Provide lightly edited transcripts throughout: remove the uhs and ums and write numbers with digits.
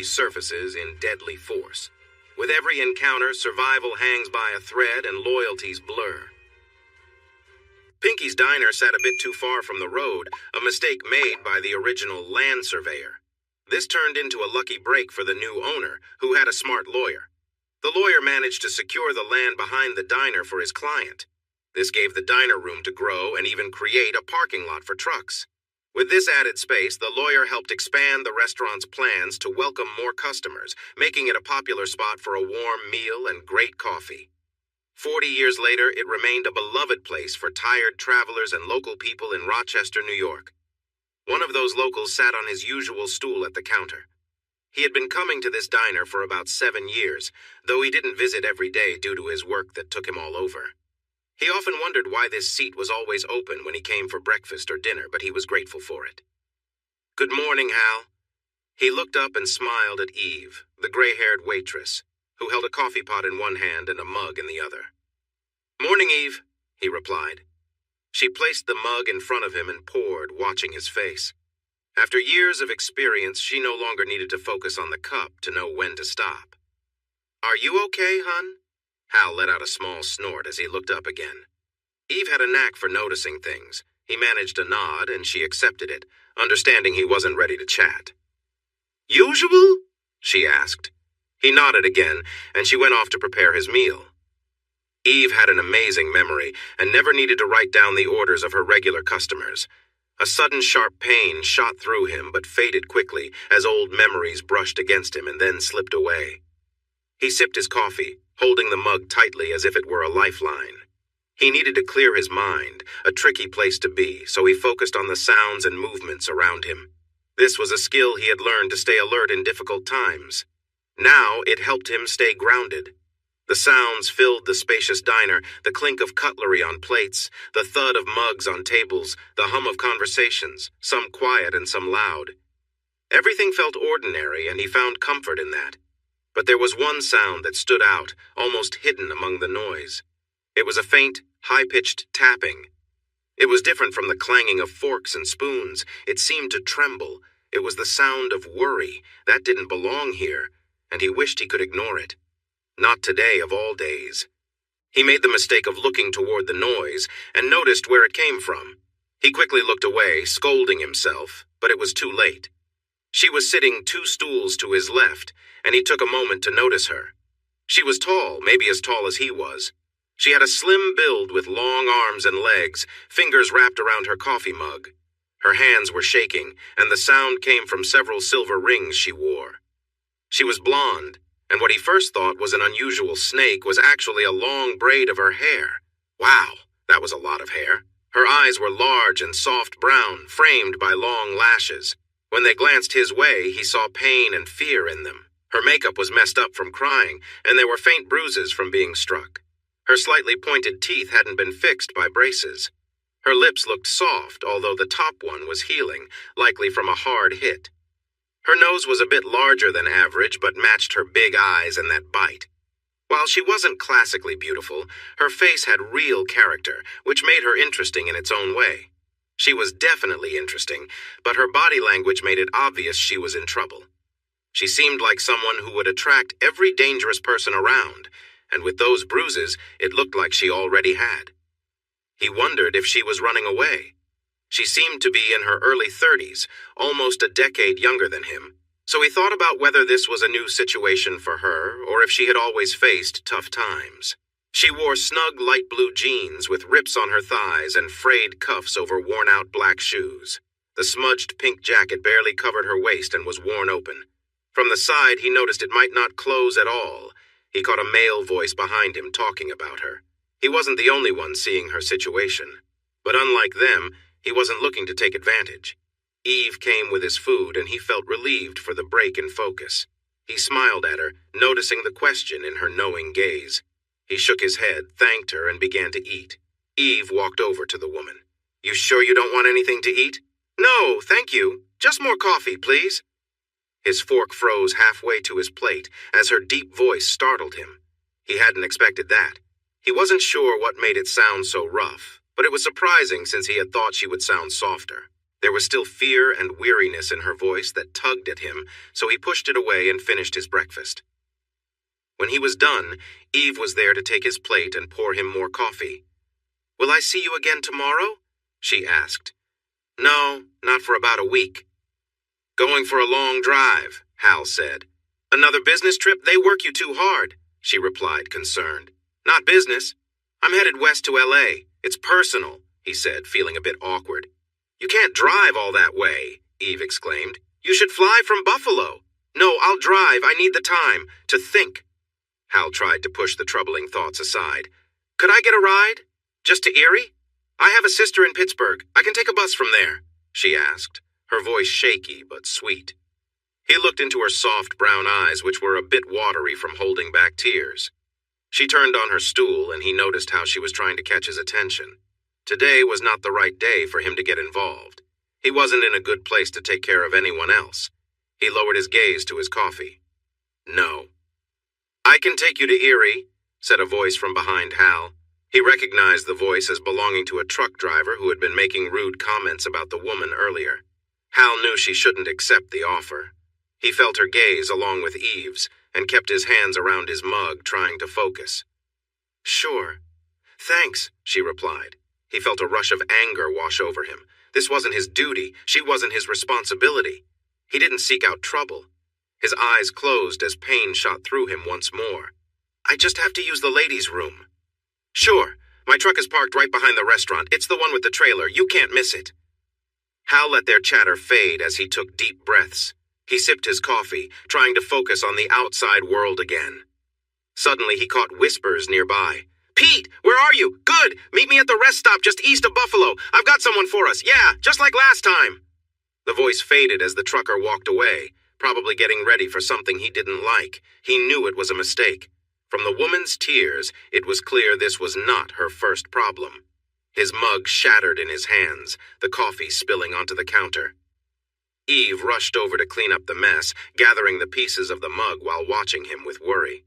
surfaces in deadly force. With every encounter, survival hangs by a thread and loyalties blur. Pinky's Diner sat a bit too far from the road, a mistake made by the original land surveyor. This turned into a lucky break for the new owner, who had a smart lawyer. The lawyer managed to secure the land behind the diner for his client. This gave the diner room to grow and even create a parking lot for trucks. With this added space, the lawyer helped expand the restaurant's plans to welcome more customers, making it a popular spot for a warm meal and great coffee. 40 years later, it remained a beloved place for tired travelers and local people in Rochester, New York. One of those locals sat on his usual stool at the counter. He had been coming to this diner for about 7 years, though he didn't visit every day due to his work that took him all over. He often wondered why this seat was always open when he came for breakfast or dinner, but he was grateful for it. "Good morning, Hal." He looked up and smiled at Eve, the gray-haired waitress, who held a coffee pot in one hand and a mug in the other. "Morning, Eve," he replied. She placed the mug in front of him and poured, watching his face. After years of experience, she no longer needed to focus on the cup to know when to stop. "Are you okay, hon?" Hal let out a small snort as he looked up again. Eve had a knack for noticing things. He managed a nod, and she accepted it, understanding he wasn't ready to chat. "Usual?" she asked. He nodded again, and she went off to prepare his meal. Eve had an amazing memory and never needed to write down the orders of her regular customers. A sudden sharp pain shot through him but faded quickly as old memories brushed against him and then slipped away. He sipped his coffee, holding the mug tightly as if it were a lifeline. He needed to clear his mind, a tricky place to be, so he focused on the sounds and movements around him. This was a skill he had learned to stay alert in difficult times. Now it helped him stay grounded. The sounds filled the spacious diner, the clink of cutlery on plates, the thud of mugs on tables, the hum of conversations, some quiet and some loud. Everything felt ordinary, and he found comfort in that. But there was one sound that stood out, almost hidden among the noise. It was a faint, high-pitched tapping. It was different from the clanging of forks and spoons. It seemed to tremble. It was the sound of worry. That didn't belong here, and he wished he could ignore it. Not today of all days. He made the mistake of looking toward the noise and noticed where it came from. He quickly looked away, scolding himself, but it was too late. She was sitting 2 stools to his left, and he took a moment to notice her. She was tall, maybe as tall as he was. She had a slim build with long arms and legs, fingers wrapped around her coffee mug. Her hands were shaking, and the sound came from several silver rings she wore. She was blonde, and what he first thought was an unusual snake was actually a long braid of her hair. Wow, that was a lot of hair. Her eyes were large and soft brown, framed by long lashes. When they glanced his way, he saw pain and fear in them. Her makeup was messed up from crying, and there were faint bruises from being struck. Her slightly pointed teeth hadn't been fixed by braces. Her lips looked soft, although the top one was healing, likely from a hard hit. Her nose was a bit larger than average, but matched her big eyes and that bite. While she wasn't classically beautiful, her face had real character, which made her interesting in its own way. She was definitely interesting, but her body language made it obvious she was in trouble. She seemed like someone who would attract every dangerous person around, and with those bruises, it looked like she already had. He wondered if she was running away. She seemed to be in her early 30s, almost a decade younger than him, so he thought about whether this was a new situation for her or if she had always faced tough times. She wore snug light blue jeans with rips on her thighs and frayed cuffs over worn-out black shoes. The smudged pink jacket barely covered her waist and was worn open. From the side, he noticed it might not close at all. He caught a male voice behind him talking about her. He wasn't the only one seeing her situation. But unlike them, he wasn't looking to take advantage. Eve came with his food, and he felt relieved for the break in focus. He smiled at her, noticing the question in her knowing gaze. He shook his head, thanked her, and began to eat. Eve walked over to the woman. "You sure you don't want anything to eat?" "No, thank you. Just more coffee, please." His fork froze halfway to his plate as her deep voice startled him. He hadn't expected that. He wasn't sure what made it sound so rough, but it was surprising since he had thought she would sound softer. There was still fear and weariness in her voice that tugged at him, so he pushed it away and finished his breakfast. When he was done, Eve was there to take his plate and pour him more coffee. "Will I see you again tomorrow?" she asked. "No, not for about a week." "Going for a long drive," Hal said. "Another business trip? They work you too hard," she replied, concerned. "Not business. I'm headed west to L.A. It's personal," he said, feeling a bit awkward. "You can't drive all that way," Eve exclaimed. "You should fly from Buffalo." "No, I'll drive. I need the time to think." Hal tried to push the troubling thoughts aside. "Could I get a ride? Just to Erie? I have a sister in Pittsburgh. I can take a bus from there," she asked, her voice shaky but sweet. He looked into her soft brown eyes, which were a bit watery from holding back tears. She turned on her stool, and he noticed how she was trying to catch his attention. Today was not the right day for him to get involved. He wasn't in a good place to take care of anyone else. He lowered his gaze to his coffee. "No." "I can take you to Erie," said a voice from behind Hal. He recognized the voice as belonging to a truck driver who had been making rude comments about the woman earlier. Hal knew she shouldn't accept the offer. He felt her gaze along with Eve's and kept his hands around his mug, trying to focus. "Sure. Thanks," she replied. He felt a rush of anger wash over him. This wasn't his duty. She wasn't his responsibility. He didn't seek out trouble. His eyes closed as pain shot through him once more. "I just have to use the ladies' room." "Sure. My truck is parked right behind the restaurant. It's the one with the trailer. You can't miss it." Hal let their chatter fade as he took deep breaths. He sipped his coffee, trying to focus on the outside world again. Suddenly, he caught whispers nearby. "Pete, where are you? Good! Meet me at the rest stop just east of Buffalo. I've got someone for us. Yeah, just like last time." The voice faded as the trucker walked away, probably getting ready for something he didn't like. He knew it was a mistake. From the woman's tears, it was clear this was not her first problem. His mug shattered in his hands, the coffee spilling onto the counter. Eve rushed over to clean up the mess, gathering the pieces of the mug while watching him with worry.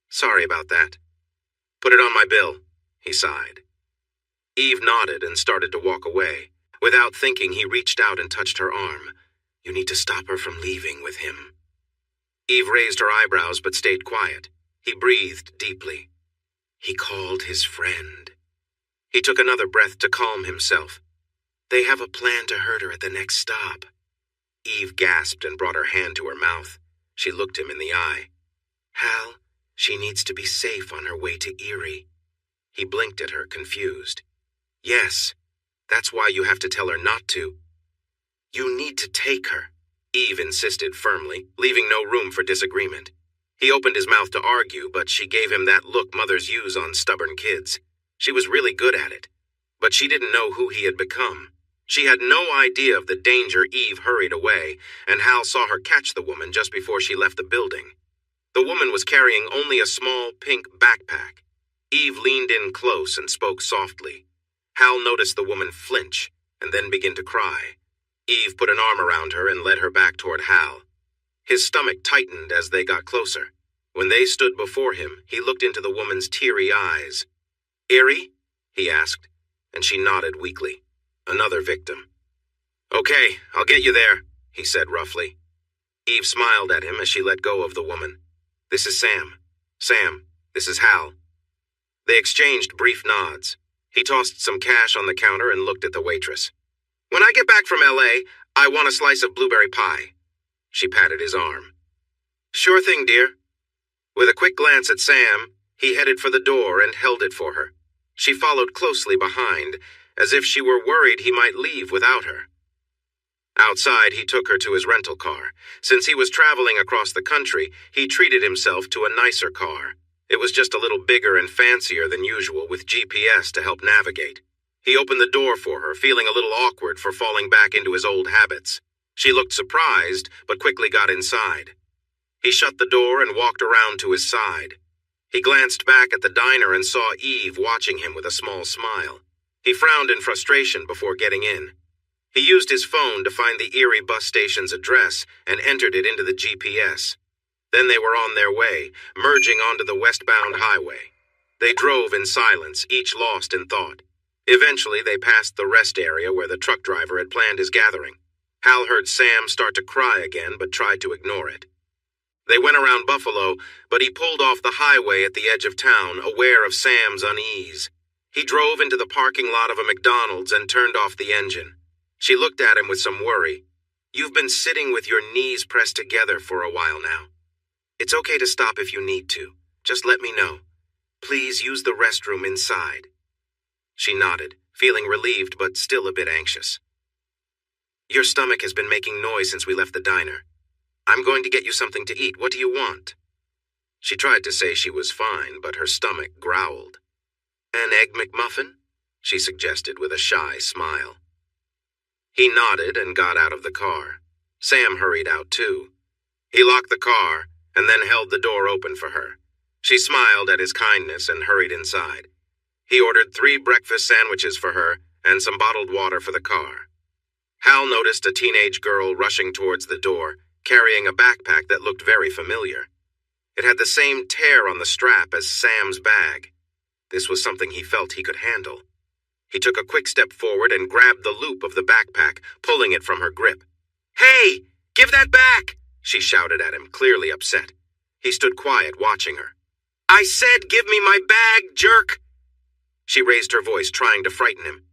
"Sorry about that." "Put it on my bill," he sighed. Eve nodded and started to walk away. Without thinking, he reached out and touched her arm. "You need to stop her from leaving with him." Eve raised her eyebrows but stayed quiet. He breathed deeply. He called his friend. He took another breath to calm himself. "They have a plan to hurt her at the next stop." Eve gasped and brought her hand to her mouth. She looked him in the eye. "Hal, she needs to be safe on her way to Erie." He blinked at her, confused. "Yes, that's why you have to tell her not to." "You need to take her," Eve insisted firmly, leaving no room for disagreement. He opened his mouth to argue, but she gave him that look mothers use on stubborn kids. She was really good at it, but she didn't know who he had become. She had no idea of the danger. Eve hurried away, and Hal saw her catch the woman just before she left the building. The woman was carrying only a small pink backpack. Eve leaned in close and spoke softly. Hal noticed the woman flinch and then begin to cry. Eve put an arm around her and led her back toward Hal. His stomach tightened as they got closer. When they stood before him, he looked into the woman's teary eyes. "Erie?" he asked, and she nodded weakly. "Another victim." "Okay, I'll get you there," he said roughly. Eve smiled at him as she let go of the woman. "This is Sam. Sam, this is Hal." They exchanged brief nods. He tossed some cash on the counter and looked at the waitress. "When I get back from L.A., I want a slice of blueberry pie." She patted his arm. "Sure thing, dear." With a quick glance at Sam, he headed for the door and held it for her. She followed closely behind, as if she were worried he might leave without her. Outside, he took her to his rental car. Since he was traveling across the country, he treated himself to a nicer car. It was just a little bigger and fancier than usual, with GPS to help navigate. He opened the door for her, feeling a little awkward for falling back into his old habits. She looked surprised, but quickly got inside. He shut the door and walked around to his side. He glanced back at the diner and saw Eve watching him with a small smile. He frowned in frustration before getting in. He used his phone to find the Erie bus station's address and entered it into the GPS. Then they were on their way, merging onto the westbound highway. They drove in silence, each lost in thought. Eventually, they passed the rest area where the truck driver had planned his gathering. Hal heard Sam start to cry again, but tried to ignore it. They went around Buffalo, but he pulled off the highway at the edge of town, aware of Sam's unease. He drove into the parking lot of a McDonald's and turned off the engine. She looked at him with some worry. "You've been sitting with your knees pressed together for a while now. It's okay to stop if you need to. Just let me know. Please use the restroom inside." She nodded, feeling relieved but still a bit anxious. "Your stomach has been making noise since we left the diner. I'm going to get you something to eat. What do you want?" She tried to say she was fine, but her stomach growled. "An Egg McMuffin?" she suggested with a shy smile. He nodded and got out of the car. Sam hurried out too. He locked the car and then held the door open for her. She smiled at his kindness and hurried inside. He ordered 3 breakfast sandwiches for her and some bottled water for the car. Hal noticed a teenage girl rushing towards the door, carrying a backpack that looked very familiar. It had the same tear on the strap as Sam's bag. This was something he felt he could handle. He took a quick step forward and grabbed the loop of the backpack, pulling it from her grip. "Hey, give that back!" she shouted at him, clearly upset. He stood quiet, watching her. "I said give me my bag, jerk!" She raised her voice, trying to frighten him.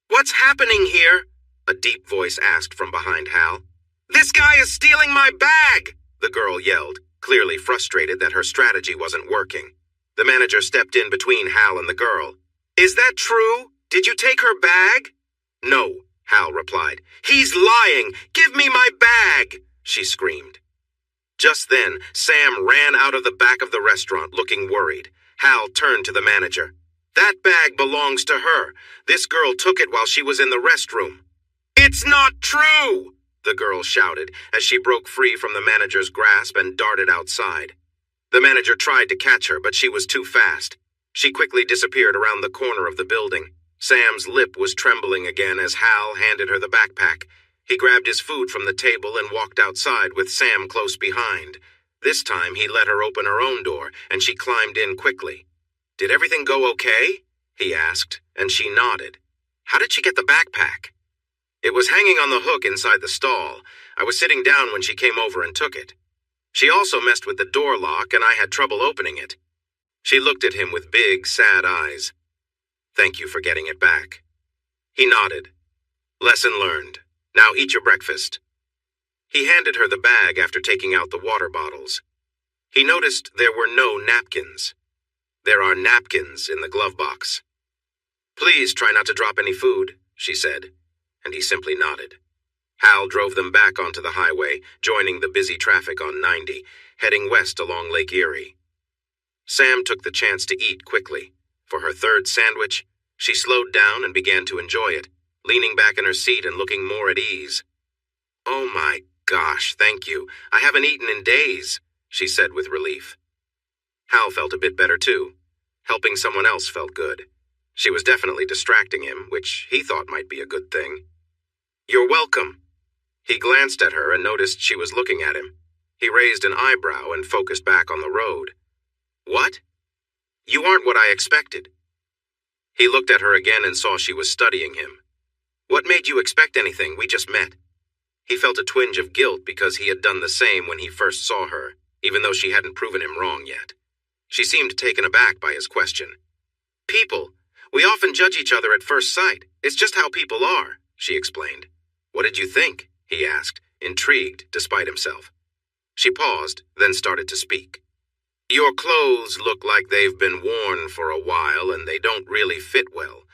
"What's happening here?" a deep voice asked from behind Hal. "This guy is stealing my bag!" the girl yelled, clearly frustrated that her strategy wasn't working. The manager stepped in between Hal and the girl. "Is that true? Did you take her bag?" "No," Hal replied. "He's lying! Give me my bag!" she screamed. Just then, Sam ran out of the back of the restaurant, looking worried. Hal turned to the manager. "That bag belongs to her. This girl took it while she was in the restroom." "It's not true!" the girl shouted as she broke free from the manager's grasp and darted outside. The manager tried to catch her, but she was too fast. She quickly disappeared around the corner of the building. Sam's lip was trembling again as Hal handed her the backpack. He grabbed his food from the table and walked outside with Sam close behind. This time he let her open her own door, and she climbed in quickly. "Did everything go okay?" he asked, and she nodded. "How did she get the backpack?" "It was hanging on the hook inside the stall. I was sitting down when she came over and took it. She also messed with the door lock, and I had trouble opening it." She looked at him with big, sad eyes. "Thank you for getting it back." He nodded. "Lesson learned. Now eat your breakfast." He handed her the bag after taking out the water bottles. He noticed there were no napkins. "There are napkins in the glove box." "Please try not to drop any food," she said, and he simply nodded. Hal drove them back onto the highway, joining the busy traffic on 90, heading west along Lake Erie. Sam took the chance to eat quickly. For her 3rd sandwich, she slowed down and began to enjoy it, leaning back in her seat and looking more at ease. "Oh my gosh, thank you. I haven't eaten in days," she said with relief. Hal felt a bit better too. Helping someone else felt good. She was definitely distracting him, which he thought might be a good thing. "You're welcome." He glanced at her and noticed she was looking at him. He raised an eyebrow and focused back on the road. "What? You aren't what I expected." He looked at her again and saw she was studying him. "What made you expect anything? We just met." He felt a twinge of guilt because he had done the same when he first saw her, even though she hadn't proven him wrong yet. She seemed taken aback by his question. "People. We often judge each other at first sight. It's just how people are," she explained. "What did you think?" he asked, intrigued despite himself. She paused, then started to speak. "Your clothes look like they've been worn for a while and they don't really fit well.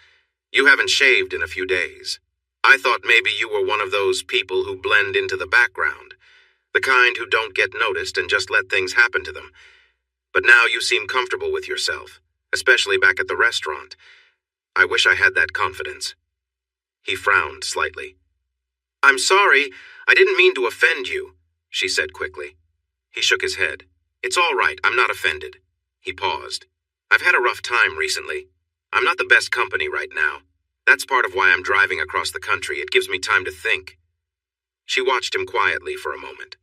You haven't shaved in a few days. I thought maybe you were one of those people who blend into the background, the kind who don't get noticed and just let things happen to them. But now you seem comfortable with yourself, especially back at the restaurant. I wish I had that confidence." He frowned slightly. "I'm sorry, I didn't mean to offend you," she said quickly. He shook his head. "It's all right, I'm not offended." He paused. "I've had a rough time recently. I'm not the best company right now. That's part of why I'm driving across the country. It gives me time to think." She watched him quietly for a moment.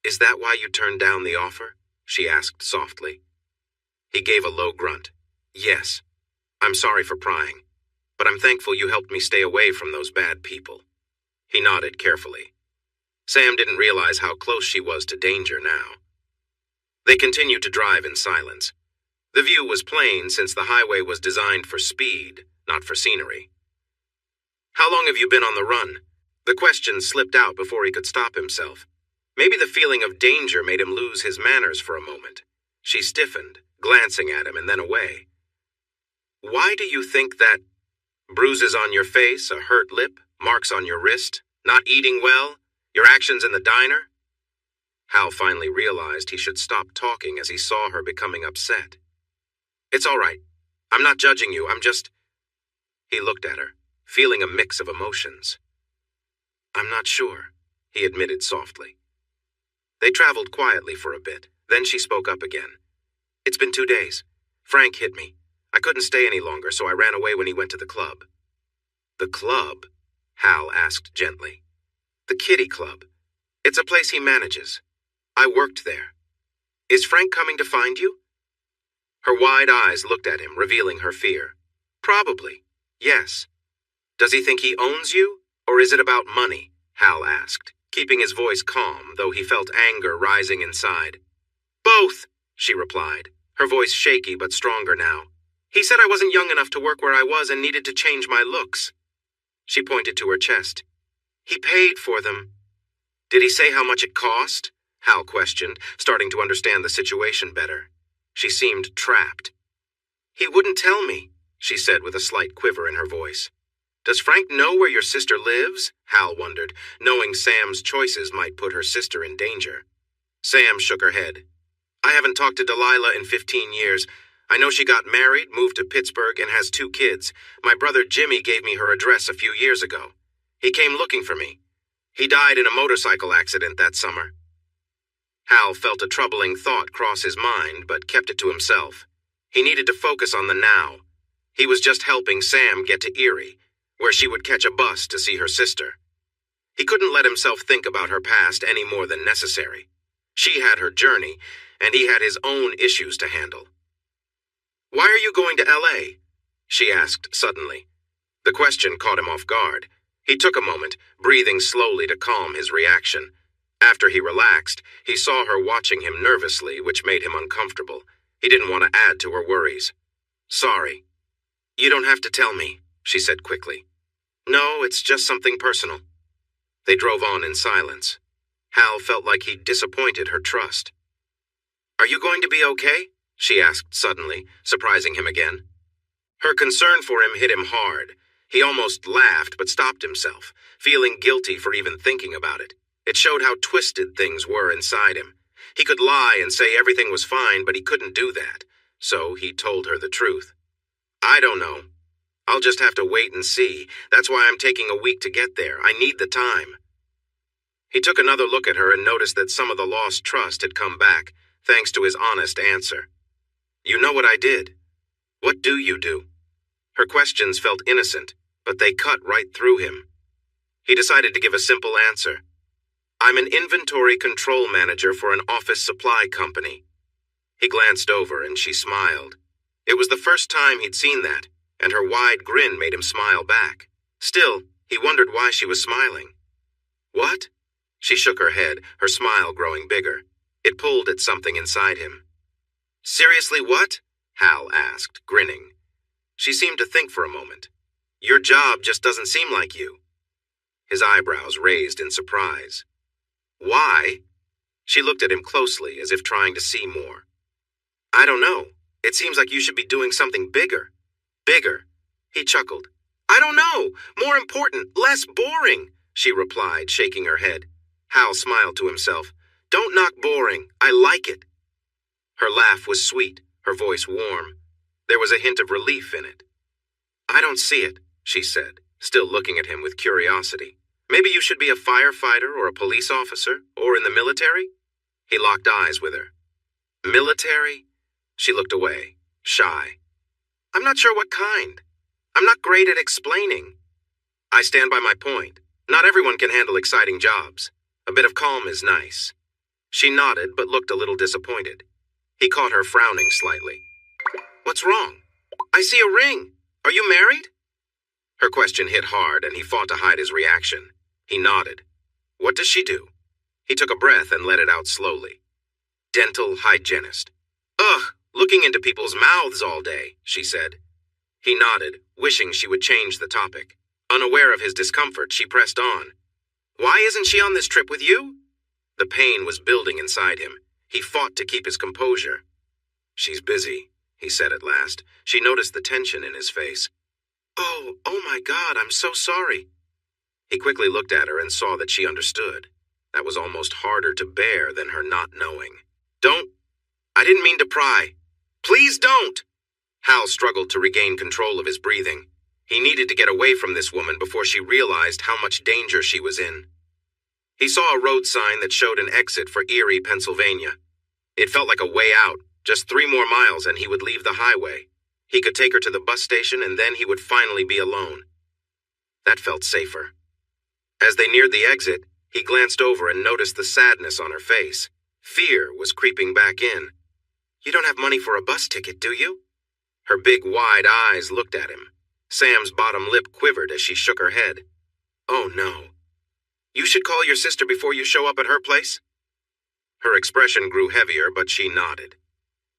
"Is that why you turned down the offer?" she asked softly. He gave a low grunt. "Yes. I'm sorry for prying." but I'm thankful you helped me stay away from those bad people." He nodded carefully. Sam didn't realize how close she was to danger now. They continued to drive in silence. The view was plain since the highway was designed for speed, not for scenery. "How long have you been on the run?" The question slipped out before he could stop himself. Maybe the feeling of danger made him lose his manners for a moment. She stiffened, glancing at him and then away. "Why do you think that? Bruises on your face, a hurt lip, marks on your wrist, not eating well, your actions in the diner?" Hal finally realized he should stop talking as he saw her becoming upset. "It's all right. I'm not judging you, I'm just—" He looked at her, feeling a mix of emotions. "I'm not sure," he admitted softly. They traveled quietly for a bit, then she spoke up again. "It's been 2 days. Frank hit me. I couldn't stay any longer, so I ran away when he went to the club." "The club?" Hal asked gently. "The Kitty Club. It's a place he manages. I worked there. Is Frank coming to find you?" Her wide eyes looked at him, revealing her fear. "Probably. Yes. Does he think he owns you, or is it about money?" Hal asked, keeping his voice calm, though he felt anger rising inside. "Both," she replied, her voice shaky but stronger now. "He said I wasn't young enough to work where I was and needed to change my looks." She pointed to her chest. "He paid for them." "Did he say how much it cost?" Hal questioned, starting to understand the situation better. She seemed trapped. "He wouldn't tell me," she said with a slight quiver in her voice. "Does Frank know where your sister lives?" Hal wondered, knowing Sam's choices might put her sister in danger. Sam shook her head. "I haven't talked to Delilah in 15 years. I know she got married, moved to Pittsburgh, and has 2 kids. My brother Jimmy gave me her address a few years ago. He came looking for me. He died in a motorcycle accident that summer." Hal felt a troubling thought cross his mind, but kept it to himself. He needed to focus on the now. He was just helping Sam get to Erie, where she would catch a bus to see her sister. He couldn't let himself think about her past any more than necessary. She had her journey, and he had his own issues to handle. "Why are you going to L.A.? She asked suddenly. The question caught him off guard. He took a moment, breathing slowly to calm his reaction. After he relaxed, he saw her watching him nervously, which made him uncomfortable. He didn't want to add to her worries. "Sorry." "You don't have to tell me," she said quickly. "No, it's just something personal." They drove on in silence. Hal felt like he'd disappointed her trust. "Are you going to be okay?" she asked suddenly, surprising him again. Her concern for him hit him hard. He almost laughed but stopped himself, feeling guilty for even thinking about it. It showed how twisted things were inside him. He could lie and say everything was fine, but he couldn't do that. So he told her the truth. "I don't know. I'll just have to wait and see. That's why I'm taking a week to get there. I need the time." He took another look at her and noticed that some of the lost trust had come back, thanks to his honest answer. "You know what I did. What do you do?" Her questions felt innocent, but they cut right through him. He decided to give a simple answer. "I'm an inventory control manager for an office supply company." He glanced over and she smiled. It was the first time he'd seen that, and her wide grin made him smile back. Still, he wondered why she was smiling. "What?" She shook her head, her smile growing bigger. It pulled at something inside him. "Seriously, what?" Hal asked, grinning. She seemed to think for a moment. "Your job just doesn't seem like you." His eyebrows raised in surprise. "Why?" She looked at him closely, as if trying to see more. "I don't know. It seems like you should be doing something bigger." "Bigger?" He chuckled. "I don't know. More important, less boring," she replied, shaking her head. Hal smiled to himself. "Don't knock boring. I like it." Her laugh was sweet, her voice warm. There was a hint of relief in it. "I don't see it," she said, still looking at him with curiosity. "Maybe you should be a firefighter or a police officer, or in the military?" He locked eyes with her. "Military?" She looked away, shy. "I'm not sure what kind. I'm not great at explaining." "I stand by my point. Not everyone can handle exciting jobs. A bit of calm is nice." She nodded but looked a little disappointed. He caught her frowning slightly. "What's wrong? I see a ring. Are you married?" Her question hit hard, and he fought to hide his reaction. He nodded. What does she do? He took a breath and let it out slowly. Dental hygienist. Ugh, looking into people's mouths all day, she said. He nodded, wishing she would change the topic. Unaware of his discomfort, she pressed on. Why isn't she on this trip with you? The pain was building inside him. He fought to keep his composure. She's busy, he said at last. She noticed the tension in his face. Oh my God, I'm so sorry. He quickly looked at her and saw that she understood. That was almost harder to bear than her not knowing. Don't. I didn't mean to pry. Please don't. Hal struggled to regain control of his breathing. He needed to get away from this woman before she realized how much danger she was in. He saw a road sign that showed an exit for Erie, Pennsylvania. It felt like a way out, just 3 more miles and he would leave the highway. He could take her to the bus station and then he would finally be alone. That felt safer. As they neared the exit, he glanced over and noticed the sadness on her face. Fear was creeping back in. You don't have money for a bus ticket, do you? Her big, wide eyes looked at him. Sam's bottom lip quivered as she shook her head. Oh, no. You should call your sister before you show up at her place? Her expression grew heavier, but she nodded.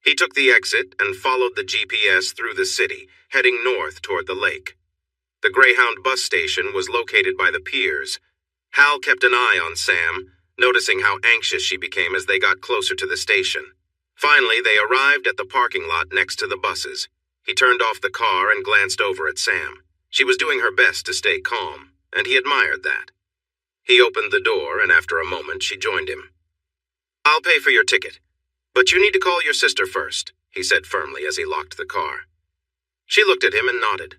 He took the exit and followed the GPS through the city, heading north toward the lake. The Greyhound bus station was located by the piers. Hal kept an eye on Sam, noticing how anxious she became as they got closer to the station. Finally, they arrived at the parking lot next to the buses. He turned off the car and glanced over at Sam. She was doing her best to stay calm, and he admired that. He opened the door, and after a moment, she joined him. I'll pay for your ticket, but you need to call your sister first, he said firmly as he locked the car. She looked at him and nodded.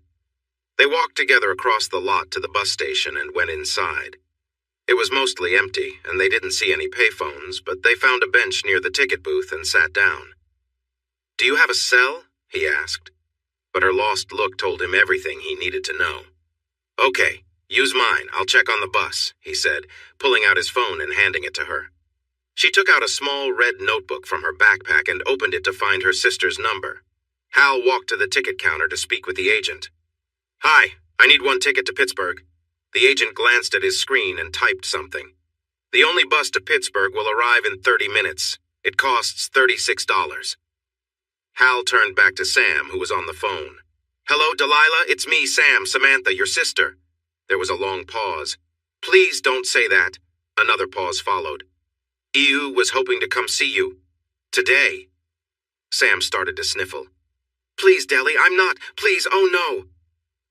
They walked together across the lot to the bus station and went inside. It was mostly empty, and they didn't see any payphones, but they found a bench near the ticket booth and sat down. Do you have a cell? He asked. But her lost look told him everything he needed to know. Okay, use mine. I'll check on the bus, he said, pulling out his phone and handing it to her. She took out a small red notebook from her backpack and opened it to find her sister's number. Hal walked to the ticket counter to speak with the agent. Hi, I need 1 ticket to Pittsburgh. The agent glanced at his screen and typed something. The only bus to Pittsburgh will arrive in 30 minutes. It costs $36. Hal turned back to Sam, who was on the phone. Hello, Delilah, it's me, Sam, Samantha, your sister. There was a long pause. Please don't say that. Another pause followed. EU was hoping to come see you. Today. Sam started to sniffle. Please, Deli, I'm not. Please, oh no.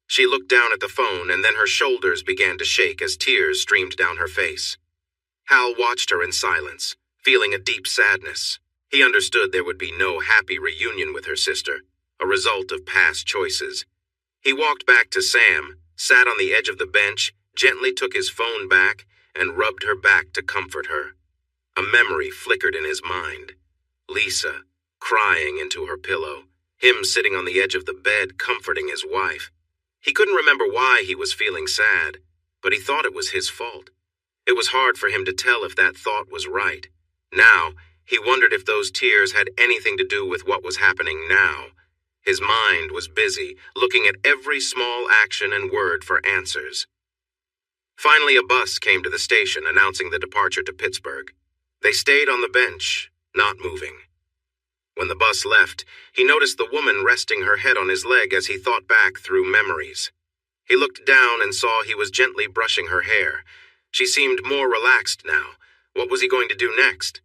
She looked down at the phone, and then her shoulders began to shake as tears streamed down her face. Hal watched her in silence, feeling a deep sadness. He understood there would be no happy reunion with her sister, a result of past choices. He walked back to Sam, sat on the edge of the bench, gently took his phone back, and rubbed her back to comfort her. A memory flickered in his mind. Lisa, crying into her pillow, him sitting on the edge of the bed comforting his wife. He couldn't remember why he was feeling sad, but he thought it was his fault. It was hard for him to tell if that thought was right. Now, he wondered if those tears had anything to do with what was happening now. His mind was busy, looking at every small action and word for answers. Finally, a bus came to the station announcing the departure to Pittsburgh. They stayed on the bench, not moving. When the bus left, he noticed the woman resting her head on his leg as he thought back through memories. He looked down and saw he was gently brushing her hair. She seemed more relaxed now. What was he going to do next?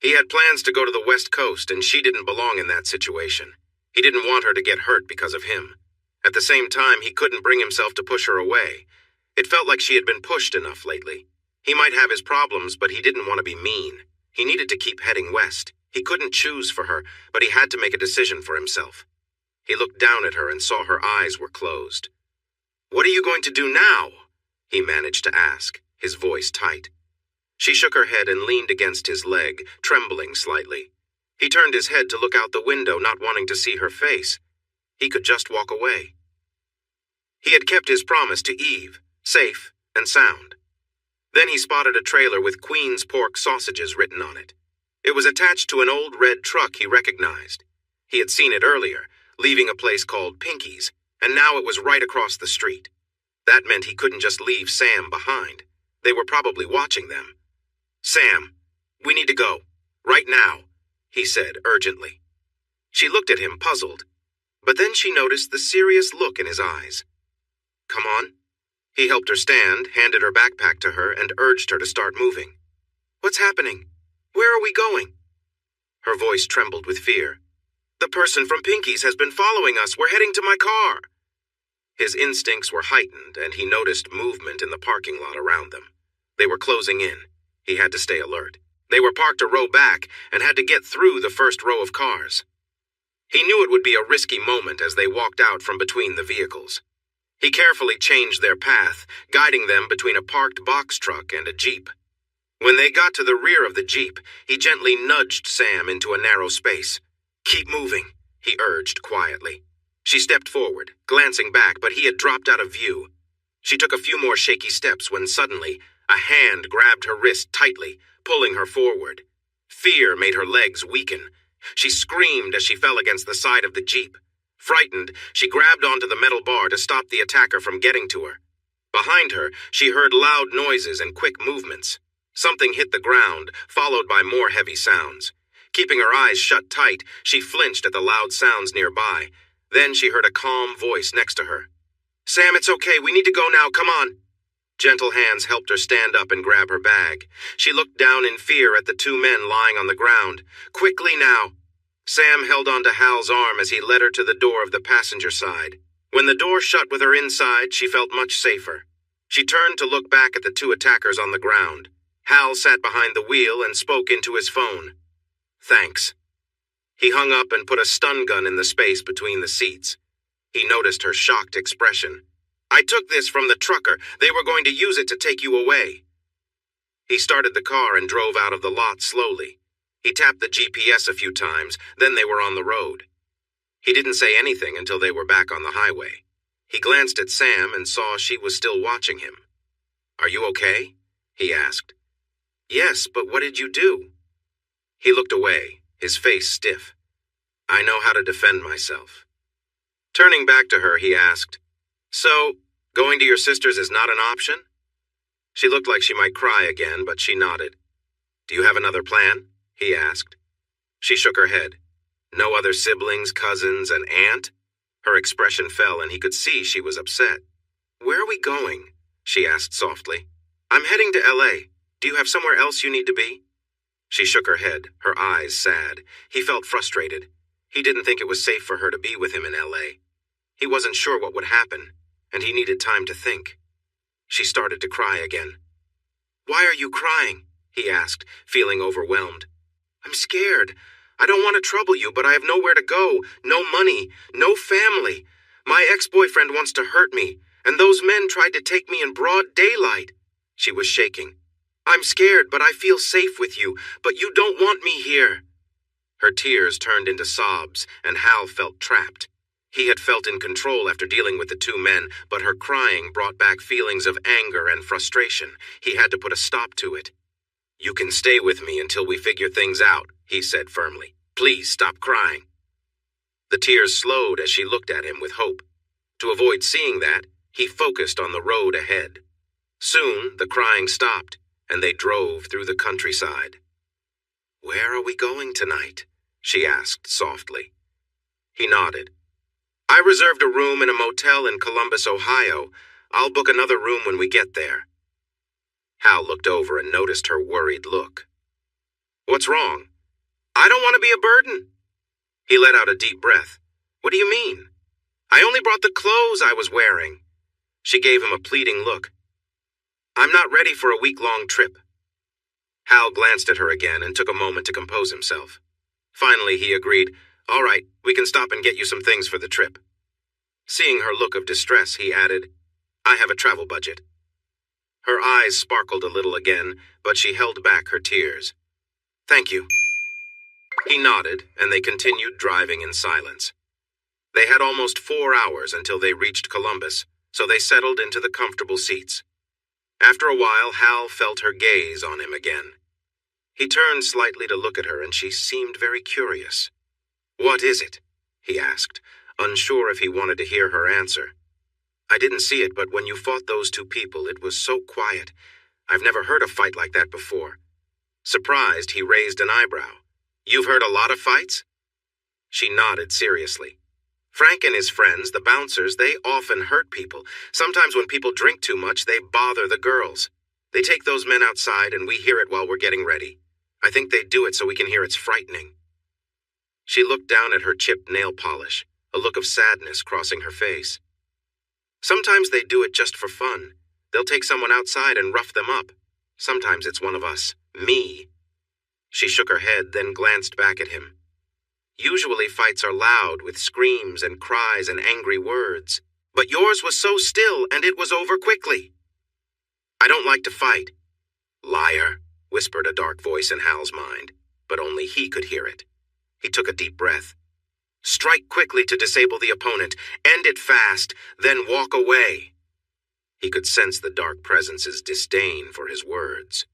He had plans to go to the West Coast, and she didn't belong in that situation. He didn't want her to get hurt because of him. At the same time, he couldn't bring himself to push her away. It felt like she had been pushed enough lately. He might have his problems, but he didn't want to be mean. He needed to keep heading west. He couldn't choose for her, but he had to make a decision for himself. He looked down at her and saw her eyes were closed. What are you going to do now? He managed to ask, his voice tight. She shook her head and leaned against his leg, trembling slightly. He turned his head to look out the window, not wanting to see her face. He could just walk away. He had kept his promise to Eve, safe and sound. Then he spotted a trailer with Queen's pork sausages written on it. It was attached to an old red truck he recognized. He had seen it earlier, leaving a place called Pinky's, and now it was right across the street. That meant he couldn't just leave Sam behind. They were probably watching them. "Sam, we need to go. Right now," he said urgently. She looked at him, puzzled. But then she noticed the serious look in his eyes. "Come on." He helped her stand, handed her backpack to her, and urged her to start moving. "What's happening? Where are we going?" Her voice trembled with fear. "The person from Pinky's has been following us. We're heading to my car." His instincts were heightened, and he noticed movement in the parking lot around them. They were closing in. He had to stay alert. They were parked a row back and had to get through the first row of cars. He knew it would be a risky moment as they walked out from between the vehicles. He carefully changed their path, guiding them between a parked box truck and a Jeep. When they got to the rear of the Jeep, he gently nudged Sam into a narrow space. "Keep moving," he urged quietly. She stepped forward, glancing back, but he had dropped out of view. She took a few more shaky steps when suddenly a hand grabbed her wrist tightly, pulling her forward. Fear made her legs weaken. She screamed as she fell against the side of the Jeep. Frightened, she grabbed onto the metal bar to stop the attacker from getting to her. Behind her, she heard loud noises and quick movements. Something hit the ground, followed by more heavy sounds. Keeping her eyes shut tight, she flinched at the loud sounds nearby. Then she heard a calm voice next to her. "Sam, it's okay. We need to go now. Come on." Gentle hands helped her stand up and grab her bag. She looked down in fear at the two men lying on the ground. "Quickly now." Sam held onto Hal's arm as he led her to the door of the passenger side. When the door shut with her inside, she felt much safer. She turned to look back at the two attackers on the ground. Hal sat behind the wheel and spoke into his phone. "Thanks." He hung up and put a stun gun in the space between the seats. He noticed her shocked expression. "I took this from the trucker. They were going to use it to take you away." He started the car and drove out of the lot slowly. He tapped the GPS a few times, then they were on the road. He didn't say anything until they were back on the highway. He glanced at Sam and saw she was still watching him. "Are you okay?" he asked. "Yes, but what did you do?" He looked away, his face stiff. "I know how to defend myself." Turning back to her, he asked, "So, going to your sister's is not an option?" She looked like she might cry again, but she nodded. "Do you have another plan?" he asked. She shook her head. "No other siblings, cousins, an aunt?" Her expression fell, and he could see she was upset. "Where are we going?" she asked softly. "I'm heading to L.A. Do you have somewhere else you need to be?" She shook her head, her eyes sad. He felt frustrated. He didn't think it was safe for her to be with him in L.A. He wasn't sure what would happen, and he needed time to think. She started to cry again. "Why are you crying?" he asked, feeling overwhelmed. "I'm scared. I don't want to trouble you, but I have nowhere to go, no money, no family. My ex-boyfriend wants to hurt me, and those men tried to take me in broad daylight." She was shaking. "I'm scared, but I feel safe with you, but you don't want me here." Her tears turned into sobs, and Hal felt trapped. He had felt in control after dealing with the two men, but her crying brought back feelings of anger and frustration. He had to put a stop to it. "You can stay with me until we figure things out," he said firmly. "Please stop crying." The tears slowed as she looked at him with hope. To avoid seeing that, he focused on the road ahead. Soon, the crying stopped, and they drove through the countryside. "Where are we going tonight?" she asked softly. He nodded. "I reserved a room in a motel in Columbus, Ohio. I'll book another room when we get there." Hal looked over and noticed her worried look. "What's wrong?" "I don't want to be a burden." He let out a deep breath. "What do you mean?" "I only brought the clothes I was wearing." She gave him a pleading look. "I'm not ready for a week-long trip." Hal glanced at her again and took a moment to compose himself. Finally, he agreed, "All right, we can stop and get you some things for the trip." Seeing her look of distress, he added, "I have a travel budget." Her eyes sparkled a little again, but she held back her tears. "Thank you." He nodded, and they continued driving in silence. They had almost 4 hours until they reached Columbus, so they settled into the comfortable seats. After a while, Hal felt her gaze on him again. He turned slightly to look at her, and she seemed very curious. "What is it?" he asked, unsure if he wanted to hear her answer. I didn't see it, but when you fought those two people, it was so quiet. I've never heard a fight like that before. Surprised, he raised an eyebrow. You've heard a lot of fights? She nodded seriously. Frank and his friends, the bouncers, they often hurt people. Sometimes when people drink too much, they bother the girls. They take those men outside and we hear it while we're getting ready. I think they do it so we can hear it's frightening. She looked down at her chipped nail polish, a look of sadness crossing her face. Sometimes they do it just for fun. They'll take someone outside and rough them up. Sometimes it's one of us, me. She shook her head, then glanced back at him. Usually fights are loud, with screams and cries and angry words. But yours was so still, and it was over quickly. I don't like to fight. Liar, whispered a dark voice in Hal's mind, but only he could hear it. He took a deep breath. Strike quickly to disable the opponent, end it fast, then walk away. He could sense the dark presence's disdain for his words.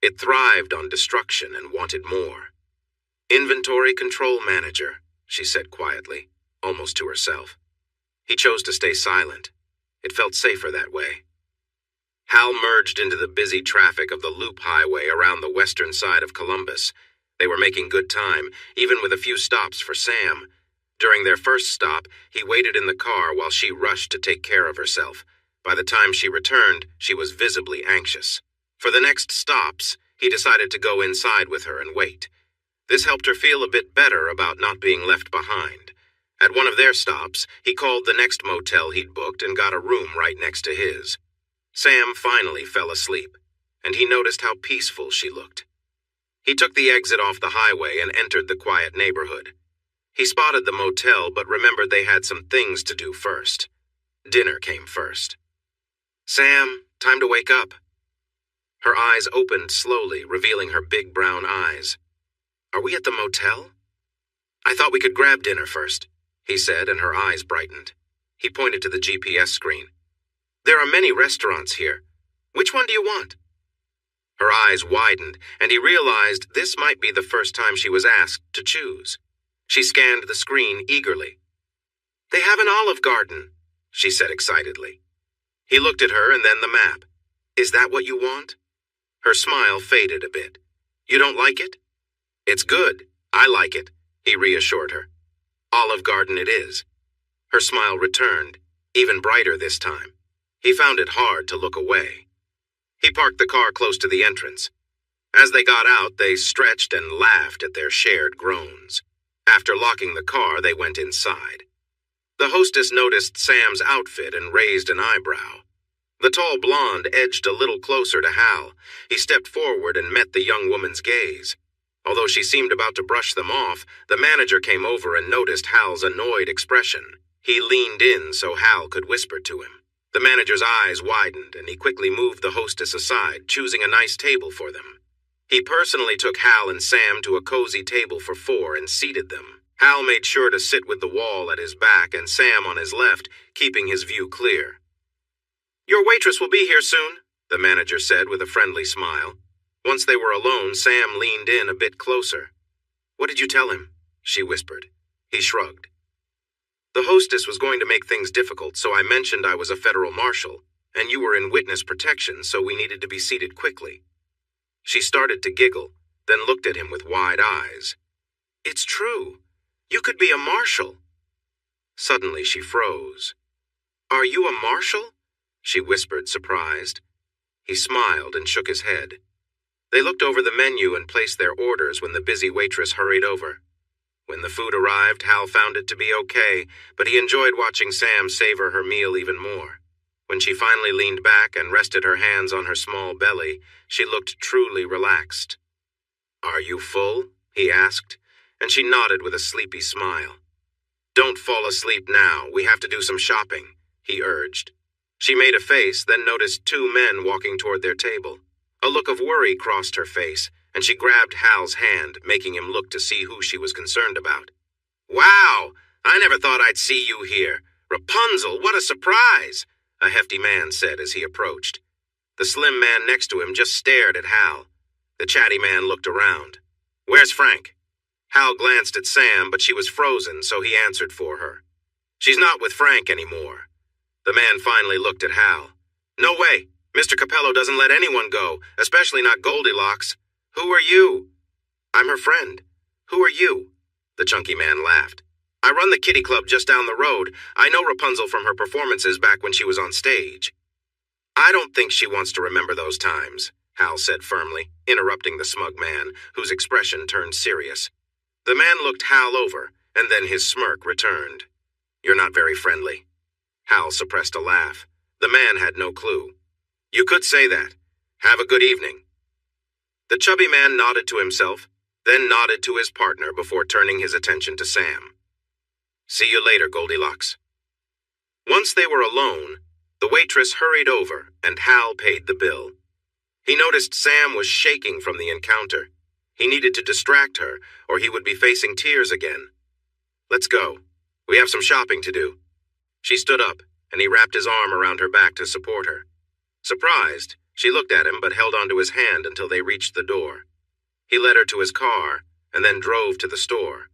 It thrived on destruction and wanted more. Inventory control manager, she said quietly, almost to herself. He chose to stay silent. It felt safer that way. Hal merged into the busy traffic of the loop highway around the western side of Columbus. They were making good time, even with a few stops for Sam. During their first stop, he waited in the car while she rushed to take care of herself. By the time she returned, she was visibly anxious. For the next stops, he decided to go inside with her and wait. This helped her feel a bit better about not being left behind. At one of their stops, he called the next motel he'd booked and got a room right next to his. Sam finally fell asleep, and he noticed how peaceful she looked. He took the exit off the highway and entered the quiet neighborhood. He spotted the motel, but remembered they had some things to do first. Dinner came first. Sam, time to wake up. Her eyes opened slowly, revealing her big brown eyes. Are we at the motel? I thought we could grab dinner first, he said, and her eyes brightened. He pointed to the GPS screen. There are many restaurants here. Which one do you want? Her eyes widened, and he realized this might be the first time she was asked to choose. She scanned the screen eagerly. They have an Olive Garden, she said excitedly. He looked at her and then the map. Is that what you want? Her smile faded a bit. You don't like it? It's good. I like it, he reassured her. Olive Garden it is. Her smile returned, even brighter this time. He found it hard to look away. He parked the car close to the entrance. As they got out, they stretched and laughed at their shared groans. After locking the car, they went inside. The hostess noticed Sam's outfit and raised an eyebrow. The tall blonde edged a little closer to Hal. He stepped forward and met the young woman's gaze. Although she seemed about to brush them off, the manager came over and noticed Hal's annoyed expression. He leaned in so Hal could whisper to him. The manager's eyes widened, and he quickly moved the hostess aside, choosing a nice table for them. He personally took Hal and Sam to a cozy table for four and seated them. Hal made sure to sit with the wall at his back and Sam on his left, keeping his view clear. Your waitress will be here soon, the manager said with a friendly smile. Once they were alone, Sam leaned in a bit closer. What did you tell him? She whispered. He shrugged. The hostess was going to make things difficult, so I mentioned I was a federal marshal, and you were in witness protection, so we needed to be seated quickly. She started to giggle, then looked at him with wide eyes. It's true. You could be a marshal. Suddenly she froze. Are you a marshal? She whispered, surprised. He smiled and shook his head. They looked over the menu and placed their orders when the busy waitress hurried over. When the food arrived, Hal found it to be okay, but he enjoyed watching Sam savor her meal even more. When she finally leaned back and rested her hands on her small belly, she looked truly relaxed. Are you full? He asked, and she nodded with a sleepy smile. Don't fall asleep now. We have to do some shopping, he urged. She made a face, then noticed two men walking toward their table. A look of worry crossed her face, and she grabbed Hal's hand, making him look to see who she was concerned about. Wow! I never thought I'd see you here. Rapunzel, what a surprise! A hefty man said as he approached. The slim man next to him just stared at Hal. The chatty man looked around. Where's Frank? Hal glanced at Sam, but she was frozen, so he answered for her. She's not with Frank anymore. The man finally looked at Hal. "No way. Mr. Capello doesn't let anyone go, especially not Goldilocks. Who are you?" "I'm her friend." "Who are you?" The chunky man laughed. "I run the kitty club just down the road. I know Rapunzel from her performances back when she was on stage." "I don't think she wants to remember those times," Hal said firmly, interrupting the smug man, whose expression turned serious. The man looked Hal over, and then his smirk returned. "You're not very friendly." Hal suppressed a laugh. The man had no clue. "You could say that. Have a good evening." The chubby man nodded to himself, then nodded to his partner before turning his attention to Sam. "See you later, Goldilocks." Once they were alone, the waitress hurried over, and Hal paid the bill. He noticed Sam was shaking from the encounter. He needed to distract her, or he would be facing tears again. "Let's go. We have some shopping to do." She stood up, and he wrapped his arm around her back to support her. Surprised, she looked at him but held onto his hand until they reached the door. He led her to his car, and then drove to the store.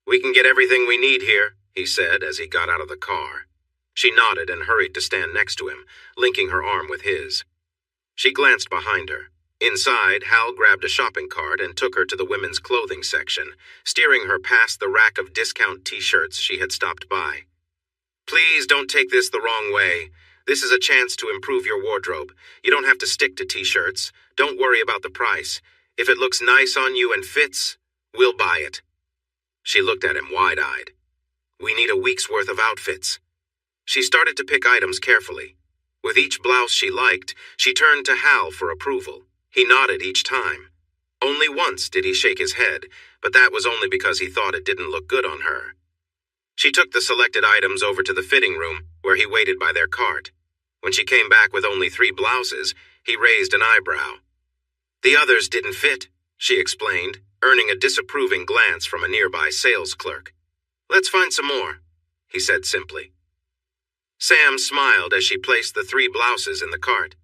"We can get everything we need here," he said as he got out of the car. She nodded and hurried to stand next to him, linking her arm with his. She glanced behind her. Inside, Hal grabbed a shopping cart and took her to the women's clothing section, steering her past the rack of discount t-shirts she had stopped by. "Please don't take this the wrong way. This is a chance to improve your wardrobe. You don't have to stick to t-shirts. Don't worry about the price. If it looks nice on you and fits, we'll buy it." She looked at him wide-eyed. "We need a week's worth of outfits." She started to pick items carefully. With each blouse she liked, she turned to Hal for approval. He nodded each time. Only once did he shake his head, but that was only because he thought it didn't look good on her. She took the selected items over to the fitting room, where he waited by their cart. When she came back with only 3 blouses, he raised an eyebrow. "The others didn't fit," she explained, earning a disapproving glance from a nearby sales clerk. "Let's find some more," he said simply. Sam smiled as she placed the 3 blouses in the cart.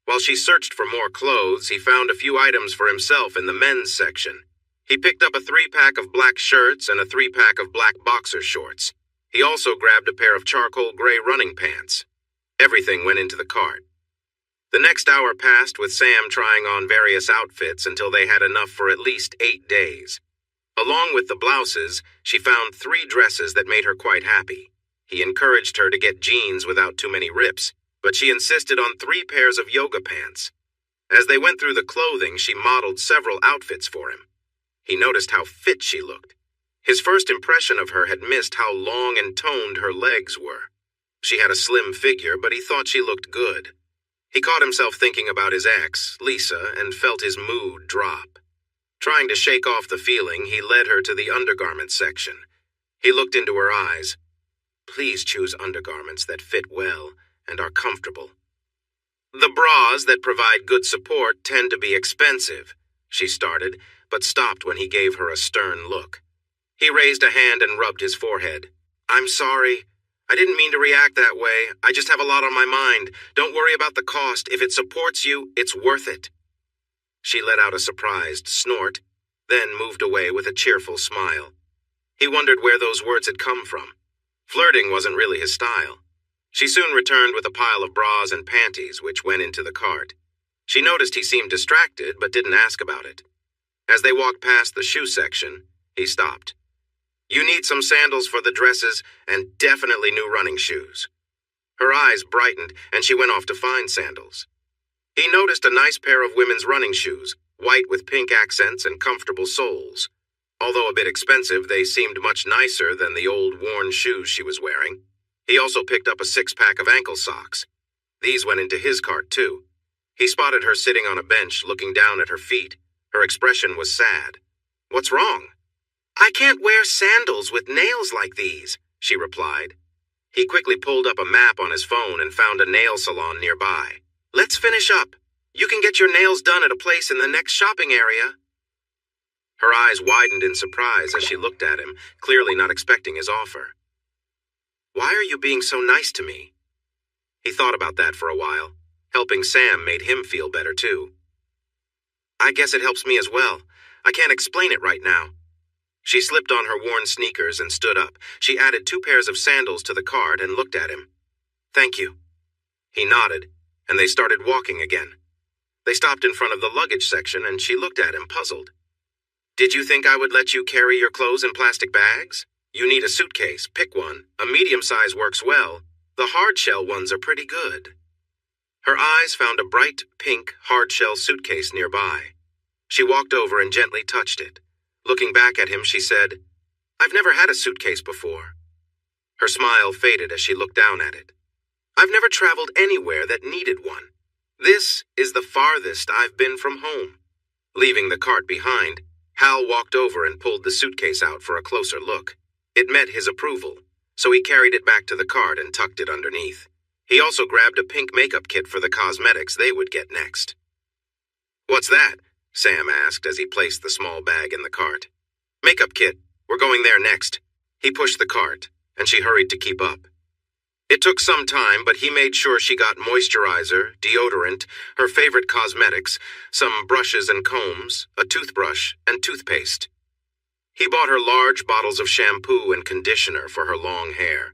While she searched for more clothes, he found a few items for himself in the men's section. He picked up a 3-pack of black shirts and a 3-pack of black boxer shorts. He also grabbed a pair of charcoal gray running pants. Everything went into the cart. The next hour passed with Sam trying on various outfits until they had enough for at least 8 days. Along with the blouses, she found 3 dresses that made her quite happy. He encouraged her to get jeans without too many rips, but she insisted on 3 pairs of yoga pants. As they went through the clothing, she modeled several outfits for him. He noticed how fit she looked. His first impression of her had missed how long and toned her legs were. She had a slim figure, but he thought she looked good. He caught himself thinking about his ex, Lisa, and felt his mood drop. Trying to shake off the feeling, he led her to the undergarments section. He looked into her eyes. "Please choose undergarments that fit well and are comfortable." "The bras that provide good support tend to be expensive," she started, but stopped when he gave her a stern look. He raised a hand and rubbed his forehead. "I'm sorry. I didn't mean to react that way. I just have a lot on my mind. Don't worry about the cost. If it supports you, it's worth it." She let out a surprised snort, then moved away with a cheerful smile. He wondered where those words had come from. Flirting wasn't really his style. She soon returned with a pile of bras and panties, which went into the cart. She noticed he seemed distracted, but didn't ask about it. As they walked past the shoe section, he stopped. "You need some sandals for the dresses, and definitely new running shoes." Her eyes brightened, and she went off to find sandals. He noticed a nice pair of women's running shoes, white with pink accents and comfortable soles. Although a bit expensive, they seemed much nicer than the old worn shoes she was wearing. He also picked up a 6-pack of ankle socks. These went into his cart, too. He spotted her sitting on a bench, looking down at her feet. Her expression was sad. "What's wrong?" "I can't wear sandals with nails like these," she replied. He quickly pulled up a map on his phone and found a nail salon nearby. "Let's finish up. You can get your nails done at a place in the next shopping area." Her eyes widened in surprise as she looked at him, clearly not expecting his offer. "Why are you being so nice to me?" He thought about that for a while. Helping Sam made him feel better, too. "I guess it helps me as well. I can't explain it right now." She slipped on her worn sneakers and stood up. She added 2 pairs of sandals to the cart and looked at him. "Thank you." He nodded, and they started walking again. They stopped in front of the luggage section, and she looked at him, puzzled. "Did you think I would let you carry your clothes in plastic bags? You need a suitcase. Pick one. A medium size works well. The hard-shell ones are pretty good." Her eyes found a bright, pink, hard-shell suitcase nearby. She walked over and gently touched it. Looking back at him, she said, "I've never had a suitcase before." Her smile faded as she looked down at it. "I've never traveled anywhere that needed one. This is the farthest I've been from home." Leaving the cart behind, Hal walked over and pulled the suitcase out for a closer look. It met his approval, so he carried it back to the cart and tucked it underneath. He also grabbed a pink makeup kit for the cosmetics they would get next. "What's that?" Sam asked as he placed the small bag in the cart. "Makeup kit. We're going there next." He pushed the cart, and she hurried to keep up. It took some time, but he made sure she got moisturizer, deodorant, her favorite cosmetics, some brushes and combs, a toothbrush, and toothpaste. He bought her large bottles of shampoo and conditioner for her long hair.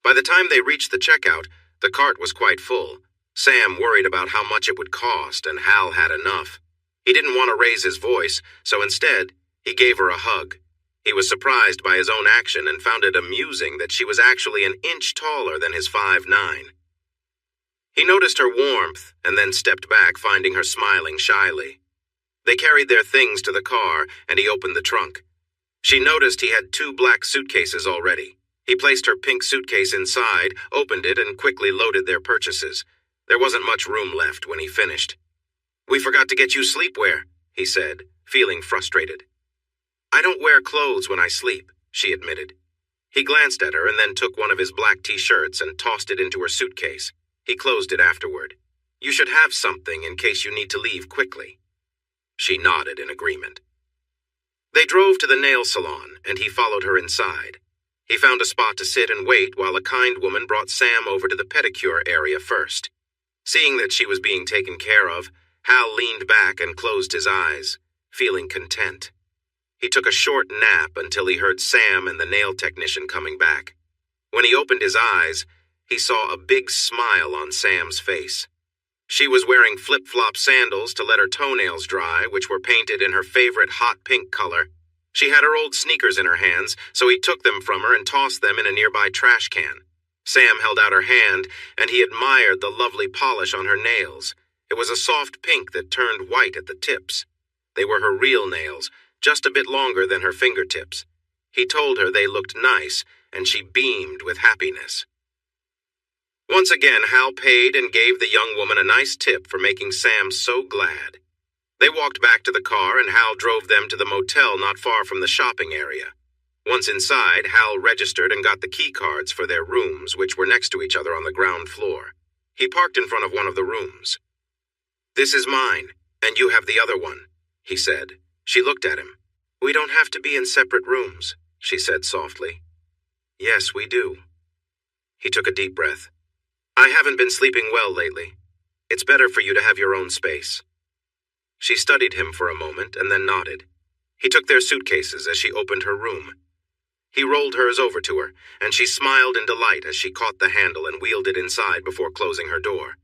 By the time they reached the checkout, the cart was quite full. Sam worried about how much it would cost, and Hal had enough. He didn't want to raise his voice, so instead, he gave her a hug. He was surprised by his own action and found it amusing that she was actually an inch taller than his 5'9". He noticed her warmth and then stepped back, finding her smiling shyly. They carried their things to the car, and he opened the trunk. She noticed he had 2 black suitcases already. He placed her pink suitcase inside, opened it, and quickly loaded their purchases. There wasn't much room left when he finished. "We forgot to get you sleepwear," he said, feeling frustrated. "I don't wear clothes when I sleep," she admitted. He glanced at her and then took one of his black t-shirts and tossed it into her suitcase. He closed it afterward. "You should have something in case you need to leave quickly." She nodded in agreement. They drove to the nail salon, and he followed her inside. He found a spot to sit and wait while a kind woman brought Sam over to the pedicure area first. Seeing that she was being taken care of, Hal leaned back and closed his eyes, feeling content. He took a short nap until he heard Sam and the nail technician coming back. When he opened his eyes, he saw a big smile on Sam's face. She was wearing flip-flop sandals to let her toenails dry, which were painted in her favorite hot pink color. She had her old sneakers in her hands, so he took them from her and tossed them in a nearby trash can. Sam held out her hand, and he admired the lovely polish on her nails. It was a soft pink that turned white at the tips. They were her real nails, just a bit longer than her fingertips. He told her they looked nice, and she beamed with happiness. Once again, Hal paid and gave the young woman a nice tip for making Sam so glad. They walked back to the car, and Hal drove them to the motel not far from the shopping area. Once inside, Hal registered and got the key cards for their rooms, which were next to each other on the ground floor. He parked in front of one of the rooms. "This is mine, and you have the other one," he said. She looked at him. "We don't have to be in separate rooms," she said softly. "Yes, we do." He took a deep breath. "I haven't been sleeping well lately. It's better for you to have your own space." She studied him for a moment and then nodded. He took their suitcases as she opened her room. He rolled hers over to her, and she smiled in delight as she caught the handle and wheeled it inside before closing her door.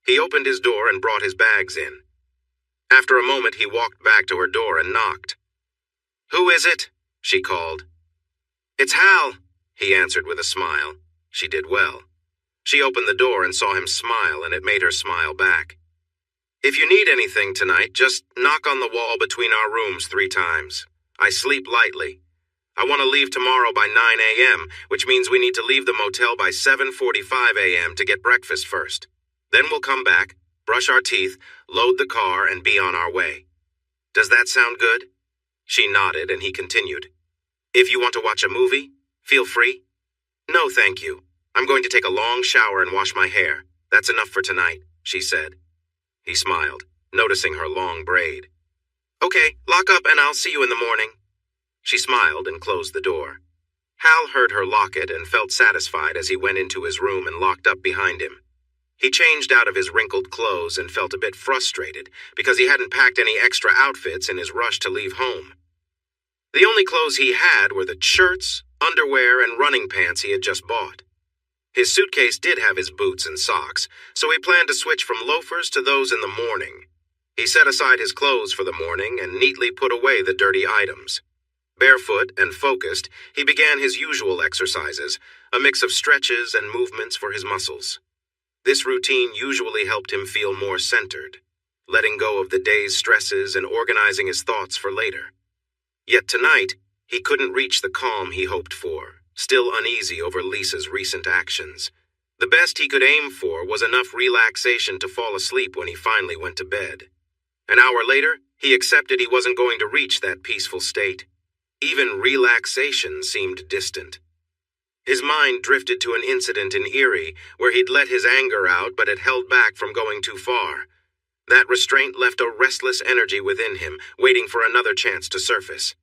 He opened his door and brought his bags in. After a moment, he walked back to her door and knocked. "Who is it?" she called. "It's Hal," he answered with a smile. She did well. She opened the door and saw him smile, and it made her smile back. "If you need anything tonight, just knock on the wall between our rooms 3 times. I sleep lightly. I want to leave tomorrow by 9 a.m., which means we need to leave the motel by 7:45 a.m. to get breakfast first. Then we'll come back, brush our teeth, load the car, and be on our way. Does that sound good?" She nodded, and he continued. "If you want to watch a movie, feel free." "No, thank you. I'm going to take a long shower and wash my hair. That's enough for tonight," she said. He smiled, noticing her long braid. "Okay, lock up and I'll see you in the morning." She smiled and closed the door. Hal heard her lock it and felt satisfied as he went into his room and locked up behind him. He changed out of his wrinkled clothes and felt a bit frustrated because he hadn't packed any extra outfits in his rush to leave home. The only clothes he had were the shirts, underwear, and running pants he had just bought. His suitcase did have his boots and socks, so he planned to switch from loafers to those in the morning. He set aside his clothes for the morning and neatly put away the dirty items. Barefoot and focused, he began his usual exercises, a mix of stretches and movements for his muscles. This routine usually helped him feel more centered, letting go of the day's stresses and organizing his thoughts for later. Yet tonight, he couldn't reach the calm he hoped for, still uneasy over Lisa's recent actions. The best he could aim for was enough relaxation to fall asleep when he finally went to bed. An hour later, he accepted he wasn't going to reach that peaceful state. Even relaxation seemed distant. His mind drifted to an incident in Erie where he'd let his anger out but had held back from going too far. That restraint left a restless energy within him, waiting for another chance to surface.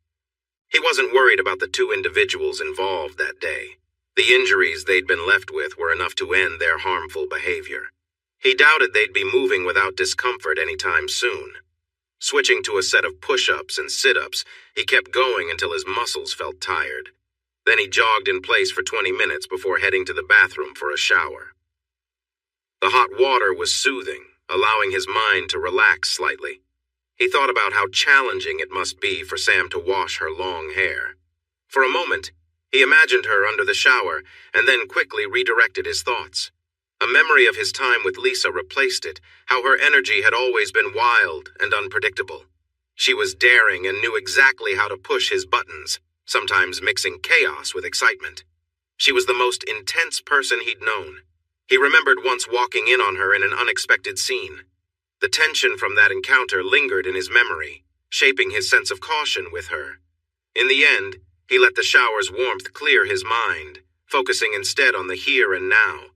He wasn't worried about the two individuals involved that day. The injuries they'd been left with were enough to end their harmful behavior. He doubted they'd be moving without discomfort anytime soon. Switching to a set of push-ups and sit-ups, he kept going until his muscles felt tired. Then he jogged in place for 20 minutes before heading to the bathroom for a shower. The hot water was soothing, allowing his mind to relax slightly. He thought about how challenging it must be for Sam to wash her long hair. For a moment, he imagined her under the shower and then quickly redirected his thoughts. A memory of his time with Lisa replaced it, how her energy had always been wild and unpredictable. She was daring and knew exactly how to push his buttons, sometimes mixing chaos with excitement. She was the most intense person he'd known. He remembered once walking in on her in an unexpected scene. The tension from that encounter lingered in his memory, shaping his sense of caution with her. In the end, he let the shower's warmth clear his mind, focusing instead on the here and now.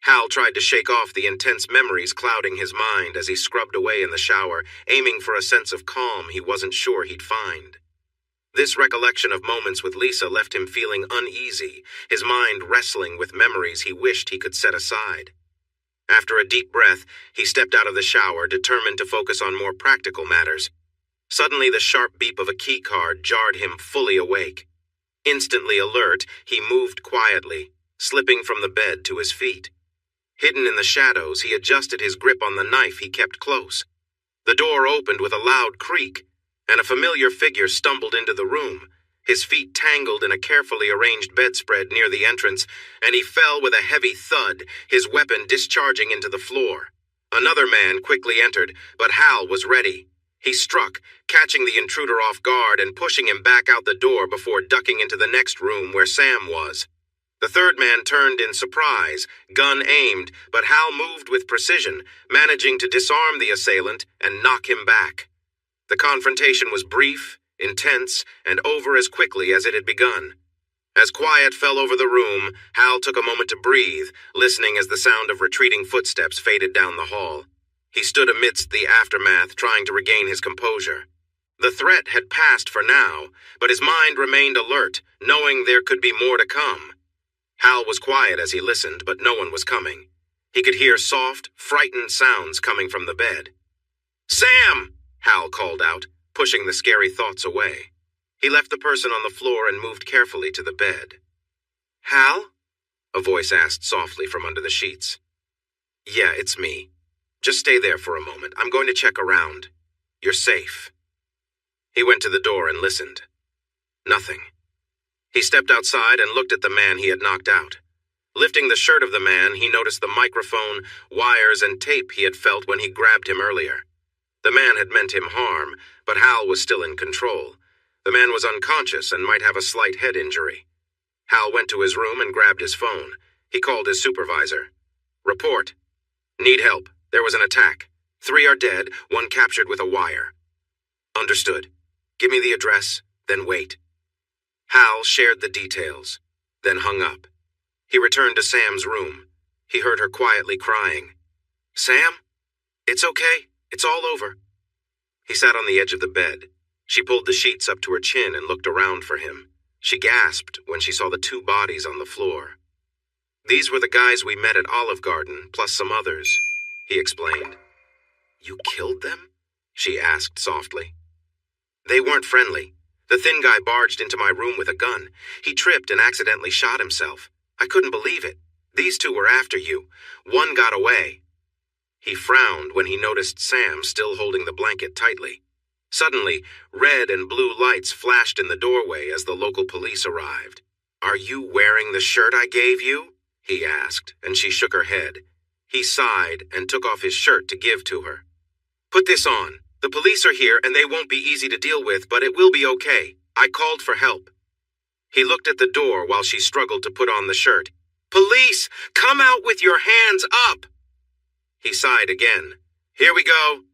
Hal tried to shake off the intense memories clouding his mind as he scrubbed away in the shower, aiming for a sense of calm he wasn't sure he'd find. This recollection of moments with Lisa left him feeling uneasy, his mind wrestling with memories he wished he could set aside. After a deep breath, he stepped out of the shower, determined to focus on more practical matters. Suddenly, the sharp beep of a key card jarred him fully awake. Instantly alert, he moved quietly, slipping from the bed to his feet. Hidden in the shadows, he adjusted his grip on the knife he kept close. The door opened with a loud creak, and a familiar figure stumbled into the room. His feet tangled in a carefully arranged bedspread near the entrance, and he fell with a heavy thud, his weapon discharging into the floor. Another man quickly entered, but Hal was ready. He struck, catching the intruder off guard and pushing him back out the door before ducking into the next room where Sam was. The third man turned in surprise, gun aimed, but Hal moved with precision, managing to disarm the assailant and knock him back. The confrontation was brief, intense, and over as quickly as it had begun. As quiet fell over the room, Hal took a moment to breathe, listening as the sound of retreating footsteps faded down the hall. He stood amidst the aftermath, trying to regain his composure. The threat had passed for now, but his mind remained alert, knowing there could be more to come. Hal was quiet as he listened, but no one was coming. He could hear soft, frightened sounds coming from the bed. "Sam!" Hal called out, pushing the scary thoughts away. He left the person on the floor and moved carefully to the bed. "Hal?" a voice asked softly from under the sheets. "Yeah, it's me. Just stay there for a moment. I'm going to check around. You're safe." He went to the door and listened. Nothing. He stepped outside and looked at the man he had knocked out. Lifting the shirt of the man, he noticed the microphone, wires, and tape he had felt when he grabbed him earlier. The man had meant him harm, but Hal was still in control. The man was unconscious and might have a slight head injury. Hal went to his room and grabbed his phone. He called his supervisor. "Report. Need help. There was an attack. 3 are dead, 1 captured with a wire." "Understood. Give me the address, then wait." Hal shared the details, then hung up. He returned to Sam's room. He heard her quietly crying. "Sam? It's okay. It's all over." He sat on the edge of the bed. She pulled the sheets up to her chin and looked around for him. She gasped when she saw the 2 bodies on the floor. "These were the guys we met at Olive Garden, plus some others," he explained. "You killed them?" she asked softly. "They weren't friendly. The thin guy barged into my room with a gun. He tripped and accidentally shot himself. I couldn't believe it. These two were after you. One got away." He frowned when he noticed Sam still holding the blanket tightly. Suddenly, red and blue lights flashed in the doorway as the local police arrived. "Are you wearing the shirt I gave you?" he asked, and she shook her head. He sighed and took off his shirt to give to her. "Put this on. The police are here and they won't be easy to deal with, but it will be okay. I called for help." He looked at the door while she struggled to put on the shirt. "Police, come out with your hands up!" He sighed again. "Here we go."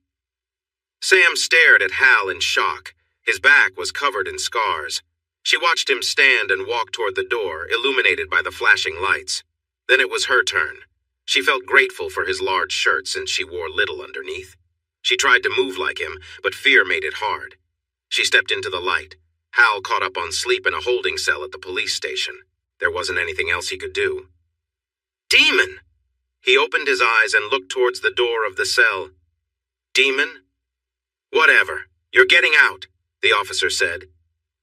Sam stared at Hal in shock. His back was covered in scars. She watched him stand and walk toward the door, illuminated by the flashing lights. Then it was her turn. She felt grateful for his large shirt since she wore little underneath. She tried to move like him, but fear made it hard. She stepped into the light. Hal caught up on sleep in a holding cell at the police station. There wasn't anything else he could do. "Demon!" He opened his eyes and looked towards the door of the cell. "Demon?" "Whatever. You're getting out," the officer said.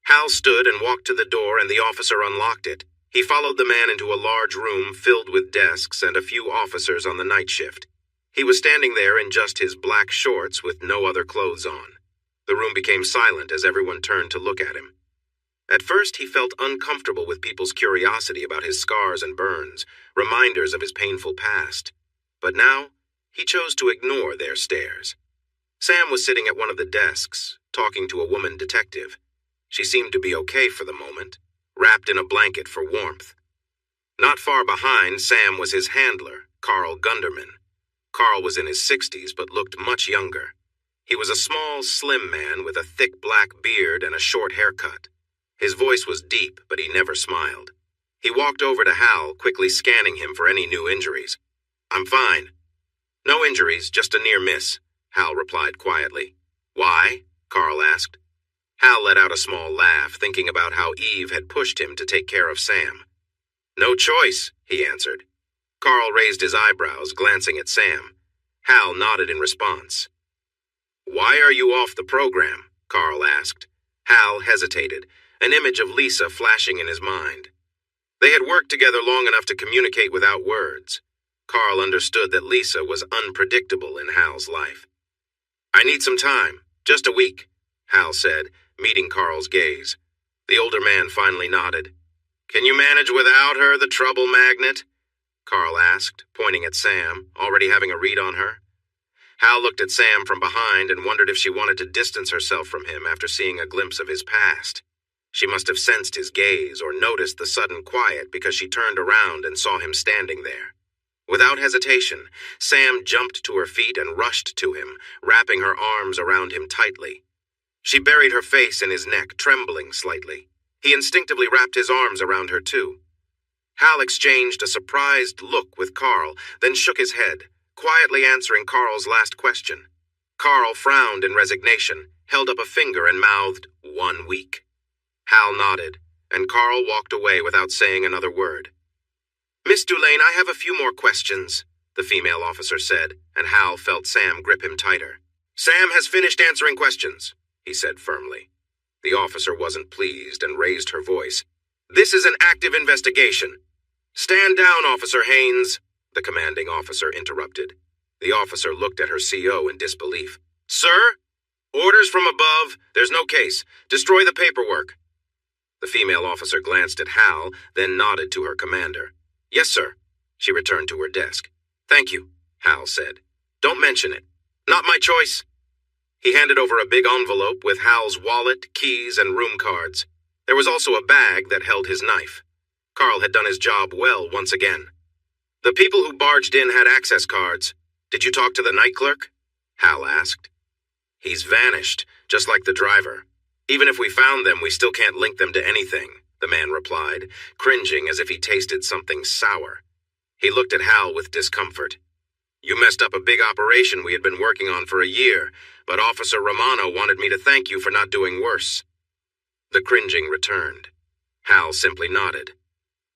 Hal stood and walked to the door, and the officer unlocked it. He followed the man into a large room filled with desks and a few officers on the night shift. He was standing there in just his black shorts with no other clothes on. The room became silent as everyone turned to look at him. At first, he felt uncomfortable with people's curiosity about his scars and burns, reminders of his painful past. But now, he chose to ignore their stares. Sam was sitting at one of the desks, talking to a woman detective. She seemed to be okay for the moment, wrapped in a blanket for warmth. Not far behind Sam was his handler, Carl Gunderman. Carl was in his 60s but looked much younger. He was a small, slim man with a thick black beard and a short haircut. His voice was deep, but he never smiled. He walked over to Hal, quickly scanning him for any new injuries. "I'm fine." "No injuries, just a near miss," Hal replied quietly. "Why?" Carl asked. Hal let out a small laugh, thinking about how Eve had pushed him to take care of Sam. "No choice," he answered. Carl raised his eyebrows, glancing at Sam. Hal nodded in response. "Why are you off the program?" Carl asked. Hal hesitated, an image of Lisa flashing in his mind. They had worked together long enough to communicate without words. Carl understood that Lisa was unpredictable in Hal's life. "I need some time, just a week," Hal said, meeting Carl's gaze. The older man finally nodded. "Can you manage without her, the trouble magnet?" Carl asked, pointing at Sam, already having a read on her. Hal looked at Sam from behind and wondered if she wanted to distance herself from him after seeing a glimpse of his past. She must have sensed his gaze or noticed the sudden quiet because she turned around and saw him standing there. Without hesitation, Sam jumped to her feet and rushed to him, wrapping her arms around him tightly. She buried her face in his neck, trembling slightly. He instinctively wrapped his arms around her too. Hal exchanged a surprised look with Carl, then shook his head, quietly answering Carl's last question. Carl frowned in resignation, held up a finger and mouthed, "1 week." Hal nodded, and Carl walked away without saying another word. "Miss Dulane, I have a few more questions," the female officer said, and Hal felt Sam grip him tighter. "Sam has finished answering questions," he said firmly. The officer wasn't pleased and raised her voice. "This is an active investigation." "Stand down, Officer Haynes," the commanding officer interrupted. The officer looked at her CO in disbelief. "Sir? Orders from above. There's no case. Destroy the paperwork." The female officer glanced at Hal, then nodded to her commander. "Yes, sir." She returned to her desk. "Thank you," Hal said. "Don't mention it. Not my choice." He handed over a big envelope with Hal's wallet, keys, and room cards. There was also a bag that held his knife. Carl had done his job well once again. "The people who barged in had access cards. Did you talk to the night clerk?" Hal asked. "He's vanished, just like the driver. Even if we found them, we still can't link them to anything," the man replied, cringing as if he tasted something sour. He looked at Hal with discomfort. "You messed up a big operation we had been working on for a year, but Officer Romano wanted me to thank you for not doing worse." The cringing returned. Hal simply nodded.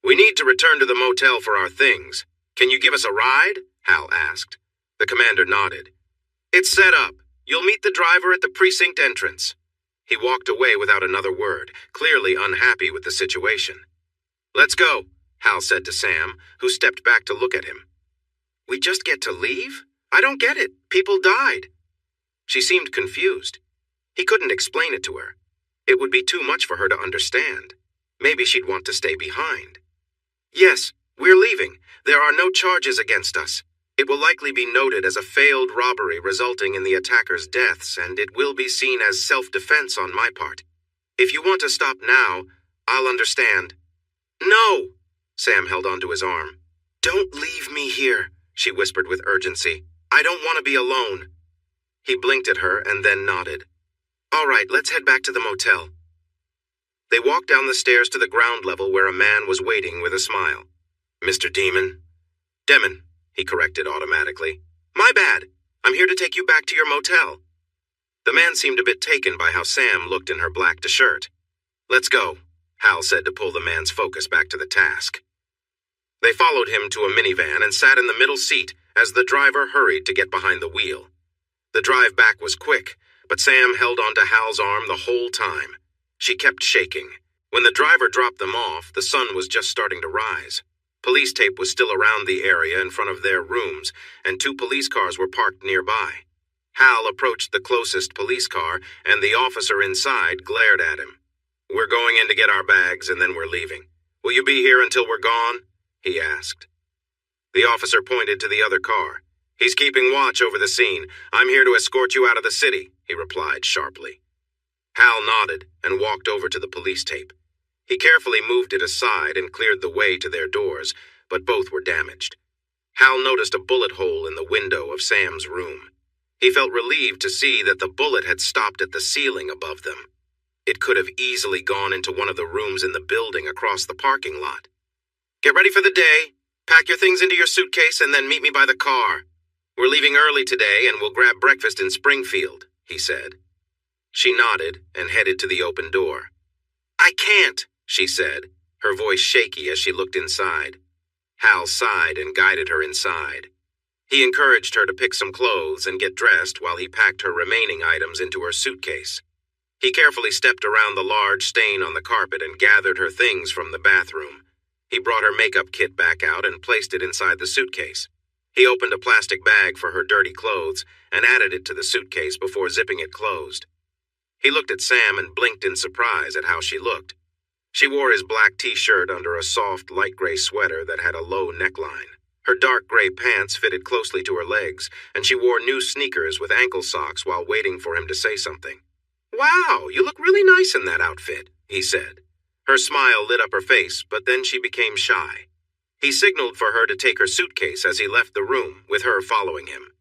"We need to return to the motel for our things. Can you give us a ride?" Hal asked. The commander nodded. "It's set up. You'll meet the driver at the precinct entrance." He walked away without another word, clearly unhappy with the situation. "Let's go," Hal said to Sam, who stepped back to look at him. We just get to leave? I don't get it. People died. She seemed confused. He couldn't explain it to her. It would be too much for her to understand. Maybe she'd want to stay behind. Yes, we're leaving. There are no charges against us. It will likely be noted as a failed robbery resulting in the attackers' deaths, and it will be seen as self-defense on my part. If you want to stop now, I'll understand. No! Sam held onto his arm. Don't leave me here, she whispered with urgency. I don't want to be alone. He blinked at her and then nodded. All right, let's head back to the motel. They walked down the stairs to the ground level where a man was waiting with a smile. Mr. Demon, he corrected automatically. My bad. I'm here to take you back to your motel. The man seemed a bit taken by how Sam looked in her black shirt. Let's go, Hal said to pull the man's focus back to the task. They followed him to a minivan and sat in the middle seat as the driver hurried to get behind the wheel. The drive back was quick, but Sam held onto Hal's arm the whole time. She kept shaking. When the driver dropped them off, the sun was just starting to rise. Police tape was still around the area in front of their rooms, and 2 police cars were parked nearby. Hal approached the closest police car, and the officer inside glared at him. We're going in to get our bags, and then we're leaving. Will you be here until we're gone? He asked. The officer pointed to the other car. He's keeping watch over the scene. I'm here to escort you out of the city, he replied sharply. Hal nodded and walked over to the police tape. He carefully moved it aside and cleared the way to their doors, but both were damaged. Hal noticed a bullet hole in the window of Sam's room. He felt relieved to see that the bullet had stopped at the ceiling above them. It could have easily gone into one of the rooms in the building across the parking lot. Get ready for the day. Pack your things into your suitcase and then meet me by the car. We're leaving early today and we'll grab breakfast in Springfield, he said. She nodded and headed to the open door. I can't, she said, her voice shaky as she looked inside. Hal sighed and guided her inside. He encouraged her to pick some clothes and get dressed while he packed her remaining items into her suitcase. He carefully stepped around the large stain on the carpet and gathered her things from the bathroom. He brought her makeup kit back out and placed it inside the suitcase. He opened a plastic bag for her dirty clothes and added it to the suitcase before zipping it closed. He looked at Sam and blinked in surprise at how she looked. She wore his black t-shirt under a soft, light gray sweater that had a low neckline. Her dark gray pants fitted closely to her legs, and she wore new sneakers with ankle socks while waiting for him to say something. Wow, you look really nice in that outfit, he said. Her smile lit up her face, but then she became shy. He signaled for her to take her suitcase as he left the room, with her following him.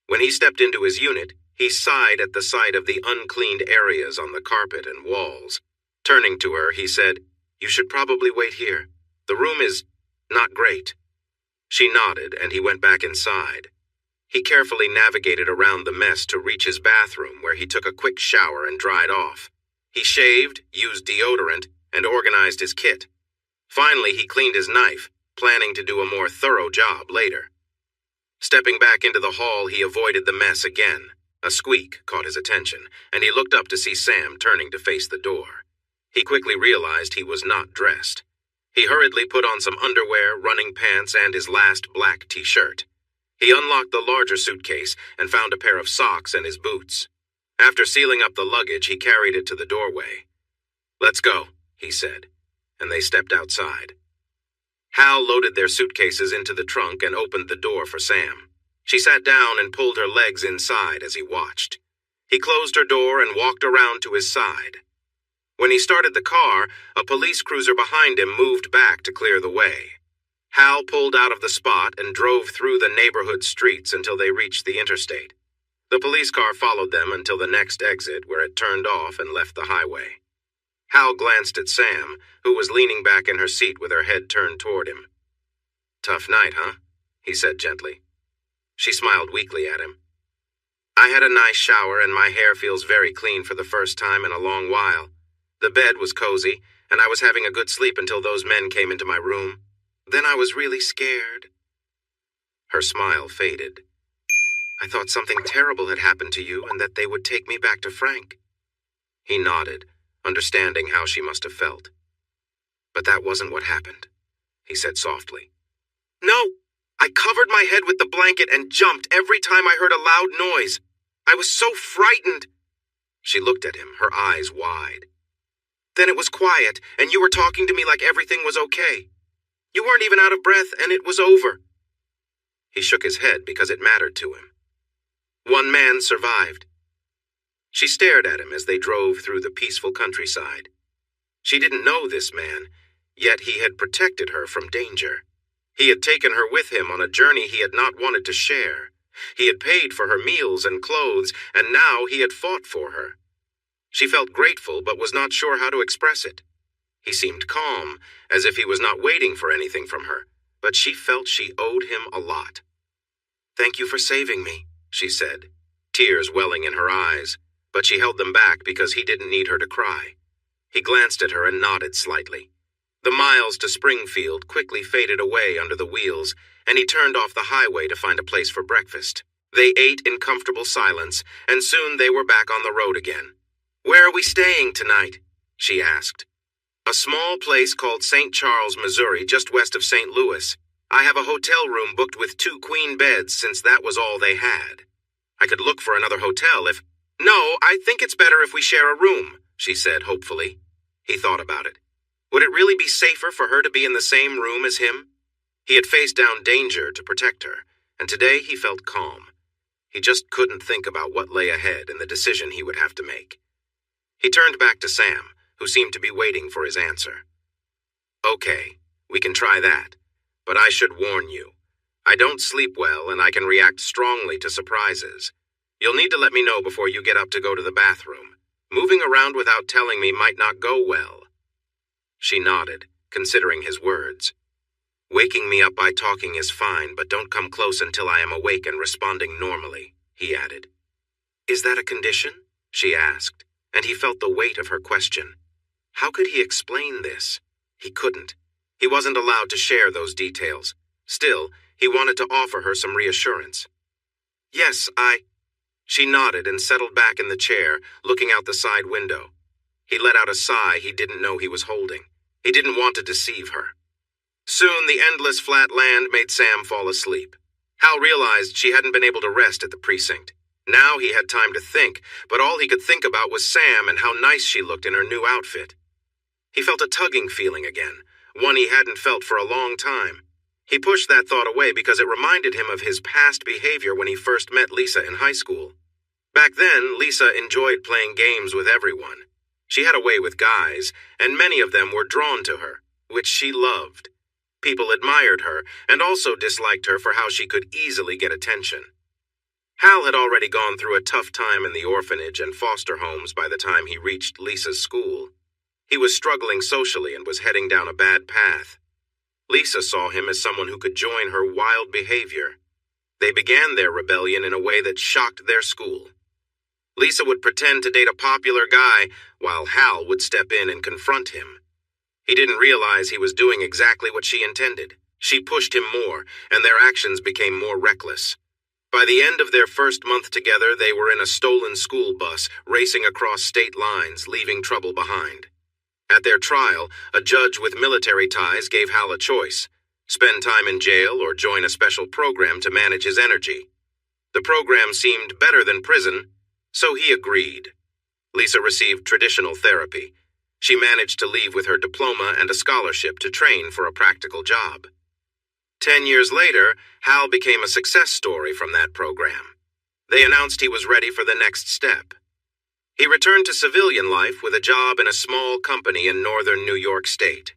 When he stepped into his unit, he sighed at the sight of the uncleaned areas on the carpet and walls. Turning to her, he said, You should probably wait here. The room is not great. She nodded, and he went back inside. He carefully navigated around the mess to reach his bathroom, where he took a quick shower and dried off. He shaved, used deodorant, and organized his kit. Finally, he cleaned his knife, planning to do a more thorough job later. Stepping back into the hall, he avoided the mess again. A squeak caught his attention, and he looked up to see Sam turning to face the door. He quickly realized he was not dressed. He hurriedly put on some underwear, running pants, and his last black t-shirt. He unlocked the larger suitcase and found a pair of socks and his boots. After sealing up the luggage, he carried it to the doorway. Let's go, he said, and they stepped outside. Hal loaded their suitcases into the trunk and opened the door for Sam. She sat down and pulled her legs inside as he watched. He closed her door and walked around to his side. When he started the car, a police cruiser behind him moved back to clear the way. Hal pulled out of the spot and drove through the neighborhood streets until they reached the interstate. The police car followed them until the next exit, where it turned off and left the highway. Hal glanced at Sam, who was leaning back in her seat with her head turned toward him. Tough night, huh? He said gently. She smiled weakly at him. I had a nice shower and my hair feels very clean for the first time in a long while. The bed was cozy, and I was having a good sleep until those men came into my room. Then I was really scared. Her smile faded. I thought something terrible had happened to you and that they would take me back to Frank. He nodded, understanding how she must have felt. But that wasn't what happened. he said softly. No, I covered my head with the blanket and jumped every time I heard a loud noise. I was so frightened. She looked at him, her eyes wide. Then it was quiet, and you were talking to me like everything was okay. You weren't even out of breath, and it was over. He shook his head because it mattered to him. One man survived. She stared at him as they drove through the peaceful countryside. She didn't know this man, yet he had protected her from danger. He had taken her with him on a journey he had not wanted to share. He had paid for her meals and clothes, and now he had fought for her. She felt grateful but was not sure how to express it. He seemed calm, as if he was not waiting for anything from her, but she felt she owed him a lot. Thank you for saving me, she said, tears welling in her eyes, but she held them back because he didn't need her to cry. He glanced at her and nodded slightly. The miles to Springfield quickly faded away under the wheels, and he turned off the highway to find a place for breakfast. They ate in comfortable silence, and soon they were back on the road again. Where are we staying tonight? She asked. A small place called St. Charles, Missouri, just west of St. Louis. I have a hotel room booked with 2 queen beds since that was all they had. I could look for another hotel if... No, I think it's better if we share a room, she said hopefully. He thought about it. Would it really be safer for her to be in the same room as him? He had faced down danger to protect her, and today he felt calm. He just couldn't think about what lay ahead and the decision he would have to make. He turned back to Sam, who seemed to be waiting for his answer. Okay, we can try that, but I should warn you. I don't sleep well and I can react strongly to surprises. You'll need to let me know before you get up to go to the bathroom. Moving around without telling me might not go well. She nodded, considering his words. Waking me up by talking is fine, but don't come close until I am awake and responding normally, he added. Is that a condition? She asked, and he felt the weight of her question. How could he explain this? He couldn't. He wasn't allowed to share those details. Still, he wanted to offer her some reassurance. Yes, She nodded and settled back in the chair, looking out the side window. He let out a sigh he didn't know he was holding. He didn't want to deceive her. Soon the endless flat land made Sam fall asleep. Hal realized she hadn't been able to rest at the precinct. Now he had time to think, but all he could think about was Sam and how nice she looked in her new outfit. He felt a tugging feeling again, one he hadn't felt for a long time. He pushed that thought away because it reminded him of his past behavior when he first met Lisa in high school. Back then, Lisa enjoyed playing games with everyone. She had a way with guys, and many of them were drawn to her, which she loved. People admired her, and also disliked her for how she could easily get attention. Hal had already gone through a tough time in the orphanage and foster homes by the time he reached Lisa's school. He was struggling socially and was heading down a bad path. Lisa saw him as someone who could join her wild behavior. They began their rebellion in a way that shocked their school. Lisa would pretend to date a popular guy, while Hal would step in and confront him. He didn't realize he was doing exactly what she intended. She pushed him more, and their actions became more reckless. By the end of their first month together, they were in a stolen school bus, racing across state lines, leaving trouble behind. At their trial, a judge with military ties gave Hal a choice: spend time in jail or join a special program to manage his energy. The program seemed better than prison, so he agreed. Lisa received traditional therapy. She managed to leave with her diploma and a scholarship to train for a practical job. 10 years later, Hal became a success story from that program. They announced he was ready for the next step. He returned to civilian life with a job in a small company in northern New York State.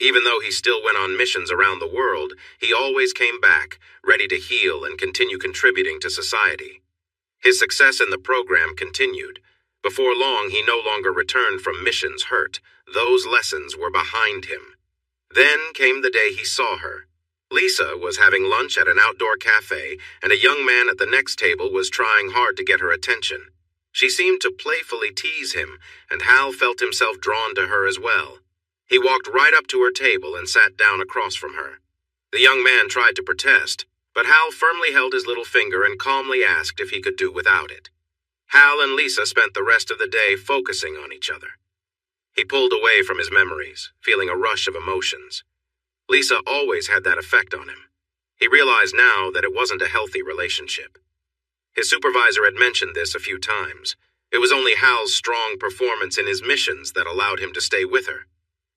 Even though he still went on missions around the world, he always came back, ready to heal and continue contributing to society. His success in the program continued. Before long, he no longer returned from missions hurt. Those lessons were behind him. Then came the day he saw her. Lisa was having lunch at an outdoor cafe, and a young man at the next table was trying hard to get her attention. She seemed to playfully tease him, and Hal felt himself drawn to her as well. He walked right up to her table and sat down across from her. The young man tried to protest, but Hal firmly held his little finger and calmly asked if he could do without it. Hal and Lisa spent the rest of the day focusing on each other. He pulled away from his memories, feeling a rush of emotions. Lisa always had that effect on him. He realized now that it wasn't a healthy relationship. His supervisor had mentioned this a few times. It was only Hal's strong performance in his missions that allowed him to stay with her.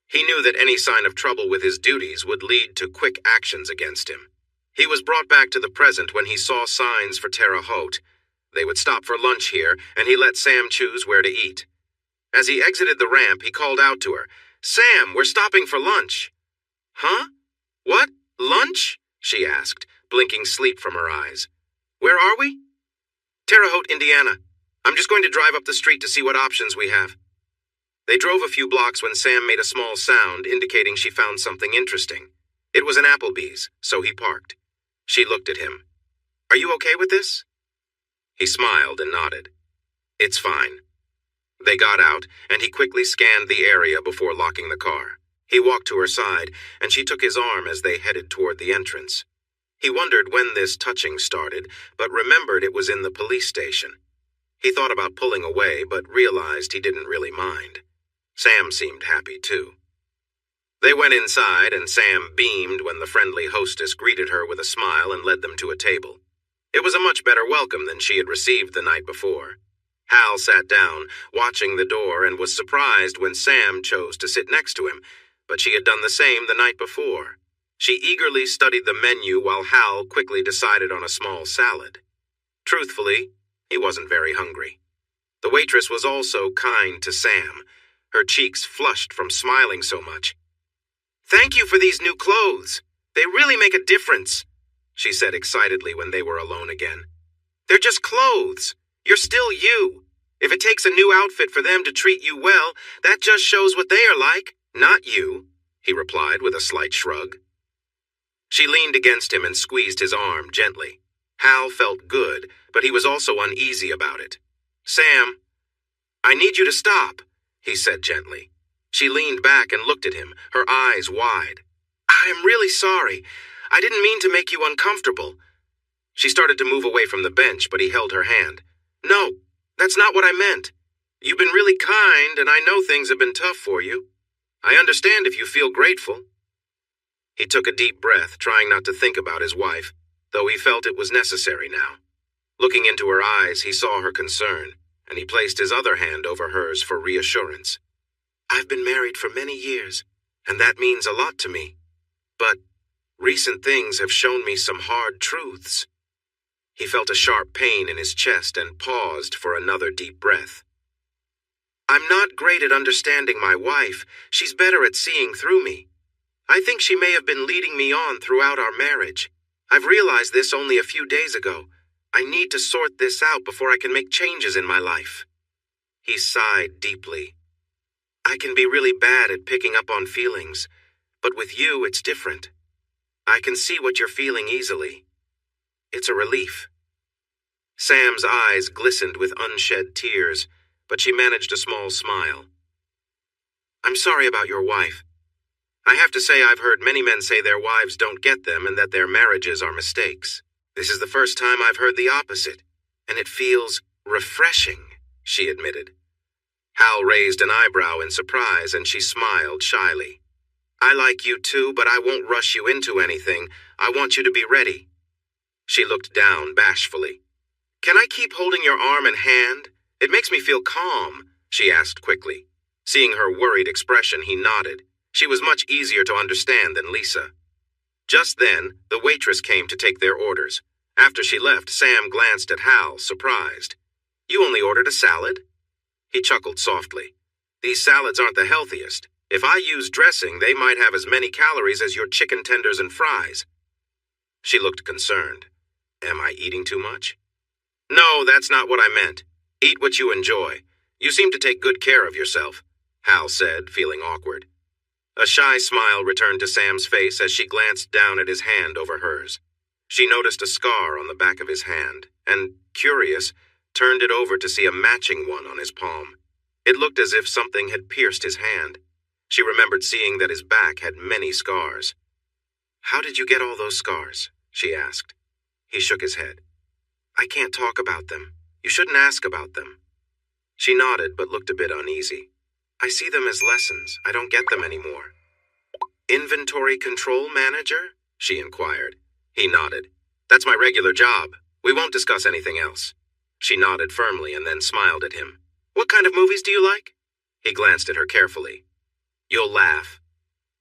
He knew that any sign of trouble with his duties would lead to quick actions against him. He was brought back to the present when he saw signs for Terre Haute. They would stop for lunch here, and he let Sam choose where to eat. As he exited the ramp, he called out to her, "Sam, we're stopping for lunch." "Huh? What? Lunch?" she asked, blinking sleep from her eyes. "Where are we?" "Terre Haute, Indiana. I'm just going to drive up the street to see what options we have." They drove a few blocks when Sam made a small sound indicating she found something interesting. It was an Applebee's, so he parked. She looked at him. "Are you okay with this?" He smiled and nodded. "It's fine." They got out, and he quickly scanned the area before locking the car. He walked to her side, and she took his arm as they headed toward the entrance. He wondered when this touching started, but remembered it was in the police station. He thought about pulling away, but realized he didn't really mind. Sam seemed happy, too. They went inside, and Sam beamed when the friendly hostess greeted her with a smile and led them to a table. It was a much better welcome than she had received the night before. Hal sat down, watching the door, and was surprised when Sam chose to sit next to him, but she had done the same the night before. She eagerly studied the menu while Hal quickly decided on a small salad. Truthfully, he wasn't very hungry. The waitress was also kind to Sam. Her cheeks flushed from smiling so much. "Thank you for these new clothes. They really make a difference," she said excitedly when they were alone again. "They're just clothes. You're still you. If it takes a new outfit for them to treat you well, that just shows what they are like, not you," he replied with a slight shrug. She leaned against him and squeezed his arm gently. Hal felt good, but he was also uneasy about it. "Sam, I need you to stop," he said gently. She leaned back and looked at him, her eyes wide. "I'm really sorry. I didn't mean to make you uncomfortable." She started to move away from the bench, but he held her hand. "No, that's not what I meant. You've been really kind, and I know things have been tough for you. I understand if you feel grateful." He took a deep breath, trying not to think about his wife, though he felt it was necessary now. Looking into her eyes, he saw her concern, and he placed his other hand over hers for reassurance. "I've been married for many years, and that means a lot to me. But recent things have shown me some hard truths." He felt a sharp pain in his chest and paused for another deep breath. "I'm not great at understanding my wife. She's better at seeing through me. I think she may have been leading me on throughout our marriage. I've realized this only a few days ago. I need to sort this out before I can make changes in my life." He sighed deeply. "I can be really bad at picking up on feelings, but with you it's different. I can see what you're feeling easily. It's a relief." Sam's eyes glistened with unshed tears, but she managed a small smile. "I'm sorry about your wife. I have to say I've heard many men say their wives don't get them and that their marriages are mistakes. This is the first time I've heard the opposite, and it feels refreshing," she admitted. Hal raised an eyebrow in surprise, and she smiled shyly. "I like you too, but I won't rush you into anything. I want you to be ready." She looked down bashfully. "Can I keep holding your arm and hand? It makes me feel calm," she asked quickly. Seeing her worried expression, he nodded. She was much easier to understand than Lisa. Just then, the waitress came to take their orders. After she left, Sam glanced at Hal, surprised. "You only ordered a salad?" He chuckled softly. "These salads aren't the healthiest. If I use dressing, they might have as many calories as your chicken tenders and fries." She looked concerned. "Am I eating too much?" "No, that's not what I meant. Eat what you enjoy. You seem to take good care of yourself," Hal said, feeling awkward. A shy smile returned to Sam's face as she glanced down at his hand over hers. She noticed a scar on the back of his hand, and, curious, turned it over to see a matching one on his palm. It looked as if something had pierced his hand. She remembered seeing that his back had many scars. "How did you get all those scars?" she asked. He shook his head. "I can't talk about them. You shouldn't ask about them." She nodded but looked a bit uneasy. "I see them as lessons. I don't get them anymore." Inventory control manager? She inquired. He nodded. That's my regular job. We won't discuss anything else. She nodded firmly and then smiled at him. What kind of movies do you like? He glanced at her carefully. You'll laugh.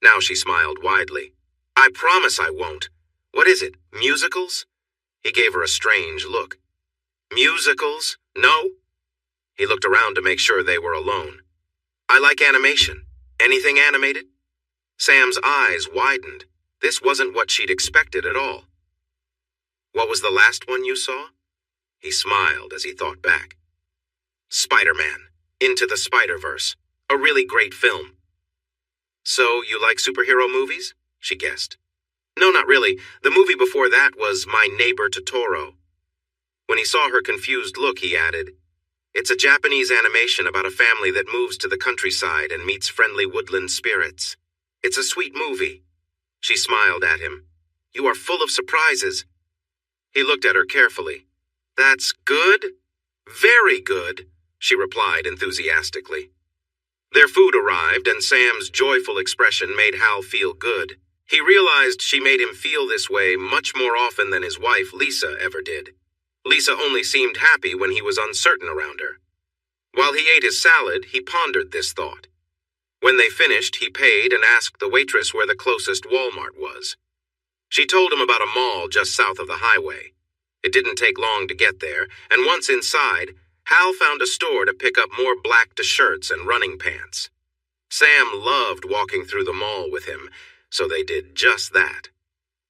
Now she smiled widely. I promise I won't. What is it, musicals? He gave her a strange look. Musicals? No? He looked around to make sure they were alone. I like animation. Anything animated? Sam's eyes widened. This wasn't what she'd expected at all. What was the last one you saw? He smiled as he thought back. Spider-Man, Into the Spider-Verse. A really great film. So you like superhero movies? She guessed. No, not really. The movie before that was My Neighbor Totoro. When he saw her confused look, he added, It's a Japanese animation about a family that moves to the countryside and meets friendly woodland spirits. It's a sweet movie. She smiled at him. You are full of surprises. He looked at her carefully. That's good? Very good, she replied enthusiastically. Their food arrived, and Sam's joyful expression made Hal feel good. He realized she made him feel this way much more often than his wife, Lisa, ever did. Lisa only seemed happy when he was uncertain around her. While he ate his salad, he pondered this thought. When they finished, he paid and asked the waitress where the closest Walmart was. She told him about a mall just south of the highway. It didn't take long to get there, and once inside, Hal found a store to pick up more black shirts and running pants. Sam loved walking through the mall with him, so they did just that.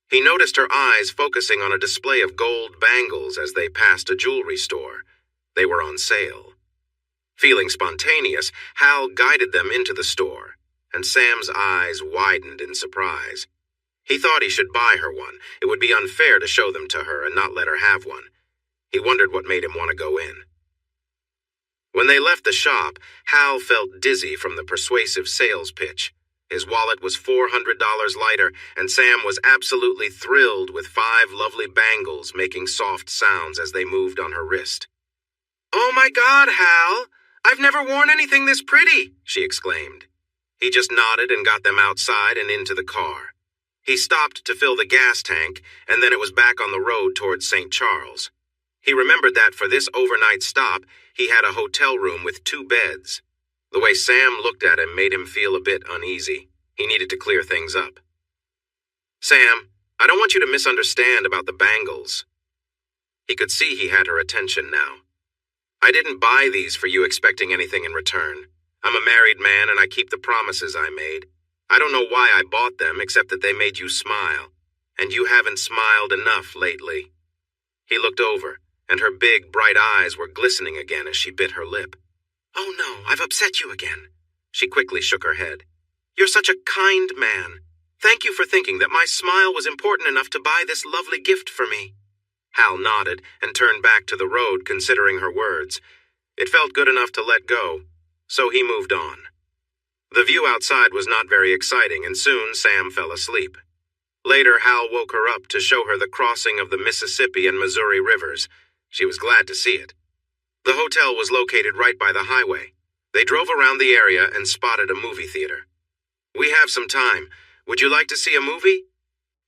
He noticed her eyes focusing on a display of gold bangles as they passed a jewelry store. They were on sale. Feeling spontaneous, Hal guided them into the store, and Sam's eyes widened in surprise. He thought he should buy her one. It would be unfair to show them to her and not let her have one. He wondered what made him want to go in. When they left the shop, Hal felt dizzy from the persuasive sales pitch. His wallet was $400 lighter, and Sam was absolutely thrilled with 5 lovely bangles making soft sounds as they moved on her wrist. Oh my God, Hal! I've never worn anything this pretty, she exclaimed. He just nodded and got them outside and into the car. He stopped to fill the gas tank, and then it was back on the road towards St. Charles. He remembered that for this overnight stop, he had a hotel room with 2 beds. The way Sam looked at him made him feel a bit uneasy. He needed to clear things up. Sam, I don't want you to misunderstand about the bangles. He could see he had her attention now. I didn't buy these for you expecting anything in return. I'm a married man and I keep the promises I made. I don't know why I bought them except that they made you smile. And you haven't smiled enough lately. He looked over, and her big, bright eyes were glistening again as she bit her lip. Oh no, I've upset you again. She quickly shook her head. You're such a kind man. Thank you for thinking that my smile was important enough to buy this lovely gift for me. Hal nodded and turned back to the road, considering her words. It felt good enough to let go, so he moved on. The view outside was not very exciting, and soon Sam fell asleep. Later, Hal woke her up to show her the crossing of the Mississippi and Missouri rivers. She was glad to see it. The hotel was located right by the highway. They drove around the area and spotted a movie theater. We have some time. Would you like to see a movie?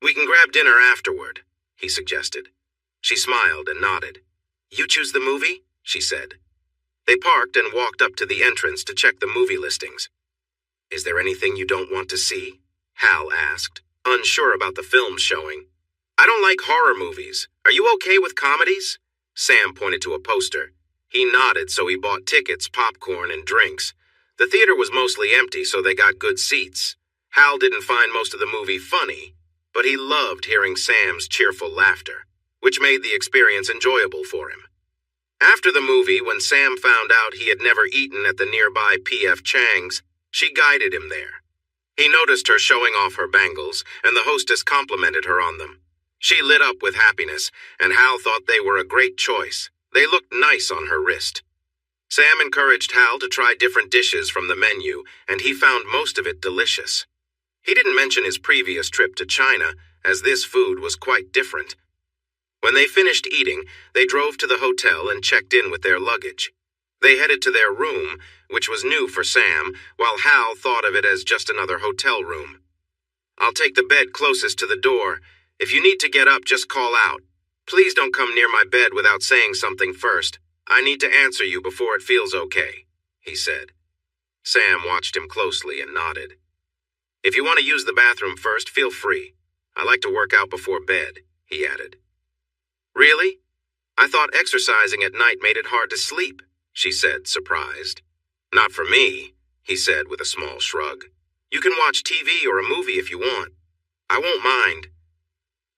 We can grab dinner afterward, he suggested. She smiled and nodded. You choose the movie? She said. They parked and walked up to the entrance to check the movie listings. Is there anything you don't want to see? Hal asked, unsure about the film showing. I don't like horror movies. Are you okay with comedies? Sam pointed to a poster. He nodded, so he bought tickets, popcorn, and drinks. The theater was mostly empty, so they got good seats. Hal didn't find most of the movie funny, but he loved hearing Sam's cheerful laughter, which made the experience enjoyable for him. After the movie, when Sam found out he had never eaten at the nearby P.F. Chang's, she guided him there. He noticed her showing off her bangles, and the hostess complimented her on them. She lit up with happiness, and Hal thought they were a great choice. They looked nice on her wrist. Sam encouraged Hal to try different dishes from the menu, and he found most of it delicious. He didn't mention his previous trip to China, as this food was quite different. When they finished eating, they drove to the hotel and checked in with their luggage. They headed to their room, which was new for Sam, while Hal thought of it as just another hotel room. I'll take the bed closest to the door. If you need to get up, just call out. Please don't come near my bed without saying something first. I need to answer you before it feels okay," he said. Sam watched him closely and nodded. "If you want to use the bathroom first, feel free. I like to work out before bed," he added. "Really? I thought exercising at night made it hard to sleep," she said, surprised. "Not for me," he said with a small shrug. "You can watch TV or a movie if you want. I won't mind."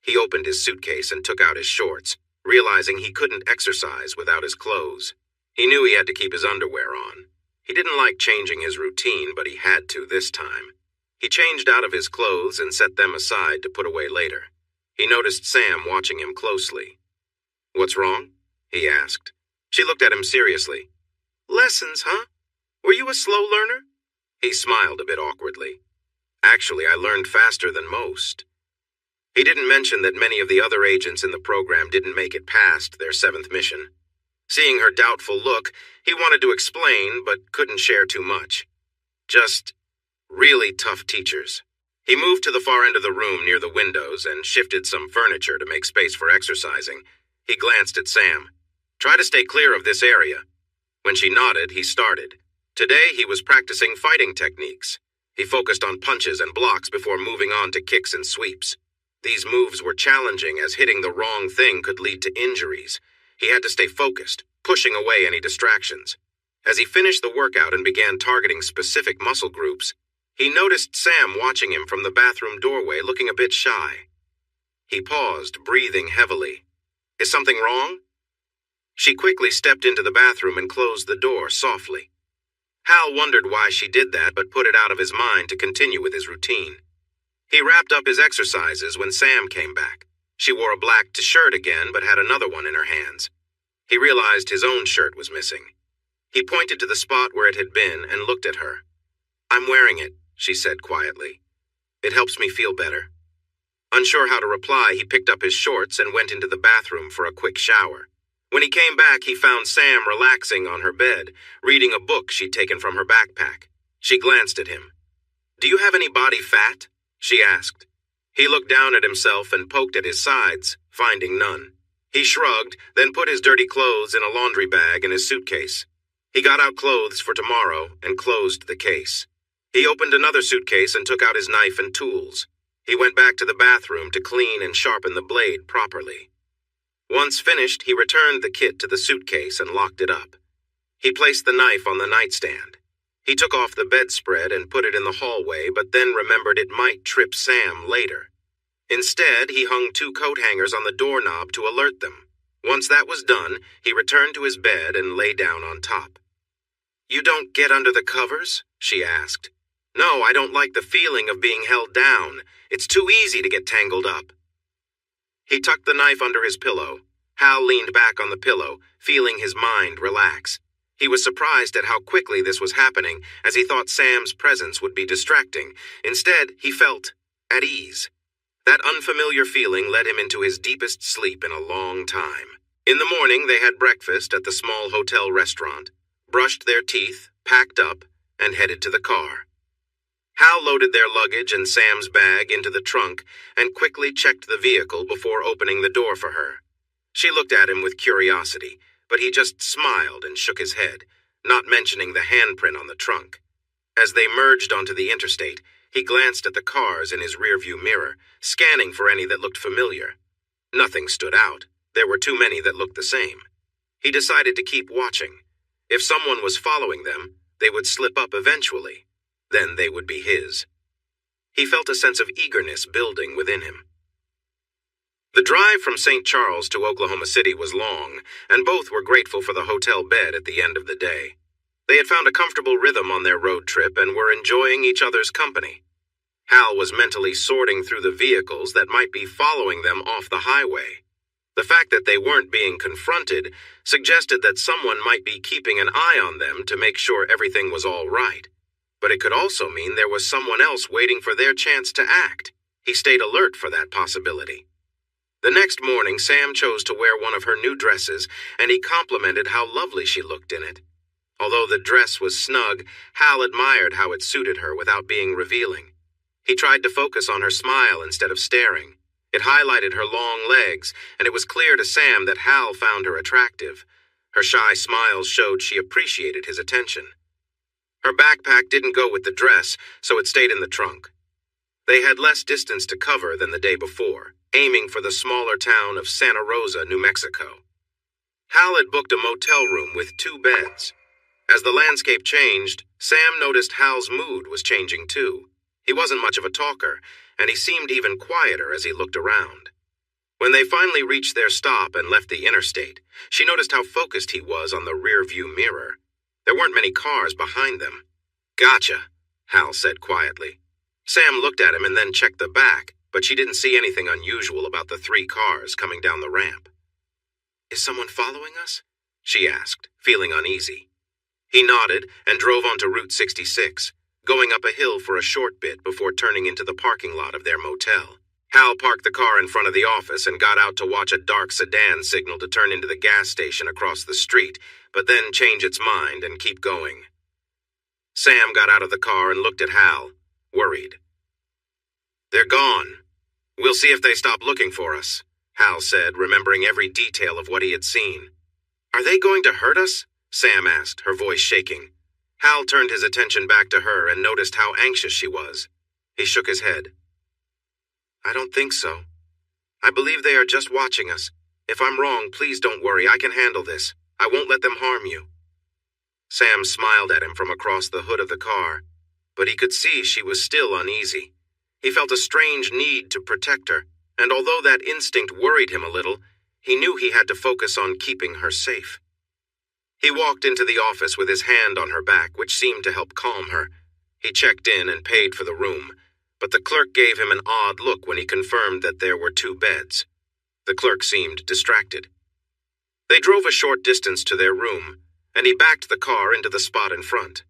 He opened his suitcase and took out his shorts, realizing he couldn't exercise without his clothes. He knew he had to keep his underwear on. He didn't like changing his routine, but he had to this time. He changed out of his clothes and set them aside to put away later. He noticed Sam watching him closely. "What's wrong?" he asked. She looked at him seriously. "Lessons, huh? Were you a slow learner?" He smiled a bit awkwardly. "Actually, I learned faster than most." He didn't mention that many of the other agents in the program didn't make it past their 7th mission. Seeing her doubtful look, he wanted to explain, but couldn't share too much. Just really tough teachers. He moved to the far end of the room near the windows and shifted some furniture to make space for exercising. He glanced at Sam. "Try to stay clear of this area." When she nodded, he started. Today, he was practicing fighting techniques. He focused on punches and blocks before moving on to kicks and sweeps. These moves were challenging as hitting the wrong thing could lead to injuries. He had to stay focused, pushing away any distractions. As he finished the workout and began targeting specific muscle groups, he noticed Sam watching him from the bathroom doorway, looking a bit shy. He paused, breathing heavily. "Is something wrong?" She quickly stepped into the bathroom and closed the door softly. Hal wondered why she did that, but put it out of his mind to continue with his routine. He wrapped up his exercises when Sam came back. She wore a black shirt again, but had another one in her hands. He realized his own shirt was missing. He pointed to the spot where it had been and looked at her. "I'm wearing it," she said quietly. "It helps me feel better." Unsure how to reply, he picked up his shorts and went into the bathroom for a quick shower. When he came back, he found Sam relaxing on her bed, reading a book she'd taken from her backpack. She glanced at him. "Do you have any body fat?" she asked. He looked down at himself and poked at his sides, finding none. He shrugged, then put his dirty clothes in a laundry bag in his suitcase. He got out clothes for tomorrow and closed the case. He opened another suitcase and took out his knife and tools. He went back to the bathroom to clean and sharpen the blade properly. Once finished, he returned the kit to the suitcase and locked it up. He placed the knife on the nightstand. He took off the bedspread and put it in the hallway, but then remembered it might trip Sam later. Instead, he hung 2 coat hangers on the doorknob to alert them. Once that was done, he returned to his bed and lay down on top. "You don't get under the covers?" she asked. "No, I don't like the feeling of being held down. It's too easy to get tangled up." He tucked the knife under his pillow. Hal leaned back on the pillow, feeling his mind relax. He was surprised at how quickly this was happening, as he thought Sam's presence would be distracting. Instead, he felt at ease. That unfamiliar feeling led him into his deepest sleep in a long time. In the morning, they had breakfast at the small hotel restaurant, brushed their teeth, packed up, and headed to the car. Hal loaded their luggage and Sam's bag into the trunk and quickly checked the vehicle before opening the door for her. She looked at him with curiosity, but he just smiled and shook his head, not mentioning the handprint on the trunk. As they merged onto the interstate, he glanced at the cars in his rearview mirror, scanning for any that looked familiar. Nothing stood out. There were too many that looked the same. He decided to keep watching. If someone was following them, they would slip up eventually. Then they would be his. He felt a sense of eagerness building within him. The drive from St. Charles to Oklahoma City was long, and both were grateful for the hotel bed at the end of the day. They had found a comfortable rhythm on their road trip and were enjoying each other's company. Hal was mentally sorting through the vehicles that might be following them off the highway. The fact that they weren't being confronted suggested that someone might be keeping an eye on them to make sure everything was all right. But it could also mean there was someone else waiting for their chance to act. He stayed alert for that possibility. The next morning, Sam chose to wear one of her new dresses, and he complimented how lovely she looked in it. Although the dress was snug, Hal admired how it suited her without being revealing. He tried to focus on her smile instead of staring. It highlighted her long legs, and it was clear to Sam that Hal found her attractive. Her shy smiles showed she appreciated his attention. Her backpack didn't go with the dress, so it stayed in the trunk. They had less distance to cover than the day before, aiming for the smaller town of Santa Rosa, New Mexico. Hal had booked a motel room with 2 beds. As the landscape changed, Sam noticed Hal's mood was changing too. He wasn't much of a talker, and he seemed even quieter as he looked around. When they finally reached their stop and left the interstate, she noticed how focused he was on the rear-view mirror. There weren't many cars behind them. "Gotcha," Hal said quietly. Sam looked at him and then checked the back, but she didn't see anything unusual about the 3 cars coming down the ramp. "Is someone following us?" she asked, feeling uneasy. He nodded and drove onto Route 66, going up a hill for a short bit before turning into the parking lot of their motel. Hal parked the car in front of the office and got out to watch a dark sedan signal to turn into the gas station across the street, but then change its mind and keep going. Sam got out of the car and looked at Hal, worried. "They're gone. We'll see if they stop looking for us," Hal said, remembering every detail of what he had seen. "Are they going to hurt us?" Sam asked, her voice shaking. Hal turned his attention back to her and noticed how anxious she was. He shook his head. "I don't think so. I believe they are just watching us. If I'm wrong, please don't worry. I can handle this. I won't let them harm you." Sam smiled at him from across the hood of the car, but he could see she was still uneasy. He felt a strange need to protect her, and although that instinct worried him a little, he knew he had to focus on keeping her safe. He walked into the office with his hand on her back, which seemed to help calm her. He checked in and paid for the room, but the clerk gave him an odd look when he confirmed that there were 2 beds. The clerk seemed distracted. They drove a short distance to their room, and he backed the car into the spot in front.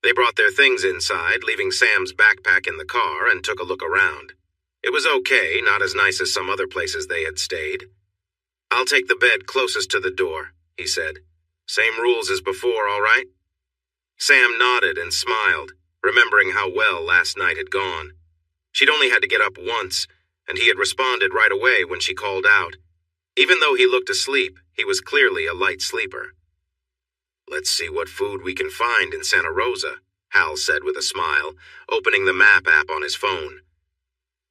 They brought their things inside, leaving Sam's backpack in the car, and took a look around. It was okay, not as nice as some other places they had stayed. "I'll take the bed closest to the door," he said. "Same rules as before, all right?" Sam nodded and smiled, remembering how well last night had gone. She'd only had to get up once, and he had responded right away when she called out. Even though he looked asleep, he was clearly a light sleeper. "Let's see what food we can find in Santa Rosa," Hal said with a smile, opening the map app on his phone.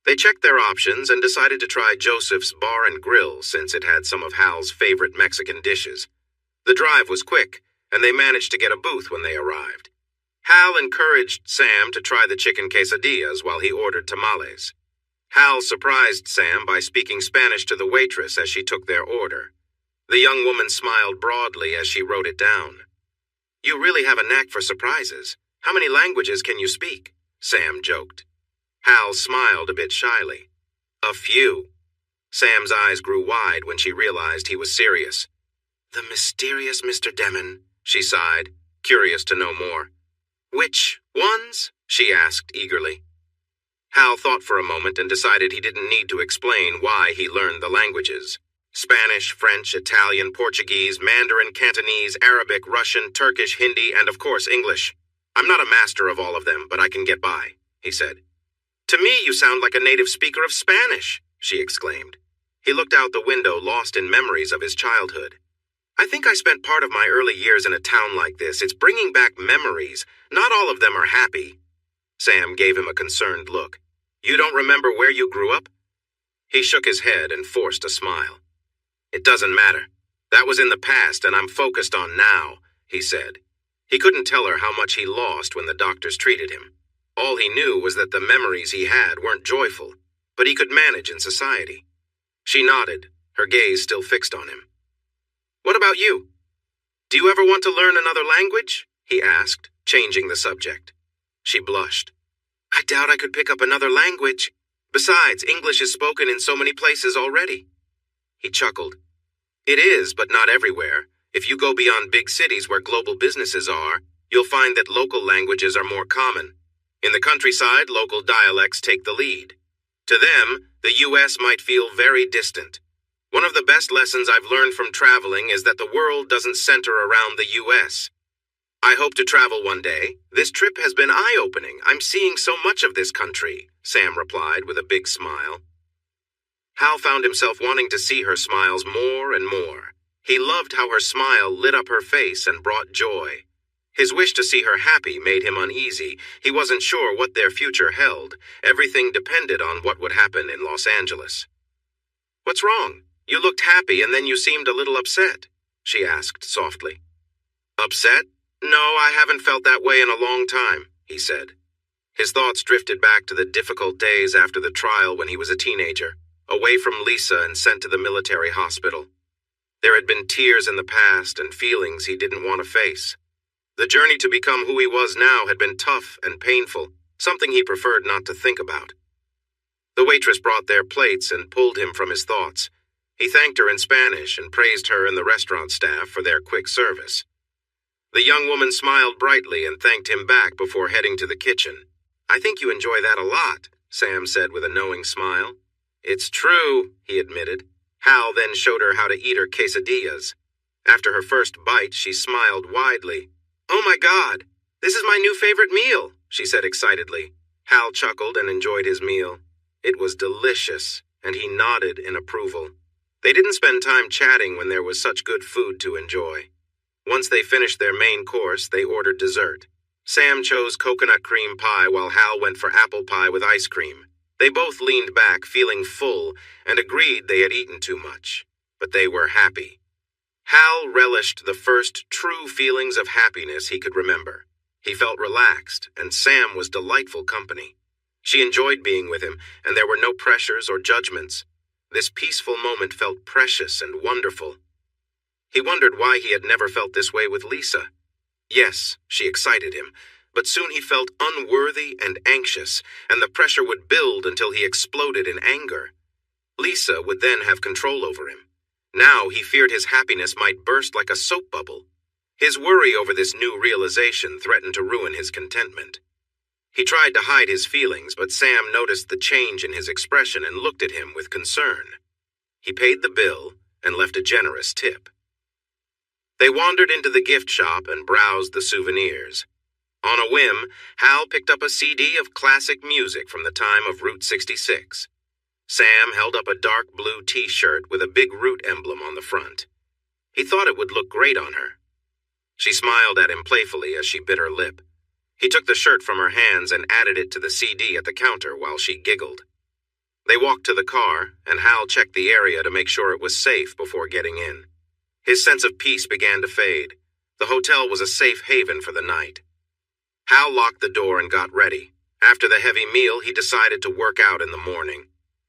They checked their options and decided to try Joseph's Bar and Grill since it had some of Hal's favorite Mexican dishes. The drive was quick, and they managed to get a booth when they arrived. Hal encouraged Sam to try the chicken quesadillas while he ordered tamales. Hal surprised Sam by speaking Spanish to the waitress as she took their order. The young woman smiled broadly as she wrote it down. "You really have a knack for surprises. How many languages can you speak?" Sam joked. Hal smiled a bit shyly. "A few." Sam's eyes grew wide when she realized he was serious. "The mysterious Mr. Demon," she sighed, curious to know more. "Which ones?" she asked eagerly. Hal thought for a moment and decided he didn't need to explain why he learned the languages. Spanish, French, Italian, Portuguese, Mandarin, Cantonese, Arabic, Russian, Turkish, Hindi, and of course English. "I'm not a master of all of them, but I can get by," he said. "To me, you sound like a native speaker of Spanish," she exclaimed. He looked out the window, lost in memories of his childhood. "I think I spent part of my early years in a town like this. It's bringing back memories. Not all of them are happy." Sam gave him a concerned look. "You don't remember where you grew up?" He shook his head and forced a smile. "It doesn't matter. That was in the past, and I'm focused on now," he said. He couldn't tell her how much he lost when the doctors treated him. All he knew was that the memories he had weren't joyful, but he could manage in society. She nodded, her gaze still fixed on him. "What about you? Do you ever want to learn another language?" he asked, changing the subject. She blushed. "I doubt I could pick up another language. Besides, English is spoken in so many places already." He chuckled. "It is, but not everywhere. If you go beyond big cities where global businesses are, you'll find that local languages are more common. In the countryside, local dialects take the lead. To them, the U.S. might feel very distant. One of the best lessons I've learned from traveling is that the world doesn't center around the U.S. I hope to travel one day. This trip has been eye-opening. I'm seeing so much of this country, Sam replied with a big smile. Hal found himself wanting to see her smiles more and more. He loved how her smile lit up her face and brought joy. His wish to see her happy made him uneasy. He wasn't sure what their future held. Everything depended on what would happen in Los Angeles. "What's wrong? You looked happy and then you seemed a little upset," she asked softly. "Upset? No, I haven't felt that way in a long time," he said. His thoughts drifted back to the difficult days after the trial when he was a teenager, away from Lisa and sent to the military hospital. There had been tears in the past and feelings he didn't want to face. The journey to become who he was now had been tough and painful, something he preferred not to think about. The waitress brought their plates and pulled him from his thoughts. He thanked her in Spanish and praised her and the restaurant staff for their quick service. The young woman smiled brightly and thanked him back before heading to the kitchen. "I think you enjoy that a lot," Sam said with a knowing smile. "It's true," he admitted. Hal then showed her how to eat her quesadillas. After her first bite, she smiled widely. "Oh my God, this is my new favorite meal," she said excitedly. Hal chuckled and enjoyed his meal. It was delicious, and he nodded in approval. They didn't spend time chatting when there was such good food to enjoy. Once they finished their main course, they ordered dessert. Sam chose coconut cream pie while Hal went for apple pie with ice cream. They both leaned back, feeling full, and agreed they had eaten too much. But they were happy. Hal relished the first true feelings of happiness he could remember. He felt relaxed, and Sam was delightful company. She enjoyed being with him, and there were no pressures or judgments. This peaceful moment felt precious and wonderful. He wondered why he had never felt this way with Lisa. Yes, she excited him, but soon he felt unworthy and anxious, and the pressure would build until he exploded in anger. Lisa would then have control over him. Now he feared his happiness might burst like a soap bubble. His worry over this new realization threatened to ruin his contentment. He tried to hide his feelings, but Sam noticed the change in his expression and looked at him with concern. He paid the bill and left a generous tip. They wandered into the gift shop and browsed the souvenirs. On a whim, Hal picked up a CD of classic music from the time of Route 66. Sam held up a dark blue T-shirt with a big route emblem on the front. He thought it would look great on her. She smiled at him playfully as she bit her lip. He took the shirt from her hands and added it to the CD at the counter while she giggled. They walked to the car, and Hal checked the area to make sure it was safe before getting in. His sense of peace began to fade. The hotel was a safe haven for the night. Hal locked the door and got ready. After the heavy meal, he decided to work out in the morning.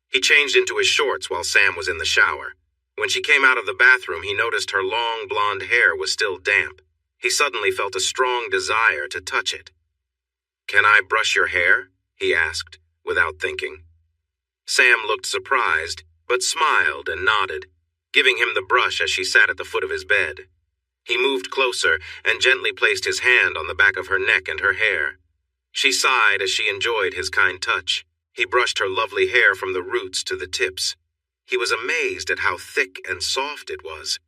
He changed into his shorts while Sam was in the shower. When she came out of the bathroom, he noticed her long blonde hair was still damp. He suddenly felt a strong desire to touch it. "Can I brush your hair?" he asked, without thinking. Sam looked surprised, but smiled and nodded, giving him the brush as she sat at the foot of his bed. He moved closer and gently placed his hand on the back of her neck and her hair. She sighed as she enjoyed his kind touch. He brushed her lovely hair from the roots to the tips. He was amazed at how thick and soft it was.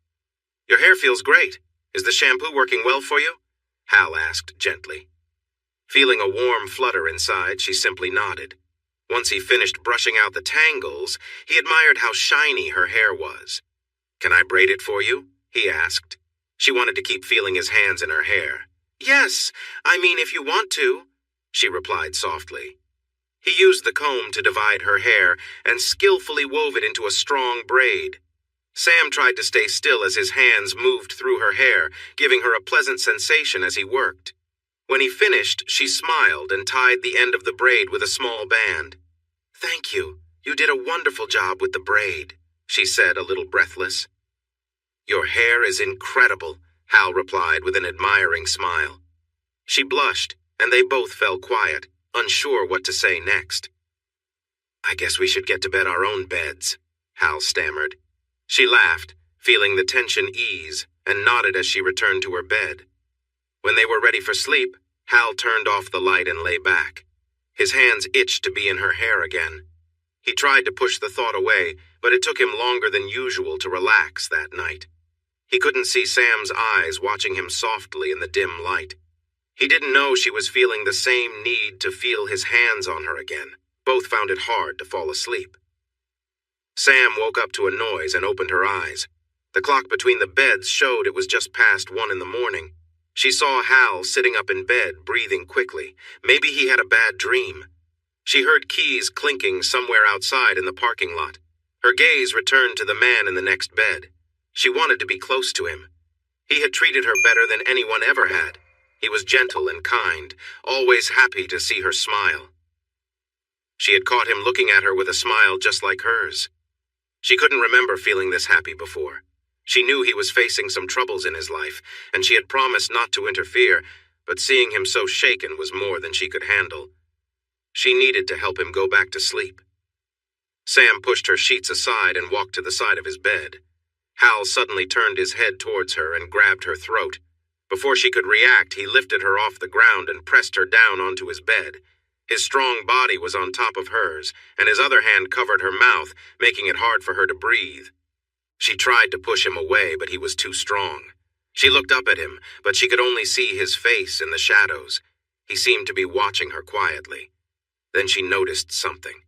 "Your hair feels great. Is the shampoo working well for you?" Hal asked gently. Feeling a warm flutter inside, she simply nodded. Once he finished brushing out the tangles, he admired how shiny her hair was. "Can I braid it for you?" he asked. She wanted to keep feeling his hands in her hair. "Yes, I mean if you want to," she replied softly. He used the comb to divide her hair and skillfully wove it into a strong braid. Sam tried to stay still as his hands moved through her hair, giving her a pleasant sensation as he worked. When he finished, she smiled and tied the end of the braid with a small band. "Thank you. You did a wonderful job with the braid," she said, a little breathless. "Your hair is incredible," Hal replied with an admiring smile. She blushed, and they both fell quiet, unsure what to say next. "I guess we should get to bed our own beds," Hal stammered. She laughed, feeling the tension ease, and nodded as she returned to her bed. When they were ready for sleep, Hal turned off the light and lay back. His hands itched to be in her hair again. He tried to push the thought away, but it took him longer than usual to relax that night. He couldn't see Sam's eyes watching him softly in the dim light. He didn't know she was feeling the same need to feel his hands on her again. Both found it hard to fall asleep. Sam woke up to a noise and opened her eyes. The clock between the beds showed it was just past 1 in the morning. She saw Hal sitting up in bed, breathing quickly. Maybe he had a bad dream. She heard keys clinking somewhere outside in the parking lot. Her gaze returned to the man in the next bed. She wanted to be close to him. He had treated her better than anyone ever had. He was gentle and kind, always happy to see her smile. She had caught him looking at her with a smile just like hers. She couldn't remember feeling this happy before. She knew he was facing some troubles in his life, and she had promised not to interfere, but seeing him so shaken was more than she could handle. She needed to help him go back to sleep. Sam pushed her sheets aside and walked to the side of his bed. Hal suddenly turned his head towards her and grabbed her throat. Before she could react, he lifted her off the ground and pressed her down onto his bed. His strong body was on top of hers, and his other hand covered her mouth, making it hard for her to breathe. She tried to push him away, but he was too strong. She looked up at him, but she could only see his face in the shadows. He seemed to be watching her quietly. Then she noticed something.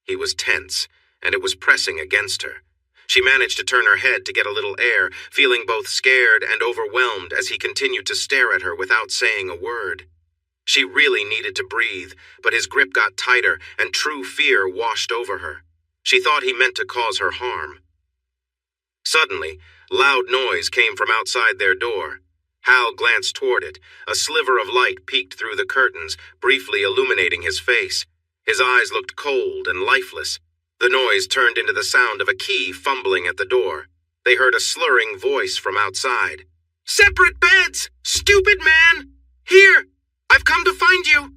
He was tense, and it was pressing against her. She managed to turn her head to get a little air, feeling both scared and overwhelmed as he continued to stare at her without saying a word. She really needed to breathe, but his grip got tighter and true fear washed over her. She thought he meant to cause her harm. Suddenly, loud noise came from outside their door. Hal glanced toward it. A sliver of light peeked through the curtains, briefly illuminating his face. His eyes looked cold and lifeless. The noise turned into the sound of a key fumbling at the door. They heard a slurring voice from outside. "Separate beds! Stupid man! Here! I've come to find you!"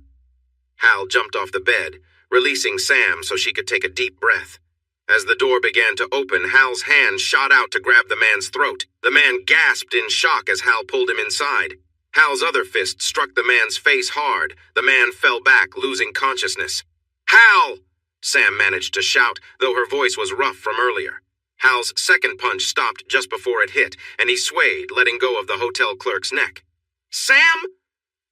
Hal jumped off the bed, releasing Sam so she could take a deep breath. As the door began to open, Hal's hand shot out to grab the man's throat. The man gasped in shock as Hal pulled him inside. Hal's other fist struck the man's face hard. The man fell back, losing consciousness. "Hal!" Sam managed to shout, though her voice was rough from earlier. Hal's second punch stopped just before it hit, and he swayed, letting go of the hotel clerk's neck. "Sam?"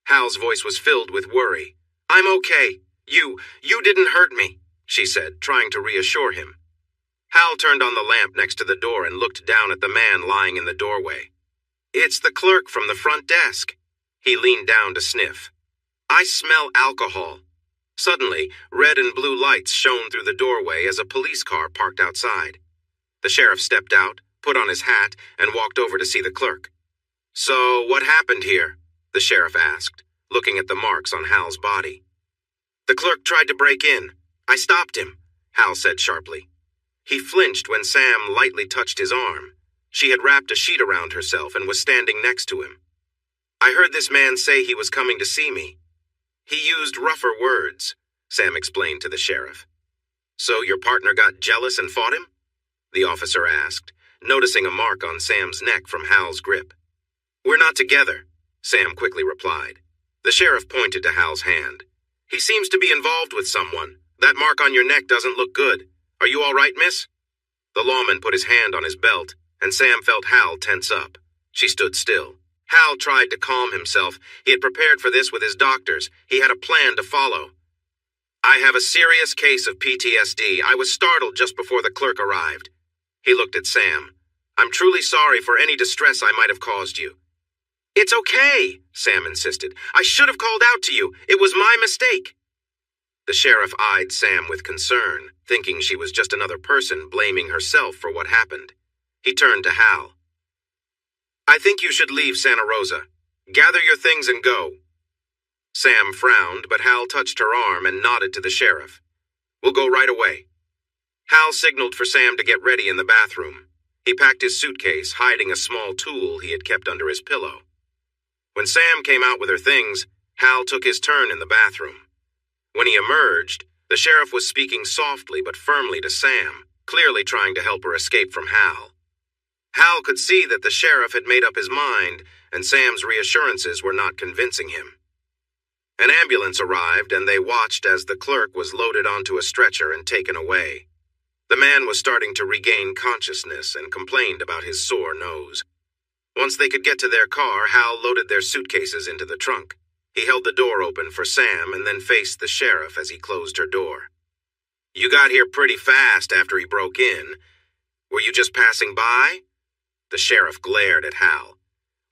Hal's voice was filled with worry. "I'm okay. You didn't hurt me," she said, trying to reassure him. Hal turned on the lamp next to the door and looked down at the man lying in the doorway. "It's the clerk from the front desk." He leaned down to sniff. "I smell alcohol." Suddenly, red and blue lights shone through the doorway as a police car parked outside. The sheriff stepped out, put on his hat, and walked over to see the clerk. "So, what happened here?" the sheriff asked, looking at the marks on Hal's body. "The clerk tried to break in. I stopped him," Hal said sharply. He flinched when Sam lightly touched his arm. She had wrapped a sheet around herself and was standing next to him. "I heard this man say he was coming to see me." "He used rougher words," Sam explained to the sheriff. "So your partner got jealous and fought him?" the officer asked, noticing a mark on Sam's neck from Hal's grip. "We're not together," Sam quickly replied. The sheriff pointed to Hal's hand. "He seems to be involved with someone. That mark on your neck doesn't look good. Are you all right, miss?" The lawman put his hand on his belt, and Sam felt Hal tense up. She stood still. Hal tried to calm himself. He had prepared for this with his doctors. He had a plan to follow. "I have a serious case of PTSD. I was startled just before the clerk arrived." He looked at Sam. "I'm truly sorry for any distress I might have caused you." "It's okay," Sam insisted. "I should have called out to you. It was my mistake." The sheriff eyed Sam with concern, thinking she was just another person blaming herself for what happened. He turned to Hal. "I think you should leave Santa Rosa. Gather your things and go." Sam frowned, but Hal touched her arm and nodded to the sheriff. "We'll go right away." Hal signaled for Sam to get ready in the bathroom. He packed his suitcase, hiding a small tool he had kept under his pillow. When Sam came out with her things, Hal took his turn in the bathroom. When he emerged, the sheriff was speaking softly but firmly to Sam, clearly trying to help her escape from Hal. Hal could see that the sheriff had made up his mind, and Sam's reassurances were not convincing him. An ambulance arrived, and they watched as the clerk was loaded onto a stretcher and taken away. The man was starting to regain consciousness and complained about his sore nose. Once they could get to their car, Hal loaded their suitcases into the trunk. He held the door open for Sam and then faced the sheriff as he closed her door. "You got here pretty fast after he broke in. Were you just passing by?" The sheriff glared at Hal.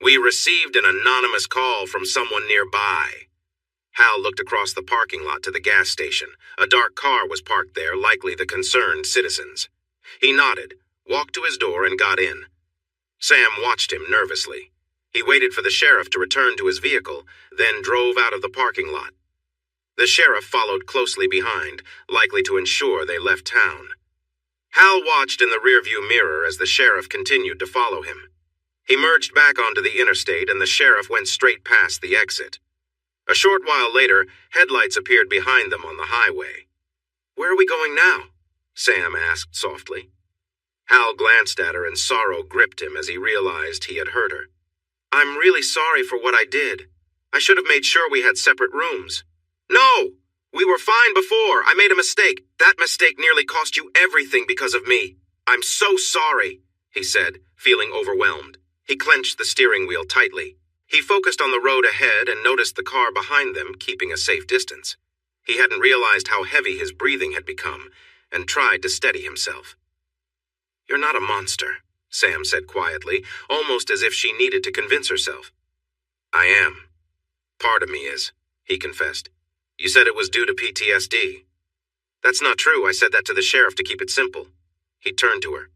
"We received an anonymous call from someone nearby." Hal looked across the parking lot to the gas station. A dark car was parked there, likely the concerned citizens. He nodded, walked to his door, and got in. Sam watched him nervously. He waited for the sheriff to return to his vehicle, then drove out of the parking lot. The sheriff followed closely behind, likely to ensure they left town. Hal watched in the rearview mirror as the sheriff continued to follow him. He merged back onto the interstate, and the sheriff went straight past the exit. A short while later, headlights appeared behind them on the highway. "Where are we going now?" Sam asked softly. Hal glanced at her, and sorrow gripped him as he realized he had hurt her. "I'm really sorry for what I did. I should have made sure we had separate rooms." "No! We were fine before. I made a mistake. That mistake nearly cost you everything because of me. I'm so sorry," he said, feeling overwhelmed. He clenched the steering wheel tightly. He focused on the road ahead and noticed the car behind them, keeping a safe distance. He hadn't realized how heavy his breathing had become, and tried to steady himself. "You're not a monster," Sam said quietly, almost as if she needed to convince herself. "I am. Part of me is," he confessed. "You said it was due to PTSD. "That's not true. I said that to the sheriff to keep it simple." He turned to her.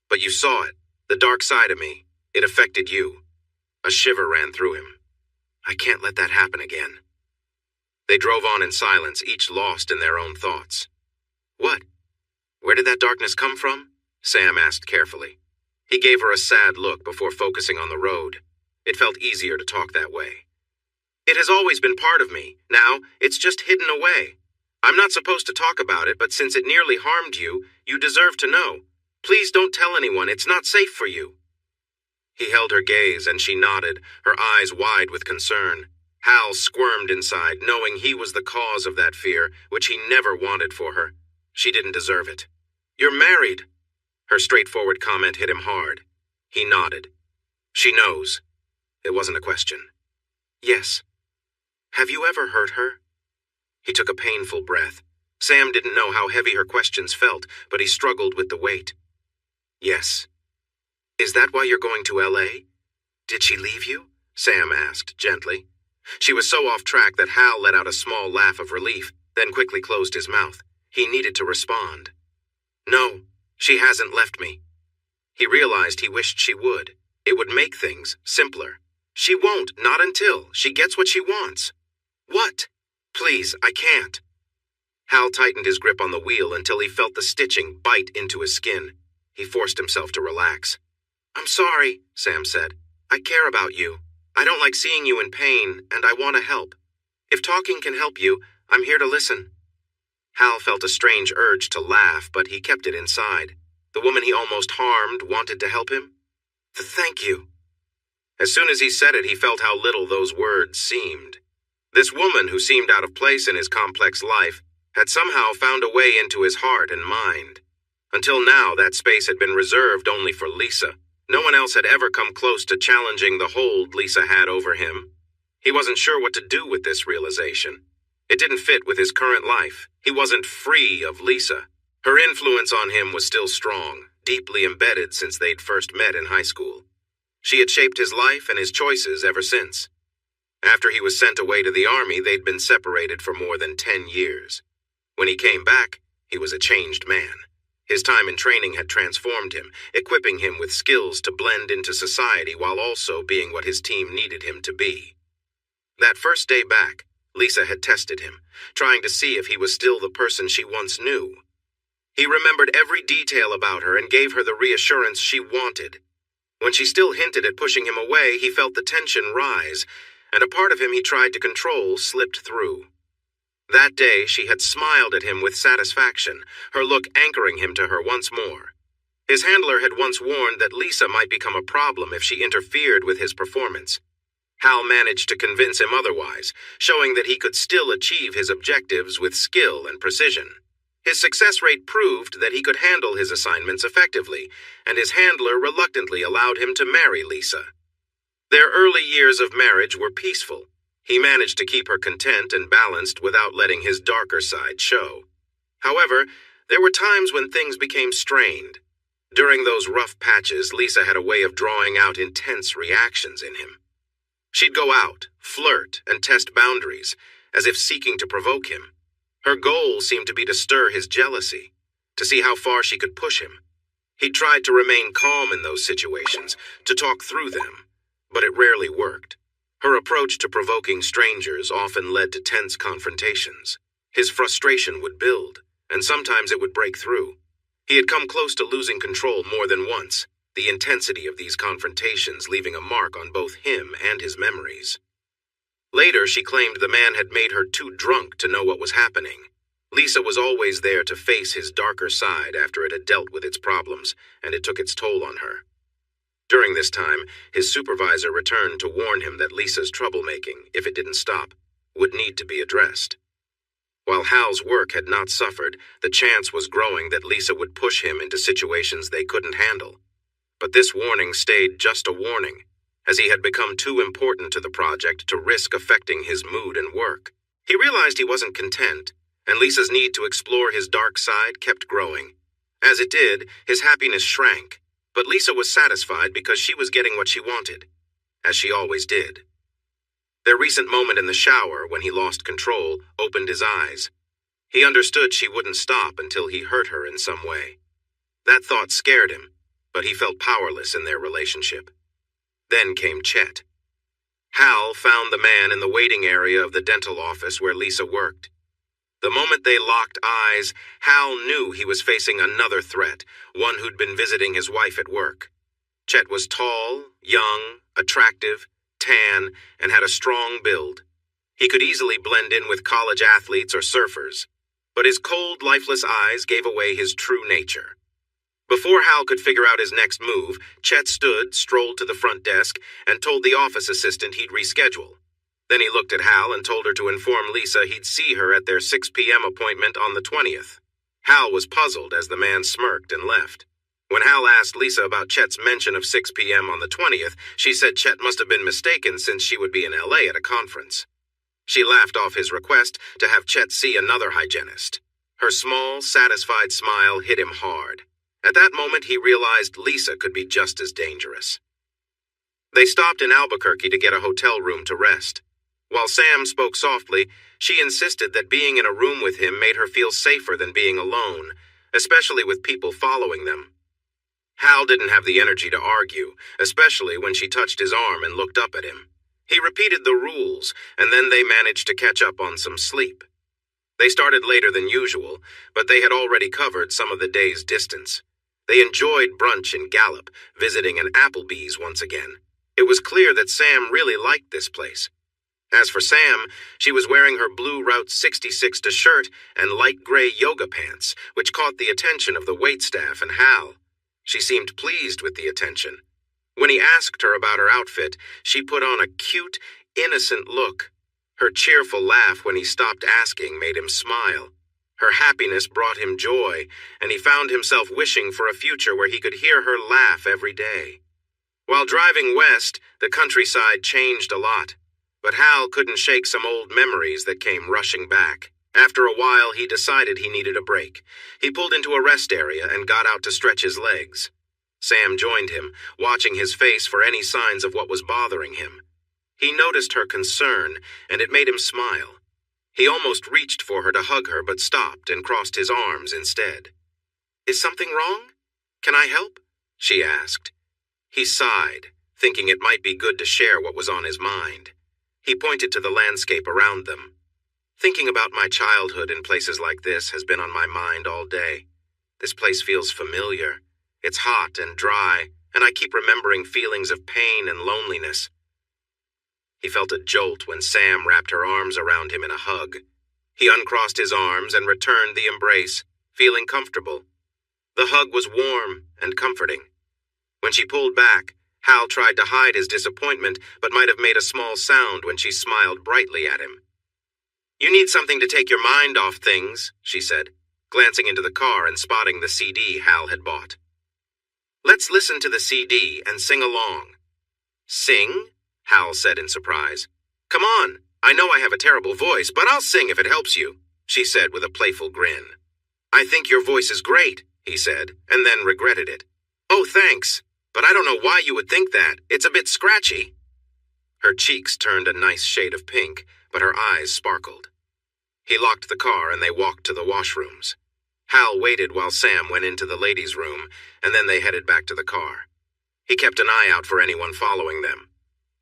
"But you saw it. The dark side of me. It affected you." A shiver ran through him. "I can't let that happen again." They drove on in silence, each lost in their own thoughts. "What? Where did that darkness come from?" Sam asked carefully. He gave her a sad look before focusing on the road. It felt easier to talk that way. "It has always been part of me. Now, it's just hidden away. I'm not supposed to talk about it, but since it nearly harmed you, you deserve to know. Please don't tell anyone. It's not safe for you." He held her gaze, and she nodded, her eyes wide with concern. Hal squirmed inside, knowing he was the cause of that fear, which he never wanted for her. She didn't deserve it. "You're married." Her straightforward comment hit him hard. He nodded. "She knows." It wasn't a question. "Yes." "Have you ever hurt her?" He took a painful breath. Sam didn't know how heavy her questions felt, but he struggled with the weight. "Yes." "Is that why you're going to L.A.? Did she leave you?" Sam asked gently. She was so off track that Hal let out a small laugh of relief, then quickly closed his mouth. He needed to respond. "No, she hasn't left me." He realized he wished she would. It would make things simpler. "She won't, not until she gets what she wants." "What?" "Please, I can't." Hal tightened his grip on the wheel until he felt the stitching bite into his skin. He forced himself to relax. "I'm sorry," Sam said. "I care about you. I don't like seeing you in pain, and I want to help. If talking can help you, I'm here to listen." Hal felt a strange urge to laugh, but he kept it inside. The woman he almost harmed wanted to help him? Thank you. As soon as he said it, he felt how little those words seemed. This woman, who seemed out of place in his complex life, had somehow found a way into his heart and mind. Until now, that space had been reserved only for Lisa. No one else had ever come close to challenging the hold Lisa had over him. He wasn't sure what to do with this realization. It didn't fit with his current life. He wasn't free of Lisa. Her influence on him was still strong, deeply embedded since they'd first met in high school. She had shaped his life and his choices ever since. After he was sent away to the army, they'd been separated for more than 10 years. When he came back, he was a changed man. His time in training had transformed him, equipping him with skills to blend into society while also being what his team needed him to be. That first day back, Lisa had tested him, trying to see if he was still the person she once knew. He remembered every detail about her and gave her the reassurance she wanted. When she still hinted at pushing him away, he felt the tension rise, and a part of him he tried to control slipped through. That day, she had smiled at him with satisfaction, her look anchoring him to her once more. His handler had once warned that Lisa might become a problem if she interfered with his performance. Hal managed to convince him otherwise, showing that he could still achieve his objectives with skill and precision. His success rate proved that he could handle his assignments effectively, and his handler reluctantly allowed him to marry Lisa. Their early years of marriage were peaceful. He managed to keep her content and balanced without letting his darker side show. However, there were times when things became strained. During those rough patches, Lisa had a way of drawing out intense reactions in him. She'd go out, flirt, and test boundaries, as if seeking to provoke him. Her goal seemed to be to stir his jealousy, to see how far she could push him. He tried to remain calm in those situations, to talk through them, but it rarely worked. Her approach to provoking strangers often led to tense confrontations. His frustration would build, and sometimes it would break through. He had come close to losing control more than once, the intensity of these confrontations leaving a mark on both him and his memories. Later, she claimed the man had made her too drunk to know what was happening. Lisa was always there to face his darker side after it had dealt with its problems, and it took its toll on her. During this time, his supervisor returned to warn him that Lisa's troublemaking, if it didn't stop, would need to be addressed. While Hal's work had not suffered, the chance was growing that Lisa would push him into situations they couldn't handle. But this warning stayed just a warning, as he had become too important to the project to risk affecting his mood and work. He realized he wasn't content, and Lisa's need to explore his dark side kept growing. As it did, his happiness shrank, but Lisa was satisfied because she was getting what she wanted, as she always did. Their recent moment in the shower, when he lost control, opened his eyes. He understood she wouldn't stop until he hurt her in some way. That thought scared him, but he felt powerless in their relationship. Then came Chet. Hal found the man in the waiting area of the dental office where Lisa worked. The moment they locked eyes, Hal knew he was facing another threat, one who'd been visiting his wife at work. Chet was tall, young, attractive, tan, and had a strong build. He could easily blend in with college athletes or surfers, but his cold, lifeless eyes gave away his true nature. Before Hal could figure out his next move, Chet strolled to the front desk, and told the office assistant he'd reschedule. Then he looked at Hal and told her to inform Lisa he'd see her at their 6 p.m. appointment on the 20th. Hal was puzzled as the man smirked and left. When Hal asked Lisa about Chet's mention of 6 p.m. on the 20th, she said Chet must have been mistaken since she would be in L.A. at a conference. She laughed off his request to have Chet see another hygienist. Her small, satisfied smile hit him hard. At that moment, he realized Lisa could be just as dangerous. They stopped in Albuquerque to get a hotel room to rest. While Sam spoke softly, she insisted that being in a room with him made her feel safer than being alone, especially with people following them. Hal didn't have the energy to argue, especially when she touched his arm and looked up at him. He repeated the rules, and then they managed to catch up on some sleep. They started later than usual, but they had already covered some of the day's distance. They enjoyed brunch in Gallup, visiting an Applebee's once again. It was clear that Sam really liked this place. As for Sam, she was wearing her blue Route 66 shirt and light gray yoga pants, which caught the attention of the waitstaff and Hal. She seemed pleased with the attention. When he asked her about her outfit, she put on a cute, innocent look. Her cheerful laugh when he stopped asking made him smile. Her happiness brought him joy, and he found himself wishing for a future where he could hear her laugh every day. While driving west, the countryside changed a lot. But Hal couldn't shake some old memories that came rushing back. After a while, he decided he needed a break. He pulled into a rest area and got out to stretch his legs. Sam joined him, watching his face for any signs of what was bothering him. He noticed her concern, and it made him smile. He almost reached for her to hug her, but stopped and crossed his arms instead. "Is something wrong? Can I help?" she asked. He sighed, thinking it might be good to share what was on his mind. He pointed to the landscape around them. "Thinking about my childhood in places like this has been on my mind all day. This place feels familiar. It's hot and dry, and I keep remembering feelings of pain and loneliness." He felt a jolt when Sam wrapped her arms around him in a hug. He uncrossed his arms and returned the embrace, feeling comfortable. The hug was warm and comforting. When she pulled back, Hal tried to hide his disappointment, but might have made a small sound when she smiled brightly at him. "You need something to take your mind off things," she said, glancing into the car and spotting the CD Hal had bought. "Let's listen to the CD and sing along." "Sing?" Hal said in surprise. "Come on, I know I have a terrible voice, but I'll sing if it helps you," she said with a playful grin. "I think your voice is great," he said, and then regretted it. "Oh, thanks, but I don't know why you would think that. It's a bit scratchy." Her cheeks turned a nice shade of pink, but her eyes sparkled. He locked the car and they walked to the washrooms. Hal waited while Sam went into the ladies' room, and then they headed back to the car. He kept an eye out for anyone following them.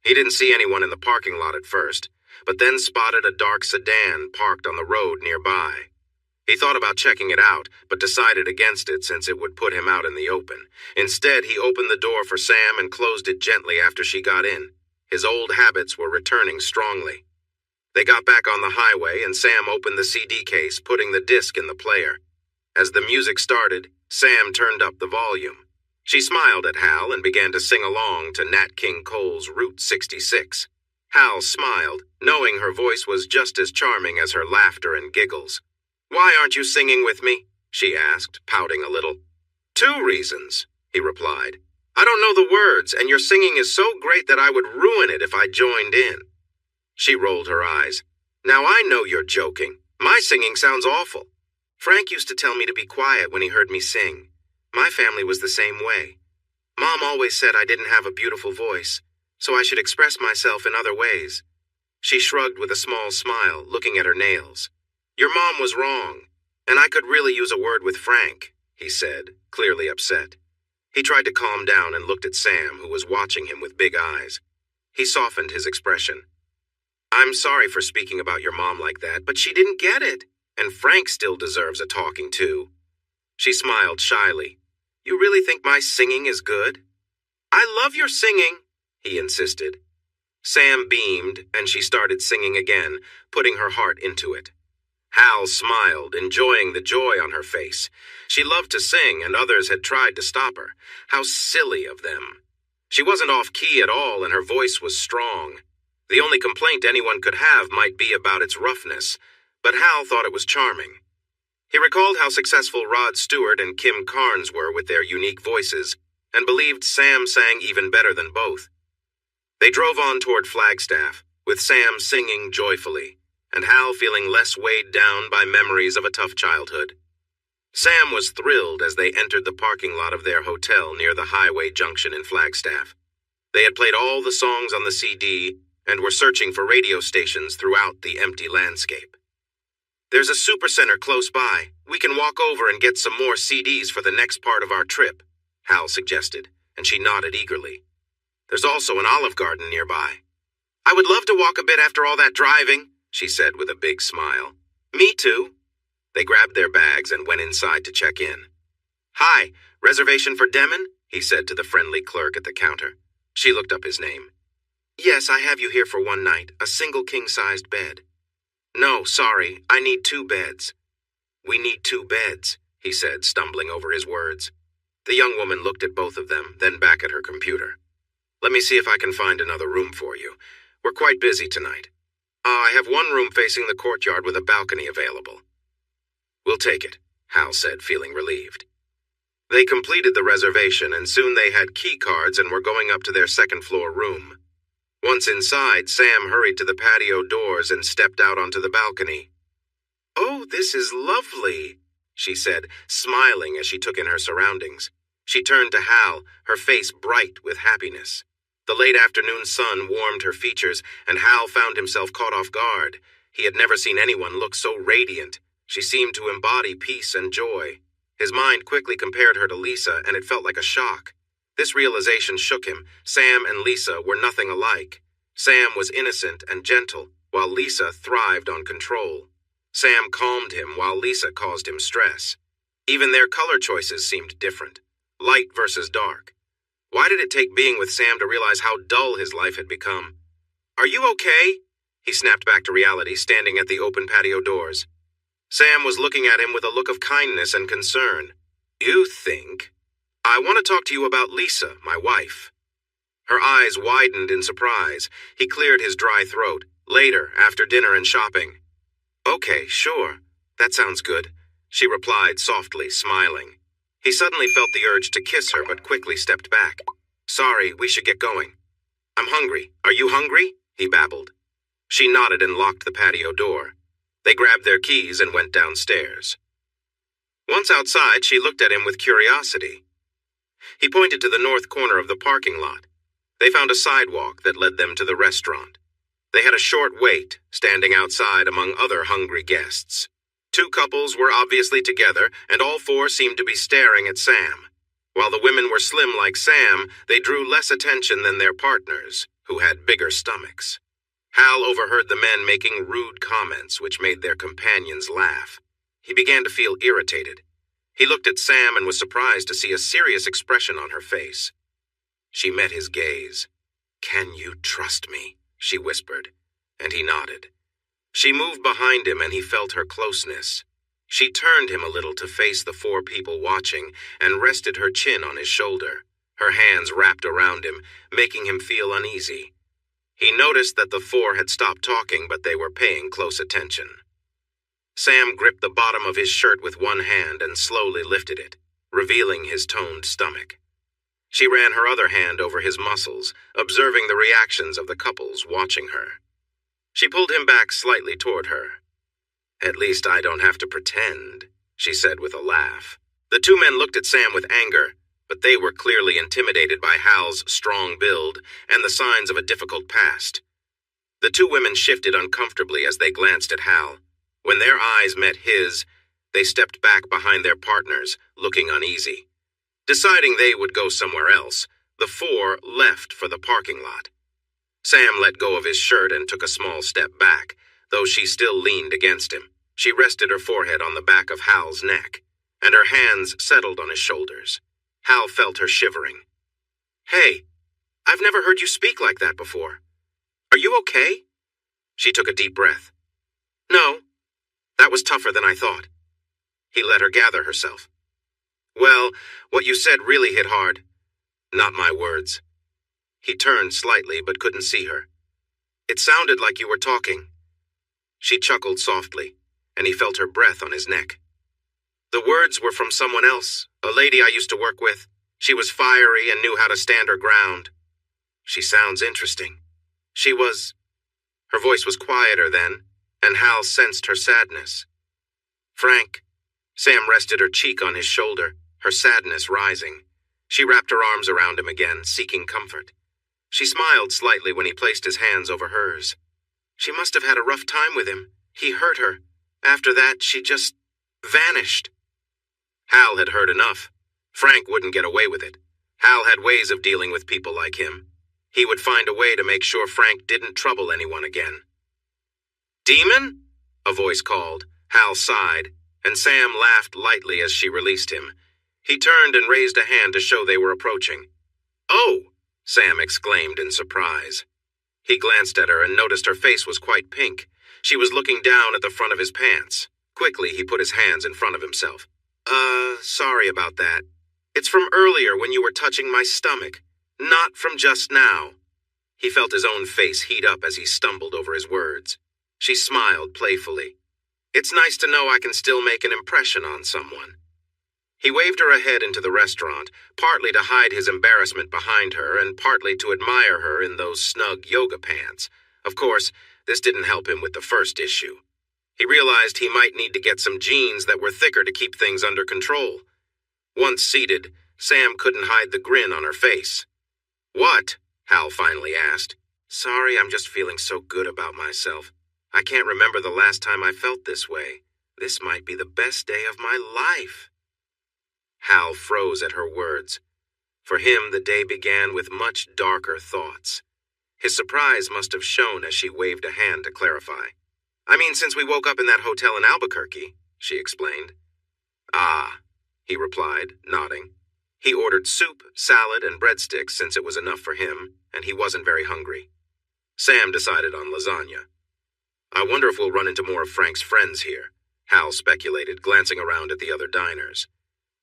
He didn't see anyone in the parking lot at first, but then spotted a dark sedan parked on the road nearby. He thought about checking it out, but decided against it since it would put him out in the open. Instead, he opened the door for Sam and closed it gently after she got in. His old habits were returning strongly. They got back on the highway and Sam opened the CD case, putting the disc in the player. As the music started, Sam turned up the volume. She smiled at Hal and began to sing along to Nat King Cole's Route 66. Hal smiled, knowing her voice was just as charming as her laughter and giggles. "Why aren't you singing with me?" she asked, pouting a little. "2 reasons," he replied. "I don't know the words, and your singing is so great that I would ruin it if I joined in." She rolled her eyes. "Now I know you're joking. My singing sounds awful. Frank used to tell me to be quiet when he heard me sing. My family was the same way. Mom always said I didn't have a beautiful voice, so I should express myself in other ways." She shrugged with a small smile, looking at her nails. "Your mom was wrong, and I could really use a word with Frank," he said, clearly upset. He tried to calm down and looked at Sam, who was watching him with big eyes. He softened his expression. "I'm sorry for speaking about your mom like that, but she didn't get it, and Frank still deserves a talking to." She smiled shyly. "You really think my singing is good?" "I love your singing," he insisted. Sam beamed, and she started singing again, putting her heart into it. Hal smiled, enjoying the joy on her face. She loved to sing, and others had tried to stop her. How silly of them. She wasn't off-key at all, and her voice was strong. The only complaint anyone could have might be about its roughness, but Hal thought it was charming. He recalled how successful Rod Stewart and Kim Carnes were with their unique voices, and believed Sam sang even better than both. They drove on toward Flagstaff, with Sam singing joyfully, and Hal feeling less weighed down by memories of a tough childhood. Sam was thrilled as they entered the parking lot of their hotel near the highway junction in Flagstaff. They had played all the songs on the CD and were searching for radio stations throughout the empty landscape. "There's a supercenter close by. We can walk over and get some more CDs for the next part of our trip," Hal suggested, and she nodded eagerly. "There's also an Olive Garden nearby." "I would love to walk a bit after all that driving," she said with a big smile. "Me too." They grabbed their bags and went inside to check in. "Hi, reservation for Demon?" he said to the friendly clerk at the counter. She looked up his name. "Yes, I have you here for one night, a single king-sized bed." "No, sorry, I need 2 beds." "We need 2 beds," he said, stumbling over his words. The young woman looked at both of them, then back at her computer. "Let me see if I can find another room for you. We're quite busy tonight. I have one room facing the courtyard with a balcony available." "We'll take it," Hal said, feeling relieved. They completed the reservation, and soon they had key cards and were going up to their second-floor room. Once inside, Sam hurried to the patio doors and stepped out onto the balcony. "Oh, this is lovely," she said, smiling as she took in her surroundings. She turned to Hal, her face bright with happiness. The late afternoon sun warmed her features, and Hal found himself caught off guard. He had never seen anyone look so radiant. She seemed to embody peace and joy. His mind quickly compared her to Lisa, and it felt like a shock. This realization shook him. Sam and Lisa were nothing alike. Sam was innocent and gentle, while Lisa thrived on control. Sam calmed him, while Lisa caused him stress. Even their color choices seemed different. Light versus dark. Why did it take being with Sam to realize how dull his life had become? "Are you okay?" He snapped back to reality, standing at the open patio doors. Sam was looking at him with a look of kindness and concern. "You think? I want to talk to you about Lisa, my wife." Her eyes widened in surprise. He cleared his dry throat. "Later, after dinner and shopping." "Okay, sure. That sounds good," she replied softly, smiling. He suddenly felt the urge to kiss her, but quickly stepped back. "Sorry, we should get going." I'm hungry. Are you hungry? He babbled. She nodded and locked the patio door. They grabbed their keys and went downstairs. Once outside, she looked at him with curiosity. He pointed to the north corner of the parking lot. They found a sidewalk that led them to the restaurant. They had a short wait, standing outside among other hungry guests. Two couples were obviously together, and all four seemed to be staring at Sam. While the women were slim like Sam, they drew less attention than their partners, who had bigger stomachs. Hal overheard the men making rude comments which made their companions laugh. He began to feel irritated. He looked at Sam and was surprised to see a serious expression on her face. She met his gaze. "Can you trust me?" she whispered, and he nodded. She moved behind him and he felt her closeness. She turned him a little to face the four people watching and rested her chin on his shoulder. Her hands wrapped around him, making him feel uneasy. He noticed that the four had stopped talking, but they were paying close attention. Sam gripped the bottom of his shirt with one hand and slowly lifted it, revealing his toned stomach. She ran her other hand over his muscles, observing the reactions of the couples watching her. She pulled him back slightly toward her. "At least I don't have to pretend," she said with a laugh. The two men looked at Sam with anger, but they were clearly intimidated by Hal's strong build and the signs of a difficult past. The two women shifted uncomfortably as they glanced at Hal. When their eyes met his, they stepped back behind their partners, looking uneasy. Deciding they would go somewhere else, the four left for the parking lot. Sam let go of his shirt and took a small step back, though she still leaned against him. She rested her forehead on the back of Hal's neck, and her hands settled on his shoulders. Hal felt her shivering. "Hey, I've never heard you speak like that before. Are you okay?" She took a deep breath. "No, that was tougher than I thought." He let her gather herself. "Well, what you said really hit hard. Not my words." He turned slightly but couldn't see her. "It sounded like you were talking." She chuckled softly, and he felt her breath on his neck. "The words were from someone else, a lady I used to work with. She was fiery and knew how to stand her ground." "She sounds interesting." She was... Her voice was quieter then, and Hal sensed her sadness. "Frank." Sam rested her cheek on his shoulder, her sadness rising. She wrapped her arms around him again, seeking comfort. She smiled slightly when he placed his hands over hers. She must have had a rough time with him. He hurt her. After that, she just vanished. Hal had heard enough. Frank wouldn't get away with it. Hal had ways of dealing with people like him. He would find a way to make sure Frank didn't trouble anyone again. "Demon?" a voice called. Hal sighed, and Sam laughed lightly as she released him. He turned and raised a hand to show they were approaching. "Oh!" Sam exclaimed in surprise. He glanced at her and noticed her face was quite pink. She was looking down at the front of his pants. Quickly, he put his hands in front of himself. Sorry about that. It's from earlier when you were touching my stomach, not from just now." He felt his own face heat up as he stumbled over his words. She smiled playfully. "It's nice to know I can still make an impression on someone." He waved her ahead into the restaurant, partly to hide his embarrassment behind her and partly to admire her in those snug yoga pants. Of course, this didn't help him with the first issue. He realized he might need to get some jeans that were thicker to keep things under control. Once seated, Sam couldn't hide the grin on her face. "What?" Hal finally asked. "Sorry, I'm just feeling so good about myself. I can't remember the last time I felt this way. This might be the best day of my life." Hal froze at her words. For him, the day began with much darker thoughts. His surprise must have shown as she waved a hand to clarify. "I mean, since we woke up in that hotel in Albuquerque," she explained. "Ah," he replied, nodding. He ordered soup, salad, and breadsticks since it was enough for him, and he wasn't very hungry. Sam decided on lasagna. "I wonder if we'll run into more of Frank's friends here," Hal speculated, glancing around at the other diners.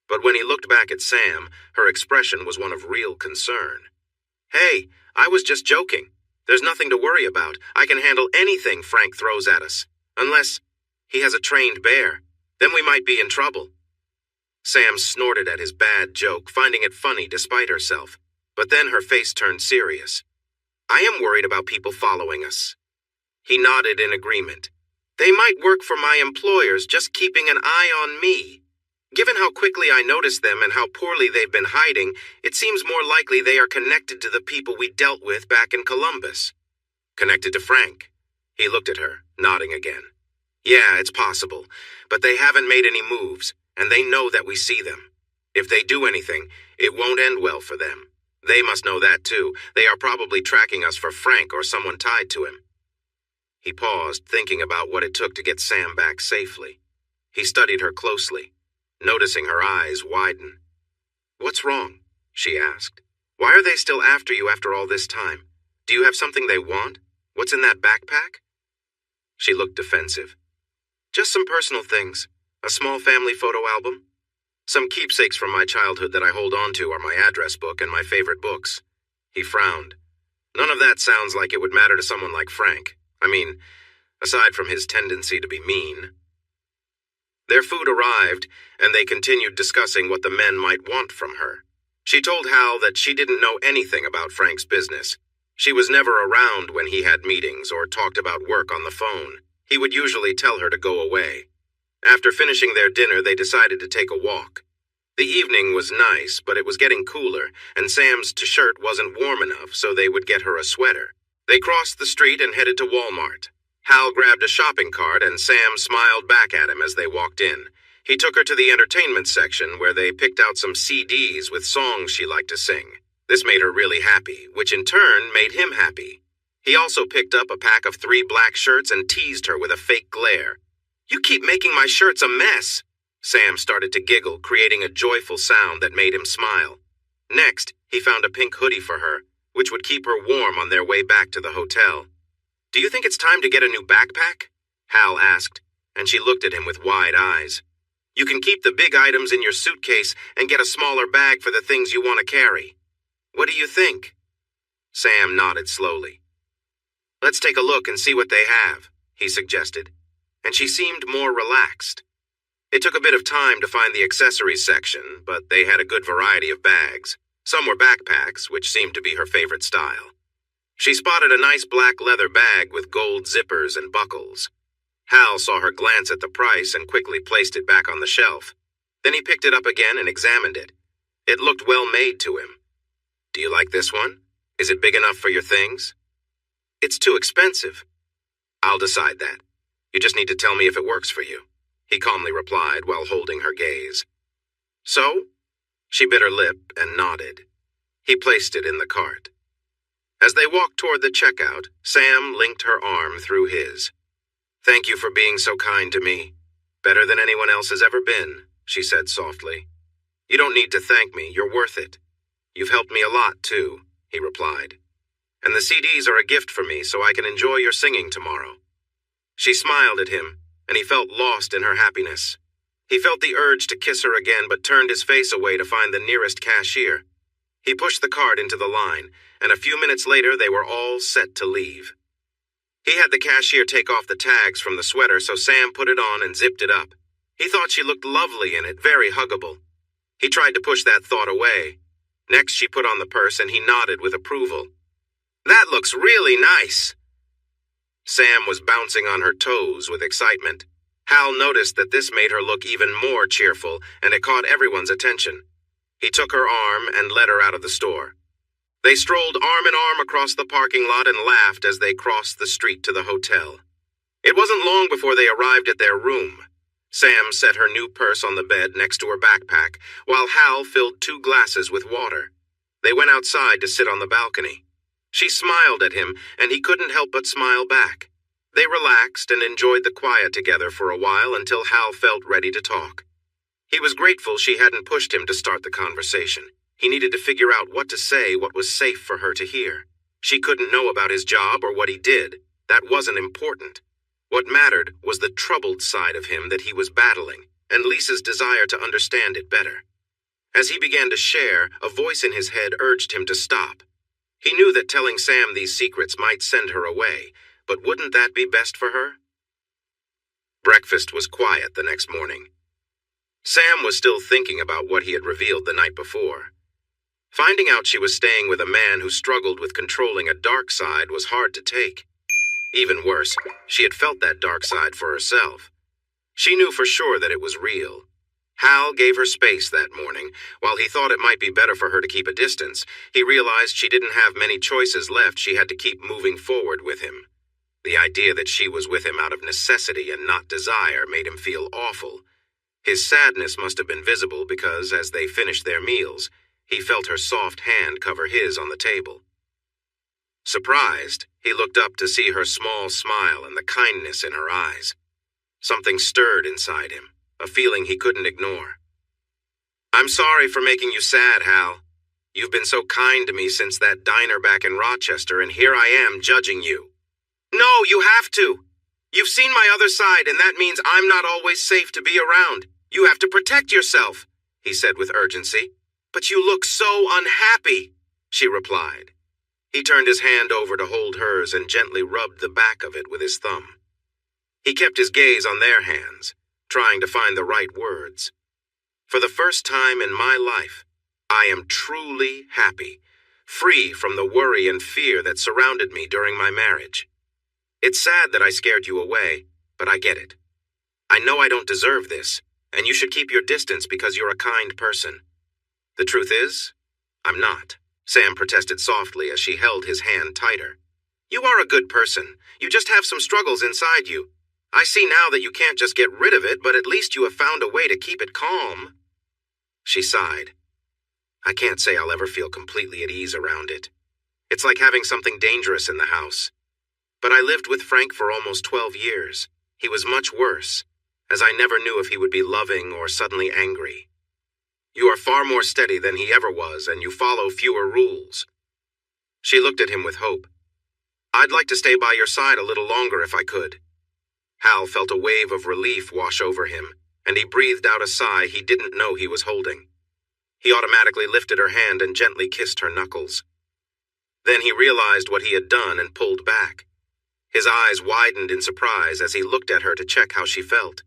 But when he looked back at Sam, her expression was one of real concern. "Hey, I was just joking. There's nothing to worry about. I can handle anything Frank throws at us. Unless he has a trained bear. Then we might be in trouble." Sam snorted at his bad joke, finding it funny despite herself. But then her face turned serious. I am worried about people following us." He nodded in agreement. "They might work for my employers, just keeping an eye on me. Given how quickly I noticed them and how poorly they've been hiding, it seems more likely they are connected to the people we dealt with back in Columbus." "Connected to Frank?" He looked at her, nodding again. "Yeah, it's possible, but they haven't made any moves, and they know that we see them. If they do anything, it won't end well for them. They must know that too. They are probably tracking us for Frank or someone tied to him." He paused, thinking about what it took to get Sam back safely. He studied her closely, noticing her eyes widen. "What's wrong?" she asked. "Why are they still after you after all this time? Do you have something they want? What's in that backpack?" She looked defensive. "Just some personal things. A small family photo album. Some keepsakes from my childhood that I hold on to are my address book and my favorite books." He frowned. None of that sounds like it would matter to someone like Frank. I mean, aside from his tendency to be mean. Their food arrived, and they continued discussing what the men might want from her. She told Hal that she didn't know anything about Frank's business. She was never around when he had meetings or talked about work on the phone. He would usually tell her to go away. After finishing their dinner, they decided to take a walk. The evening was nice, but it was getting cooler, and Sam's shirt wasn't warm enough, so they would get her a sweater. They crossed the street and headed to Walmart. Hal grabbed a shopping cart, and Sam smiled back at him as they walked in. He took her to the entertainment section, where they picked out some CDs with songs she liked to sing. This made her really happy, which in turn made him happy. He also picked up a pack of 3 black shirts and teased her with a fake glare. "You keep making my shirts a mess." Sam started to giggle, creating a joyful sound that made him smile. Next, he found a pink hoodie for her, which would keep her warm on their way back to the hotel. "Do you think it's time to get a new backpack?" Hal asked, and she looked at him with wide eyes. "You can keep the big items in your suitcase and get a smaller bag for the things you want to carry. What do you think?" Sam nodded slowly. "Let's take a look and see what they have," he suggested, and she seemed more relaxed. It took a bit of time to find the accessories section, but they had a good variety of bags. Some were backpacks, which seemed to be her favorite style. She spotted a nice black leather bag with gold zippers and buckles. Hal saw her glance at the price and quickly placed it back on the shelf. Then he picked it up again and examined it. It looked well made to him. "Do you like this one? Is it big enough for your things?" "It's too expensive." "I'll decide that. You just need to tell me if it works for you," he calmly replied while holding her gaze. "So?" She bit her lip and nodded. He placed it in the cart. As they walked toward the checkout, Sam linked her arm through his. "Thank you for being so kind to me. Better than anyone else has ever been," she said softly. "You don't need to thank me. You're worth it. You've helped me a lot, too," he replied. "And the CDs are a gift for me so I can enjoy your singing tomorrow." She smiled at him, and he felt lost in her happiness. He felt the urge to kiss her again, but turned his face away to find the nearest cashier. He pushed the cart into the line, and a few minutes later they were all set to leave. He had the cashier take off the tags from the sweater, so Sam put it on and zipped it up. He thought she looked lovely in it, very huggable. He tried to push that thought away. Next she put on the purse, and he nodded with approval. "That looks really nice." Sam was bouncing on her toes with excitement. Hal noticed that this made her look even more cheerful, and it caught everyone's attention. He took her arm and led her out of the store. They strolled arm in arm across the parking lot and laughed as they crossed the street to the hotel. It wasn't long before they arrived at their room. Sam set her new purse on the bed next to her backpack, while Hal filled 2 glasses with water. They went outside to sit on the balcony. She smiled at him, and he couldn't help but smile back. They relaxed and enjoyed the quiet together for a while until Hal felt ready to talk. He was grateful she hadn't pushed him to start the conversation. He needed to figure out what to say, what was safe for her to hear. She couldn't know about his job or what he did. That wasn't important. What mattered was the troubled side of him that he was battling, and Lisa's desire to understand it better. As he began to share, a voice in his head urged him to stop. He knew that telling Sam these secrets might send her away, but wouldn't that be best for her? Breakfast was quiet the next morning. Sam was still thinking about what he had revealed the night before. Finding out she was staying with a man who struggled with controlling a dark side was hard to take. Even worse, she had felt that dark side for herself. She knew for sure that it was real. Hal gave her space that morning. While he thought it might be better for her to keep a distance, he realized she didn't have many choices left. She had to keep moving forward with him. The idea that she was with him out of necessity and not desire made him feel awful. His sadness must have been visible because, as they finished their meals, he felt her soft hand cover his on the table. Surprised, he looked up to see her small smile and the kindness in her eyes. Something stirred inside him, a feeling he couldn't ignore. "I'm sorry for making you sad, Hal. You've been so kind to me since that diner back in Rochester, and here I am judging you." "No, you have to. You've seen my other side, and that means I'm not always safe to be around. You have to protect yourself," he said with urgency. "But you look so unhappy," she replied. He turned his hand over to hold hers and gently rubbed the back of it with his thumb. He kept his gaze on their hands, trying to find the right words. "For the first time in my life, I am truly happy, free from the worry and fear that surrounded me during my marriage. It's sad that I scared you away, but I get it. I know I don't deserve this, and you should keep your distance because you're a kind person. The truth is, I'm not," Sam protested softly as she held his hand tighter. "You are a good person. You just have some struggles inside you. I see now that you can't just get rid of it, but at least you have found a way to keep it calm." She sighed. "I can't say I'll ever feel completely at ease around it. It's like having something dangerous in the house. But I lived with Frank for almost 12 years. He was much worse, as I never knew if he would be loving or suddenly angry. You are far more steady than he ever was, and you follow fewer rules." She looked at him with hope. "I'd like to stay by your side a little longer if I could." Hal felt a wave of relief wash over him, and he breathed out a sigh he didn't know he was holding. He automatically lifted her hand and gently kissed her knuckles. Then he realized what he had done and pulled back. His eyes widened in surprise as he looked at her to check how she felt.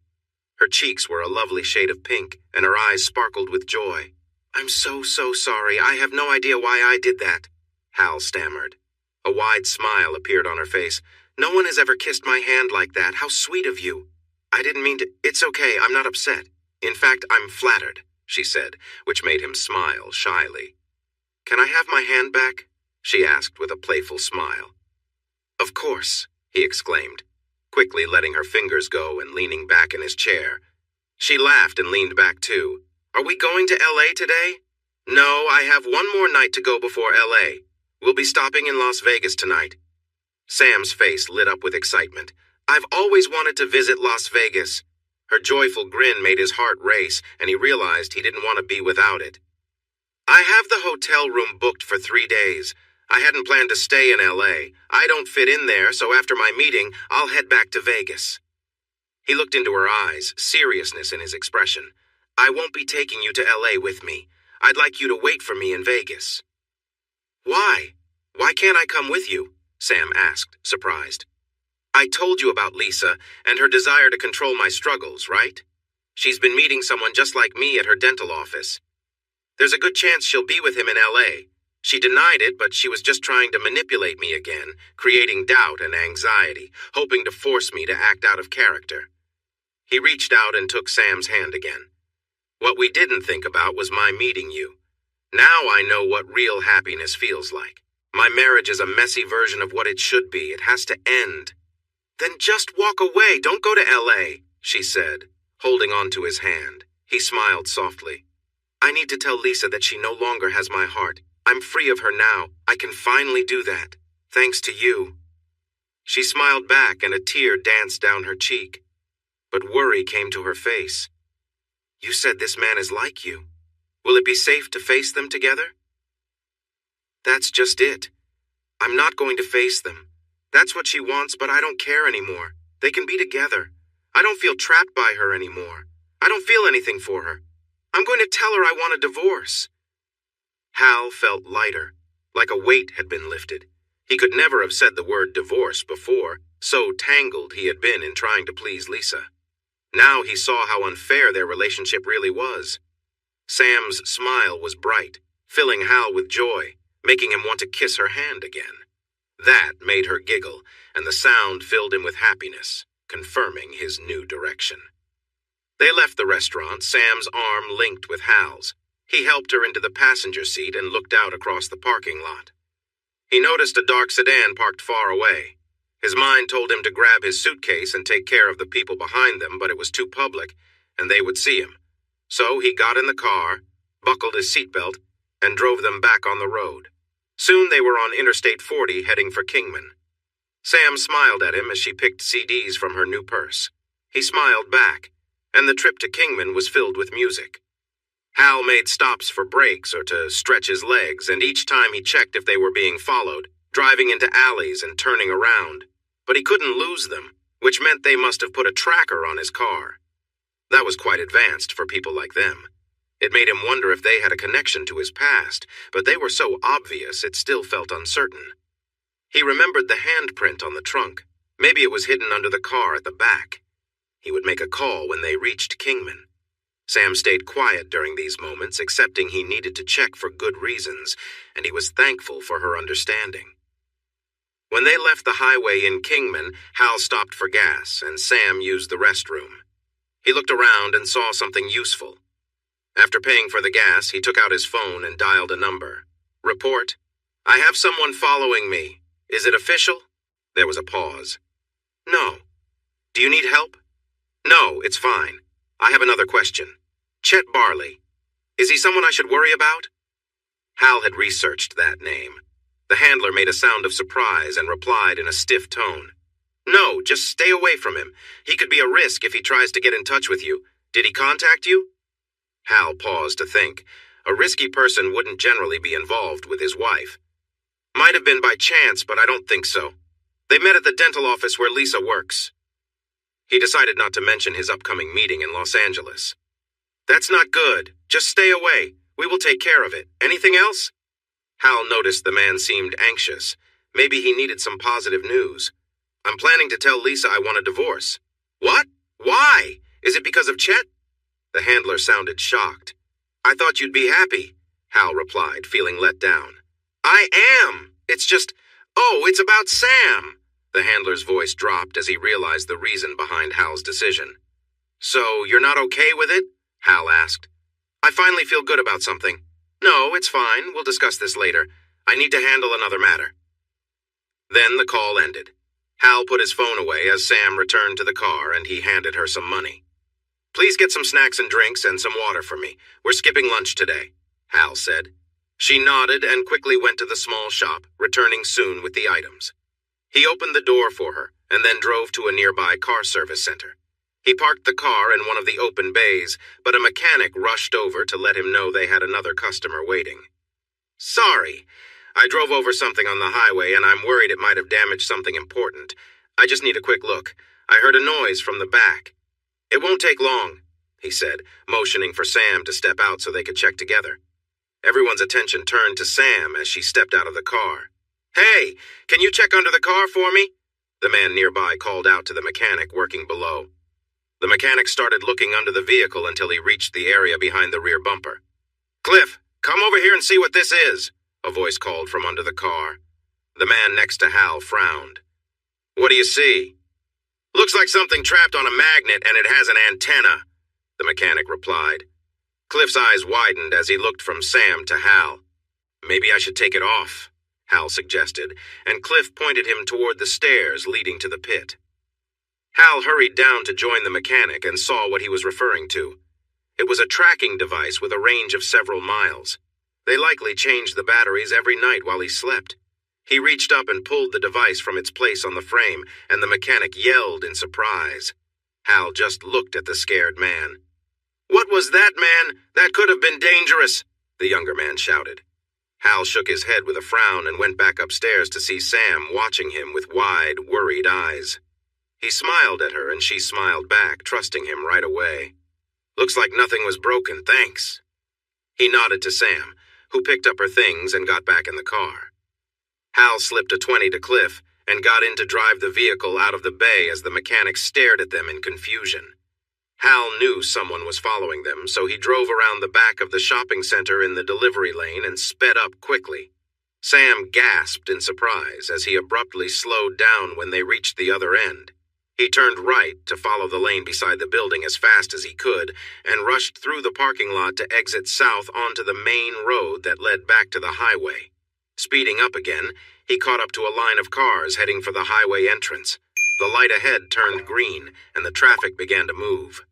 Her cheeks were a lovely shade of pink, and her eyes sparkled with joy. "I'm so sorry. I have no idea why I did that," Hal stammered. A wide smile appeared on her face. "No one has ever kissed my hand like that. How sweet of you. I didn't mean to. It's okay, I'm not upset. In fact, I'm flattered," she said, which made him smile shyly. "Can I have my hand back?" she asked with a playful smile. "Of course," he exclaimed, quickly letting her fingers go and leaning back in his chair. She laughed and leaned back too. "Are we going to L.A. today?" "No, I have one more night to go before L.A. We'll be stopping in Las Vegas tonight." Sam's face lit up with excitement. "I've always wanted to visit Las Vegas." Her joyful grin made his heart race, and he realized he didn't want to be without it. "I have the hotel room booked for 3 days. I hadn't planned to stay in L.A. I don't fit in there, so after my meeting, I'll head back to Vegas." He looked into her eyes, seriousness in his expression. "I won't be taking you to L.A. with me. I'd like you to wait for me in Vegas." "Why? Why can't I come with you?" Sam asked, surprised. "I told you about Lisa and her desire to control my struggles, right? She's been meeting someone just like me at her dental office. There's a good chance she'll be with him in L.A. She denied it, but she was just trying to manipulate me again, creating doubt and anxiety, hoping to force me to act out of character." He reached out and took Sam's hand again. "What we didn't think about was my meeting you. Now I know what real happiness feels like. My marriage is a messy version of what it should be. It has to end." "Then just walk away. Don't go to L.A., she said, holding on to his hand. He smiled softly. "I need to tell Lisa that she no longer has my heart. I'm free of her now. I can finally do that. Thanks to you." She smiled back and a tear danced down her cheek. But worry came to her face. "You said this man is like you. Will it be safe to face them together?" "That's just it. I'm not going to face them. That's what she wants, but I don't care anymore. They can be together. I don't feel trapped by her anymore. I don't feel anything for her. I'm going to tell her I want a divorce." Hal felt lighter, like a weight had been lifted. He could never have said the word divorce before, so tangled he had been in trying to please Lisa. Now he saw how unfair their relationship really was. Sam's smile was bright, filling Hal with joy, making him want to kiss her hand again. That made her giggle, and the sound filled him with happiness, confirming his new direction. They left the restaurant, Sam's arm linked with Hal's. He helped her into the passenger seat and looked out across the parking lot. He noticed a dark sedan parked far away. His mind told him to grab his suitcase and take care of the people behind them, but it was too public, and they would see him. So he got in the car, buckled his seatbelt, and drove them back on the road. Soon they were on Interstate 40 heading for Kingman. Sam smiled at him as she picked CDs from her new purse. He smiled back, and the trip to Kingman was filled with music. Hal made stops for breaks or to stretch his legs, and each time he checked if they were being followed, driving into alleys and turning around. But he couldn't lose them, which meant they must have put a tracker on his car. That was quite advanced for people like them. It made him wonder if they had a connection to his past, but they were so obvious it still felt uncertain. He remembered the handprint on the trunk. Maybe it was hidden under the car at the back. He would make a call when they reached Kingman. Sam stayed quiet during these moments, accepting he needed to check for good reasons, and he was thankful for her understanding. When they left the highway in Kingman, Hal stopped for gas, and Sam used the restroom. He looked around and saw something useful. After paying for the gas, he took out his phone and dialed a number. Report. I have someone following me. Is it official? There was a pause. No. Do you need help? No, it's fine. I have another question. Chet Barley. Is he someone I should worry about? Hal had researched that name. The handler made a sound of surprise and replied in a stiff tone. No, just stay away from him. He could be a risk if he tries to get in touch with you. Did he contact you? Hal paused to think. A risky person wouldn't generally be involved with his wife. Might have been by chance, but I don't think so. They met at the dental office where Lisa works. He decided not to mention his upcoming meeting in Los Angeles. That's not good. Just stay away. We will take care of it. Anything else? Hal noticed the man seemed anxious. Maybe he needed some positive news. I'm planning to tell Lisa I want a divorce. What? Why? Is it because of Chet? The handler sounded shocked. I thought you'd be happy, Hal replied, feeling let down. I am. It's just, it's about Sam. The handler's voice dropped as he realized the reason behind Hal's decision. So, you're not okay with it? Hal asked. I finally feel good about something. No, it's fine. We'll discuss this later. I need to handle another matter. Then the call ended. Hal put his phone away as Sam returned to the car and he handed her some money. Please get some snacks and drinks and some water for me. We're skipping lunch today, Hal said. She nodded and quickly went to the small shop, returning soon with the items. He opened the door for her and then drove to a nearby car service center. He parked the car in one of the open bays, but a mechanic rushed over to let him know they had another customer waiting. Sorry, I drove over something on the highway and I'm worried it might have damaged something important. I just need a quick look. I heard a noise from the back. It won't take long, he said, motioning for Sam to step out so they could check together. Everyone's attention turned to Sam as she stepped out of the car. Hey, can you check under the car for me? The man nearby called out to the mechanic working below. The mechanic started looking under the vehicle until he reached the area behind the rear bumper. Cliff, come over here and see what this is, a voice called from under the car. The man next to Hal frowned. What do you see? Looks like something trapped on a magnet and it has an antenna, the mechanic replied. Cliff's eyes widened as he looked from Sam to Hal. Maybe I should take it off, Hal suggested, and Cliff pointed him toward the stairs leading to the pit. Hal hurried down to join the mechanic and saw what he was referring to. It was a tracking device with a range of several miles. They likely changed the batteries every night while he slept. He reached up and pulled the device from its place on the frame, and the mechanic yelled in surprise. Hal just looked at the scared man. What was that, man? That could have been dangerous, the younger man shouted. Hal shook his head with a frown and went back upstairs to see Sam watching him with wide, worried eyes. He smiled at her and she smiled back, trusting him right away. Looks like nothing was broken, thanks. He nodded to Sam, who picked up her things and got back in the car. Hal slipped a 20 to Cliff and got in to drive the vehicle out of the bay as the mechanic stared at them in confusion. Hal knew someone was following them, so he drove around the back of the shopping center in the delivery lane and sped up quickly. Sam gasped in surprise as he abruptly slowed down when they reached the other end. He turned right to follow the lane beside the building as fast as he could and rushed through the parking lot to exit south onto the main road that led back to the highway. Speeding up again, he caught up to a line of cars heading for the highway entrance. The light ahead turned green, and the traffic began to move.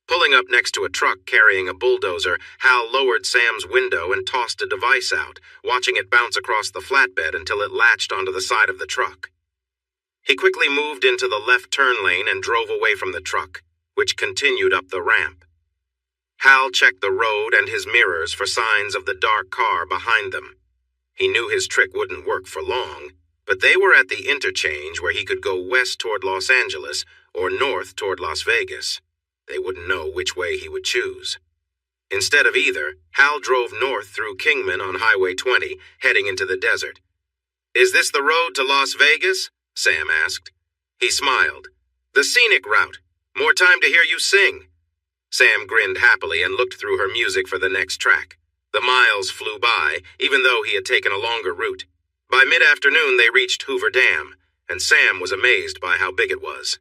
Pulling up next to a truck carrying a bulldozer, Hal lowered Sam's window and tossed a device out, watching it bounce across the flatbed until it latched onto the side of the truck. He quickly moved into the left turn lane and drove away from the truck, which continued up the ramp. Hal checked the road and his mirrors for signs of the dark car behind them. He knew his trick wouldn't work for long, but they were at the interchange where he could go west toward Los Angeles or north toward Las Vegas. They wouldn't know which way he would choose. Instead of either, Hal drove north through Kingman on Highway 20, heading into the desert. "Is this the road to Las Vegas?" Sam asked. He smiled. "The scenic route. More time to hear you sing." Sam grinned happily and looked through her music for the next track. The miles flew by, even though he had taken a longer route. By mid-afternoon, they reached Hoover Dam, and Sam was amazed by how big it was.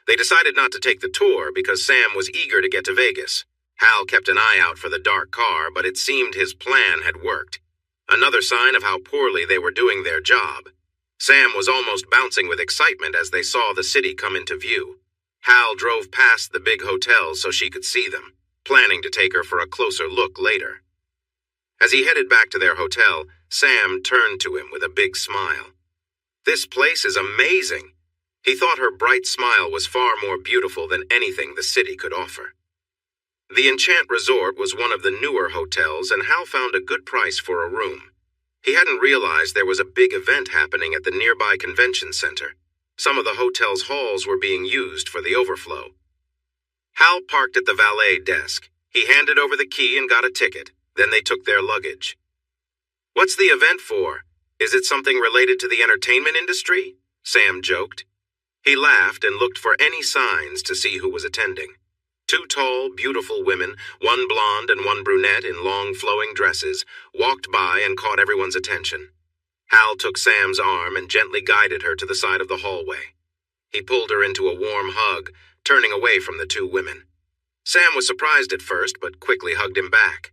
They decided not to take the tour because Sam was eager to get to Vegas. Hal kept an eye out for the dark car, but it seemed his plan had worked. Another sign of how poorly they were doing their job. Sam was almost bouncing with excitement as they saw the city come into view. Hal drove past the big hotels so she could see them, planning to take her for a closer look later. As he headed back to their hotel, Sam turned to him with a big smile. "This place is amazing." He thought her bright smile was far more beautiful than anything the city could offer. The Enchant Resort was one of the newer hotels, and Hal found a good price for a room. He hadn't realized there was a big event happening at the nearby convention center. Some of the hotel's halls were being used for the overflow. Hal parked at the valet desk. He handed over the key and got a ticket. Then they took their luggage. "What's the event for? Is it something related to the entertainment industry?" Sam joked. He laughed and looked for any signs to see who was attending. Two tall, beautiful women, one blonde and one brunette in long flowing dresses, walked by and caught everyone's attention. Hal took Sam's arm and gently guided her to the side of the hallway. He pulled her into a warm hug, turning away from the two women. Sam was surprised at first, but quickly hugged him back.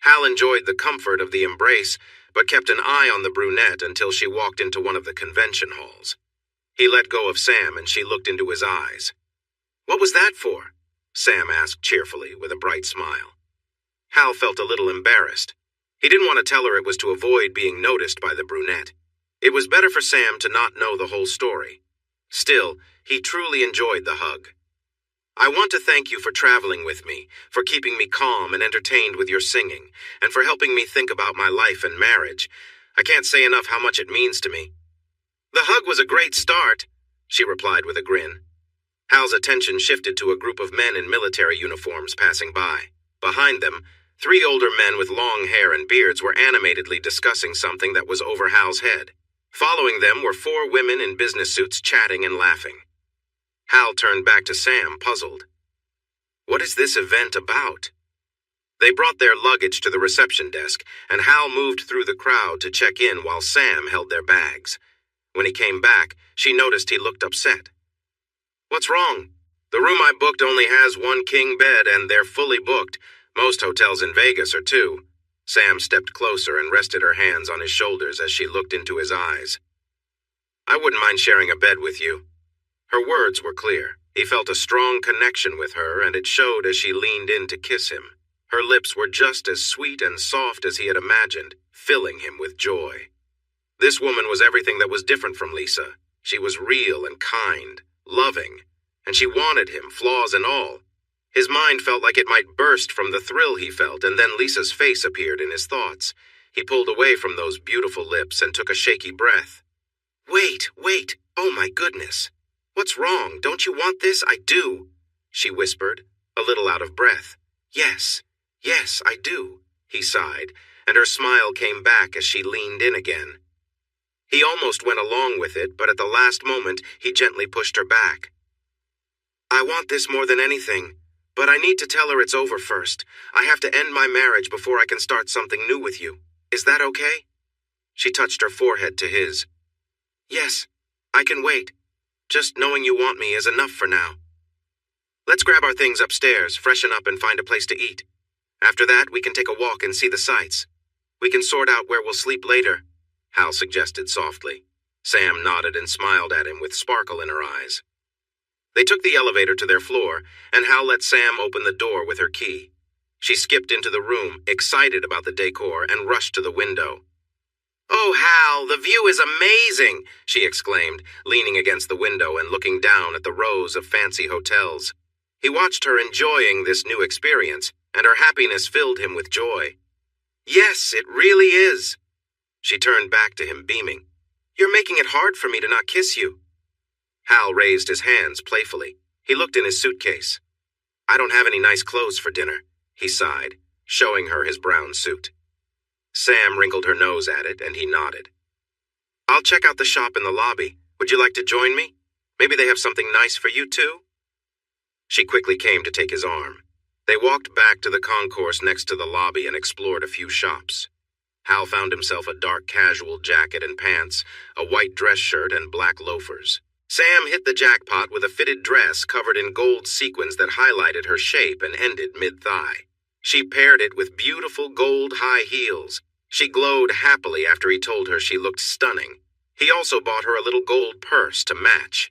Hal enjoyed the comfort of the embrace, but kept an eye on the brunette until she walked into one of the convention halls. He let go of Sam and she looked into his eyes. "What was that for?" Sam asked cheerfully with a bright smile. Hal felt a little embarrassed. He didn't want to tell her it was to avoid being noticed by the brunette. It was better for Sam to not know the whole story. Still, he truly enjoyed the hug. "I want to thank you for traveling with me, for keeping me calm and entertained with your singing, and for helping me think about my life and marriage. I can't say enough how much it means to me." "The hug was a great start," she replied with a grin. Hal's attention shifted to a group of men in military uniforms passing by. Behind them, three older men with long hair and beards were animatedly discussing something that was over Hal's head. Following them were four women in business suits chatting and laughing. Hal turned back to Sam, puzzled. "What is this event about?" They brought their luggage to the reception desk, and Hal moved through the crowd to check in while Sam held their bags. When he came back, she noticed he looked upset. "What's wrong? The room I booked only has one king bed, and they're fully booked. Most hotels in Vegas are too." Sam stepped closer and rested her hands on his shoulders as she looked into his eyes. "I wouldn't mind sharing a bed with you." Her words were clear. He felt a strong connection with her, and it showed as she leaned in to kiss him. Her lips were just as sweet and soft as he had imagined, filling him with joy. This woman was everything that was different from Lisa. She was real and kind, loving, and she wanted him, flaws and all. His mind felt like it might burst from the thrill he felt, and then Lisa's face appeared in his thoughts. He pulled away from those beautiful lips and took a shaky breath. Wait, oh my goodness. What's wrong? Don't you want this? I do," she whispered, a little out of breath. Yes, I do," he sighed, and her smile came back as she leaned in again. He almost went along with it, but at the last moment, he gently pushed her back. "I want this more than anything. But I need to tell her it's over first. I have to end my marriage before I can start something new with you. Is that okay? She touched her forehead to his. Yes, I can wait. Just knowing you want me is enough for now. Let's grab our things upstairs, freshen up, and find a place to eat. After that, we can take a walk and see the sights. We can sort out where we'll sleep later, Hal suggested softly. Sam nodded and smiled at him with sparkle in her eyes. They took the elevator to their floor, and Hal let Sam open the door with her key. She skipped into the room, excited about the decor, and rushed to the window. "Oh, Hal, the view is amazing!" she exclaimed, leaning against the window and looking down at the rows of fancy hotels. He watched her enjoying this new experience, and her happiness filled him with joy. "Yes, it really is." She turned back to him, beaming. "You're making it hard for me to not kiss you." Hal raised his hands playfully. He looked in his suitcase. "I don't have any nice clothes for dinner," he sighed, showing her his brown suit. Sam wrinkled her nose at it, and he nodded. "I'll check out the shop in the lobby. Would you like to join me? Maybe they have something nice for you, too?" She quickly came to take his arm. They walked back to the concourse next to the lobby and explored a few shops. Hal found himself a dark casual jacket and pants, a white dress shirt, and black loafers. Sam hit the jackpot with a fitted dress covered in gold sequins that highlighted her shape and ended mid-thigh. She paired it with beautiful gold high heels. She glowed happily after he told her she looked stunning. He also bought her a little gold purse to match.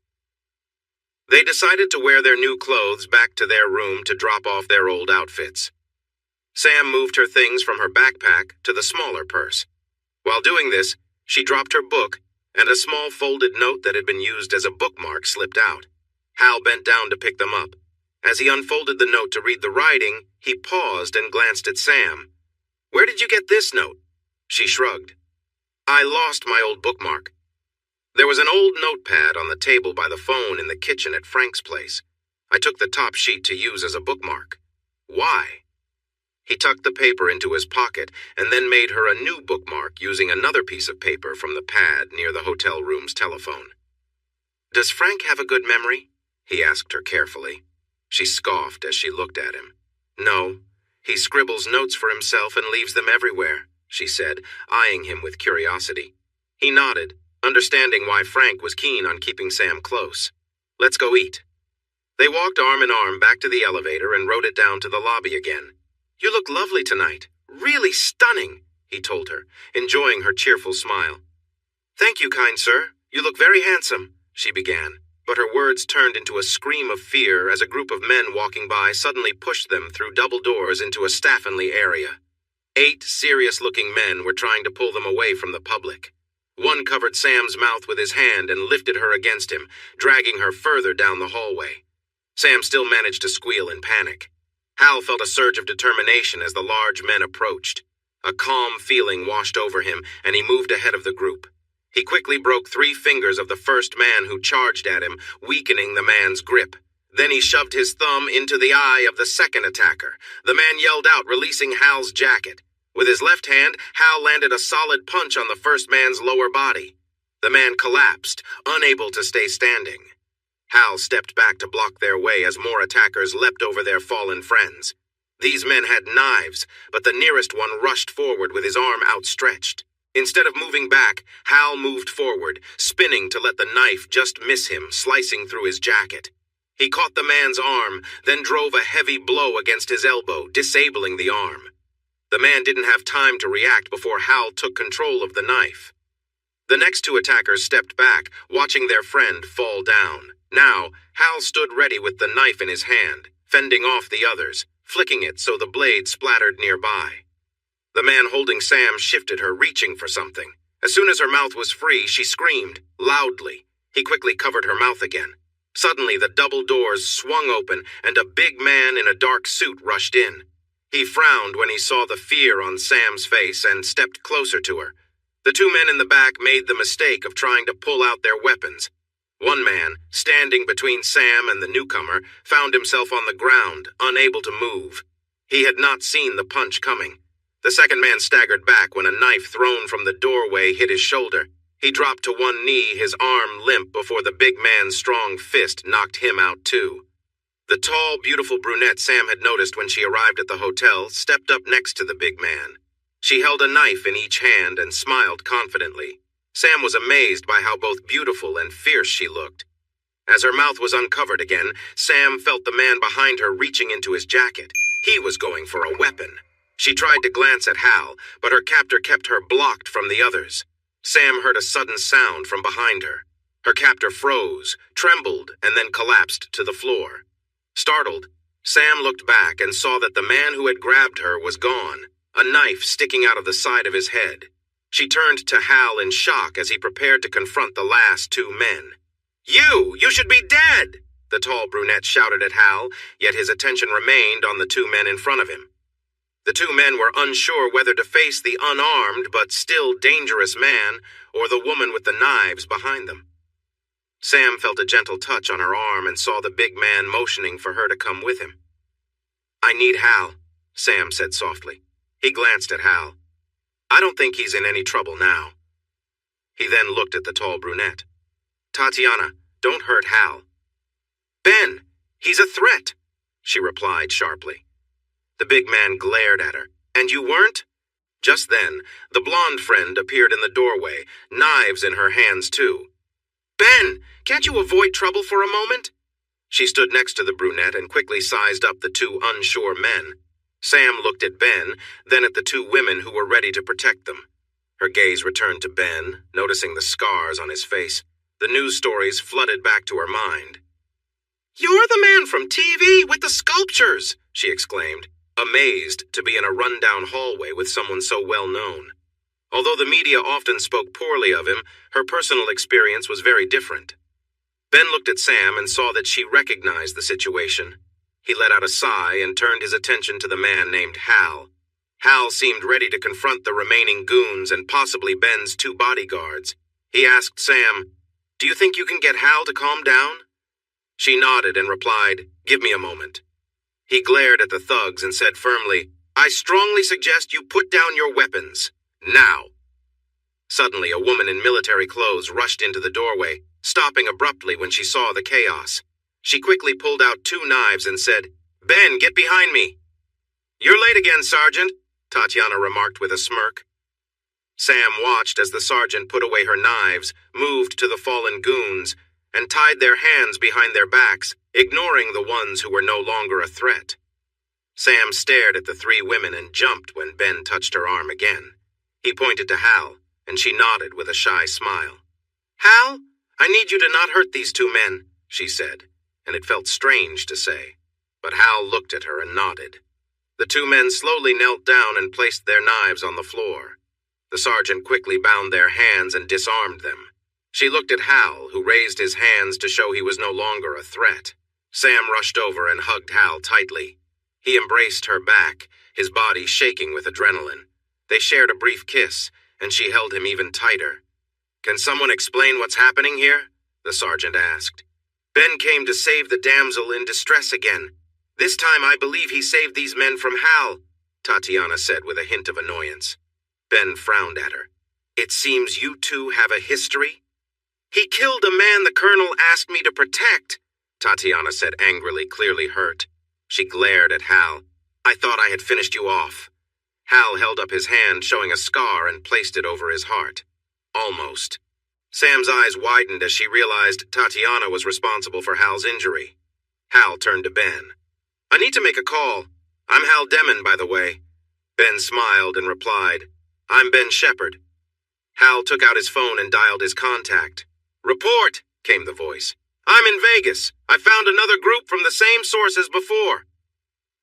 They decided to wear their new clothes back to their room to drop off their old outfits. Sam moved her things from her backpack to the smaller purse. While doing this, she dropped her book, and a small folded note that had been used as a bookmark slipped out. Hal bent down to pick them up. As he unfolded the note to read the writing, he paused and glanced at Sam. "Where did you get this note?" She shrugged. "I lost my old bookmark." There was an old notepad on the table by the phone in the kitchen at Frank's place. "I took the top sheet to use as a bookmark." "Why?" He tucked the paper into his pocket and then made her a new bookmark using another piece of paper from the pad near the hotel room's telephone. "Does Frank have a good memory?" he asked her carefully. She scoffed as she looked at him. "No, he scribbles notes for himself and leaves them everywhere," she said, eyeing him with curiosity. He nodded, understanding why Frank was keen on keeping Sam close. "Let's go eat." They walked arm in arm back to the elevator and rode it down to the lobby again. "You look lovely tonight. Really stunning," he told her, enjoying her cheerful smile. "Thank you, kind sir. You look very handsome," she began, but her words turned into a scream of fear as a group of men walking by suddenly pushed them through double doors into a staff-only area. 8 serious-looking men were trying to pull them away from the public. One covered Sam's mouth with his hand and lifted her against him, dragging her further down the hallway. Sam still managed to squeal in panic. Hal felt a surge of determination as the large men approached. A calm feeling washed over him, and he moved ahead of the group. He quickly broke 3 fingers of the first man who charged at him, weakening the man's grip. Then he shoved his thumb into the eye of the second attacker. The man yelled out, releasing Hal's jacket. With his left hand, Hal landed a solid punch on the first man's lower body. The man collapsed, unable to stay standing. Hal stepped back to block their way as more attackers leapt over their fallen friends. These men had knives, but the nearest one rushed forward with his arm outstretched. Instead of moving back, Hal moved forward, spinning to let the knife just miss him, slicing through his jacket. He caught the man's arm, then drove a heavy blow against his elbow, disabling the arm. The man didn't have time to react before Hal took control of the knife. The next 2 attackers stepped back, watching their friend fall down. Now, Hal stood ready with the knife in his hand, fending off the others, flicking it so the blade splattered nearby. The man holding Sam shifted her, reaching for something. As soon as her mouth was free, she screamed, loudly. He quickly covered her mouth again. Suddenly, the double doors swung open, and a big man in a dark suit rushed in. He frowned when he saw the fear on Sam's face and stepped closer to her. The 2 men in the back made the mistake of trying to pull out their weapons. One man, standing between Sam and the newcomer, found himself on the ground, unable to move. He had not seen the punch coming. The second man staggered back when a knife thrown from the doorway hit his shoulder. He dropped to one knee, his arm limp before the big man's strong fist knocked him out too. The tall, beautiful brunette Sam had noticed when she arrived at the hotel stepped up next to the big man. She held a knife in each hand and smiled confidently. Sam was amazed by how both beautiful and fierce she looked. As her mouth was uncovered again, Sam felt the man behind her reaching into his jacket. He was going for a weapon. She tried to glance at Hal, but her captor kept her blocked from the others. Sam heard a sudden sound from behind her. Her captor froze, trembled, and then collapsed to the floor. Startled, Sam looked back and saw that the man who had grabbed her was gone, a knife sticking out of the side of his head. She turned to Hal in shock as he prepared to confront the last two men. You should be dead!" the tall brunette shouted at Hal, yet his attention remained on the two men in front of him. The two men were unsure whether to face the unarmed but still dangerous man or the woman with the knives behind them. Sam felt a gentle touch on her arm and saw the big man motioning for her to come with him. "I need Hal," Sam said softly. He glanced at Hal. "I don't think he's in any trouble now." He then looked at the tall brunette. "Tatiana, don't hurt Hal." "Ben, he's a threat," she replied sharply. The big man glared at her. "And you weren't?" Just then, the blonde friend appeared in the doorway, knives in her hands too. "Ben, can't you avoid trouble for a moment?" She stood next to the brunette and quickly sized up the two unsure men. Sam looked at Ben, then at the two women who were ready to protect them. Her gaze returned to Ben, noticing the scars on his face. The news stories flooded back to her mind. "You're the man from TV with the sculptures!" she exclaimed, amazed to be in a rundown hallway with someone so well known. Although the media often spoke poorly of him, her personal experience was very different. Ben looked at Sam and saw that she recognized the situation. He let out a sigh and turned his attention to the man named Hal. Hal seemed ready to confront the remaining goons and possibly Ben's two bodyguards. He asked Sam, "Do you think you can get Hal to calm down?" She nodded and replied, "Give me a moment." He glared at the thugs and said firmly, "I strongly suggest you put down your weapons. Now." Suddenly, a woman in military clothes rushed into the doorway, stopping abruptly when she saw the chaos. She quickly pulled out two knives and said, "Ben, get behind me." "You're late again, Sergeant," Tatiana remarked with a smirk. Sam watched as the sergeant put away her knives, moved to the fallen goons, and tied their hands behind their backs, ignoring the ones who were no longer a threat. Sam stared at the three women and jumped when Ben touched her arm again. He pointed to Hal, and she nodded with a shy smile. "Hal, I need you to not hurt these two men," she said, and it felt strange to say. But Hal looked at her and nodded. The two men slowly knelt down and placed their knives on the floor. The sergeant quickly bound their hands and disarmed them. She looked at Hal, who raised his hands to show he was no longer a threat. Sam rushed over and hugged Hal tightly. He embraced her back, his body shaking with adrenaline. They shared a brief kiss, and she held him even tighter. "Can someone explain what's happening here?" the sergeant asked. "Ben came to save the damsel in distress again. This time I believe he saved these men from Hal," Tatiana said with a hint of annoyance. Ben frowned at her. "It seems you two have a history?" "He killed a man the colonel asked me to protect," Tatiana said angrily, clearly hurt. She glared at Hal. "I thought I had finished you off." Hal held up his hand, showing a scar, and placed it over his heart. "Almost." Sam's eyes widened as she realized Tatiana was responsible for Hal's injury. Hal turned to Ben. "I need to make a call. I'm Hal Demon, by the way." Ben smiled and replied, "I'm Ben Shepard." Hal took out his phone and dialed his contact. "Report," came the voice. "I'm in Vegas. I found another group from the same source as before."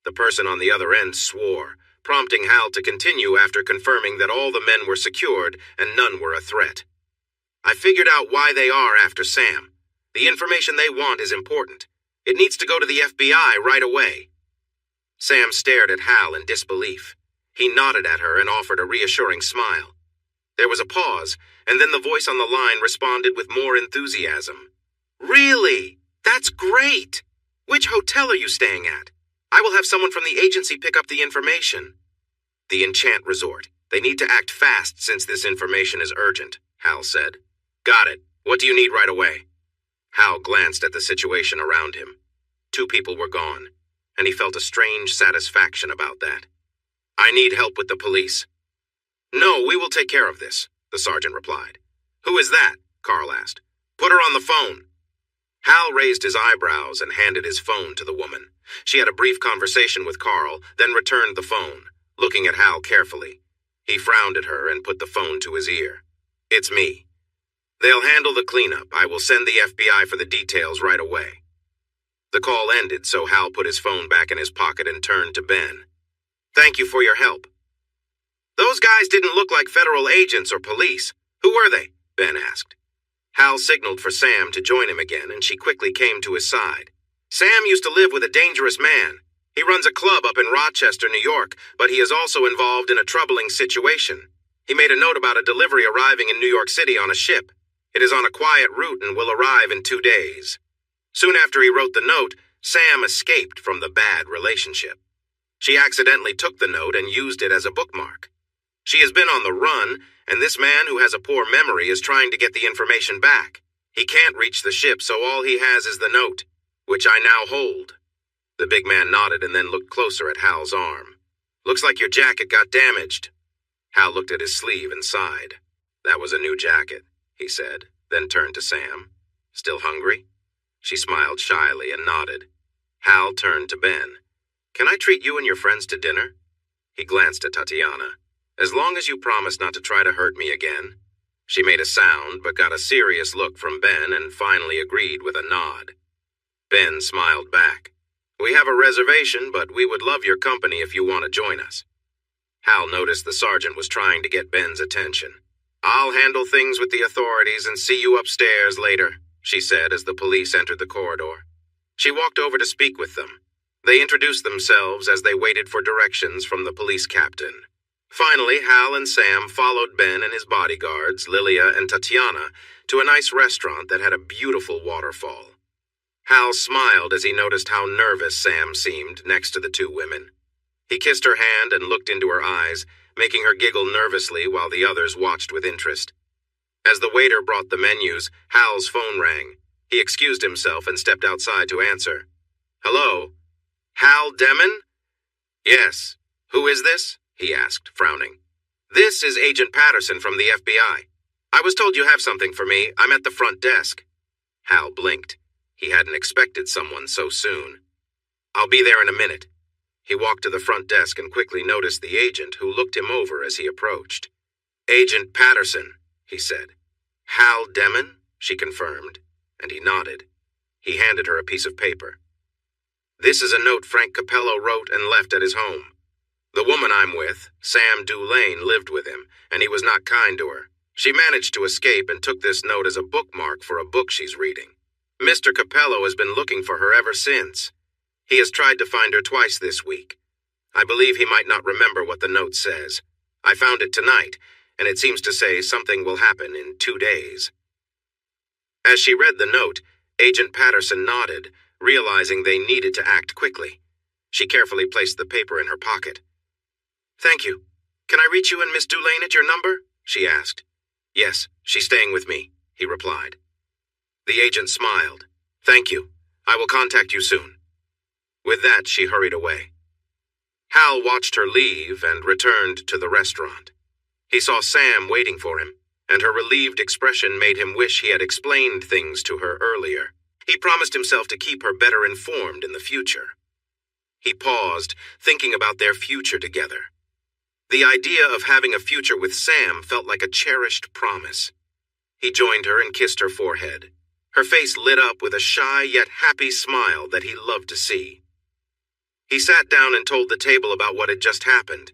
The person on the other end swore, prompting Hal to continue after confirming that all the men were secured and none were a threat. "I figured out why they are after Sam. The information they want is important. It needs to go to the FBI right away." Sam stared at Hal in disbelief. He nodded at her and offered a reassuring smile. There was a pause, and then the voice on the line responded with more enthusiasm. "Really? That's great! Which hotel are you staying at? I will have someone from the agency pick up the information." "The Enchant Resort. They need to act fast since this information is urgent," Hal said. "Got it. What do you need right away?" Hal glanced at the situation around him. 2 people were gone, and he felt a strange satisfaction about that. I need help with the police. No, we will take care of this, the sergeant replied. Who is that? Carl asked. Put her on the phone. Hal raised his eyebrows and handed his phone to the woman. She had a brief conversation with Carl, then returned the phone, looking at Hal carefully. He frowned at her and put the phone to his ear. It's me. They'll handle the cleanup. I will send the FBI for the details right away. The call ended, so Hal put his phone back in his pocket and turned to Ben. Thank you for your help. Those guys didn't look like federal agents or police. Who were they? Ben asked. Hal signaled for Sam to join him again, and she quickly came to his side. Sam used to live with a dangerous man. He runs a club up in Rochester, New York, but he is also involved in a troubling situation. He made a note about a delivery arriving in New York City on a ship. It is on a quiet route and will arrive in 2 days. Soon after he wrote the note, Sam escaped from the bad relationship. She accidentally took the note and used it as a bookmark. She has been on the run, and this man who has a poor memory is trying to get the information back. He can't reach the ship, so all he has is the note, which I now hold. The big man nodded and then looked closer at Hal's arm. Looks like your jacket got damaged. Hal looked at his sleeve and sighed. That was a new jacket, he said, then turned to Sam. Still hungry? She smiled shyly and nodded. Hal turned to Ben. Can I treat you and your friends to dinner? He glanced at Tatiana. As long as you promise not to try to hurt me again. She made a sound, but got a serious look from Ben and finally agreed with a nod. Ben smiled back. We have a reservation, but we would love your company if you want to join us. Hal noticed the sergeant was trying to get Ben's attention. I'll handle things with the authorities and see you upstairs later, she said as the police entered the corridor. She walked over to speak with them. They introduced themselves as they waited for directions from the police captain. Finally, Hal and Sam followed Ben and his bodyguards, Lilia and Tatiana, to a nice restaurant that had a beautiful waterfall. Hal smiled as he noticed how nervous Sam seemed next to the 2 women. He kissed her hand and looked into her eyes, making her giggle nervously while the others watched with interest. As the waiter brought the menus, Hal's phone rang. He excused himself and stepped outside to answer. Hello? Hal Demon? Yes. Who is this? He asked, frowning. This is Agent Patterson from the FBI. I was told you have something for me. I'm at the front desk. Hal blinked. He hadn't expected someone so soon. I'll be there in a minute. He walked to the front desk and quickly noticed the agent, who looked him over as he approached. Agent Patterson, he said. Hal Demon, she confirmed, and he nodded. He handed her a piece of paper. This is a note Frank Capello wrote and left at his home. The woman I'm with, Sam Dulane, lived with him, and he was not kind to her. She managed to escape and took this note as a bookmark for a book she's reading. Mr. Capello has been looking for her ever since. He has tried to find her twice this week. I believe he might not remember what the note says. I found it tonight, and it seems to say something will happen in 2 days. As she read the note, Agent Patterson nodded, realizing they needed to act quickly. She carefully placed the paper in her pocket. Thank you. Can I reach you and Miss Dulane at your number? She asked. Yes, she's staying with me, he replied. The agent smiled. Thank you. I will contact you soon. With that, she hurried away. Hal watched her leave and returned to the restaurant. He saw Sam waiting for him, and her relieved expression made him wish he had explained things to her earlier. He promised himself to keep her better informed in the future. He paused, thinking about their future together. The idea of having a future with Sam felt like a cherished promise. He joined her and kissed her forehead. Her face lit up with a shy yet happy smile that he loved to see. He sat down and told the table about what had just happened.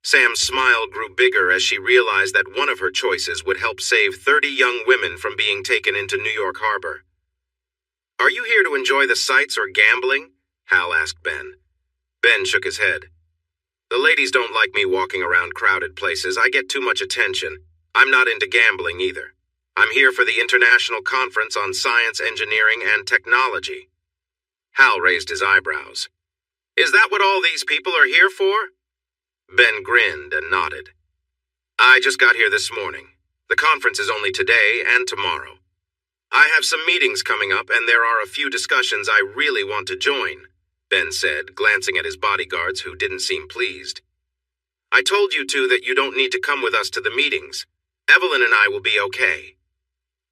Sam's smile grew bigger as she realized that one of her choices would help save 30 young women from being taken into New York Harbor. Are you here to enjoy the sights or gambling? Hal asked Ben. Ben shook his head. The ladies don't like me walking around crowded places. I get too much attention. I'm not into gambling either. I'm here for the International Conference on Science, Engineering, and Technology. Hal raised his eyebrows. Is that what all these people are here for? Ben grinned and nodded. I just got here this morning. The conference is only today and tomorrow. I have some meetings coming up, and there are a few discussions I really want to join, Ben said, glancing at his bodyguards who didn't seem pleased. I told you two that you don't need to come with us to the meetings. Evelyn and I will be okay.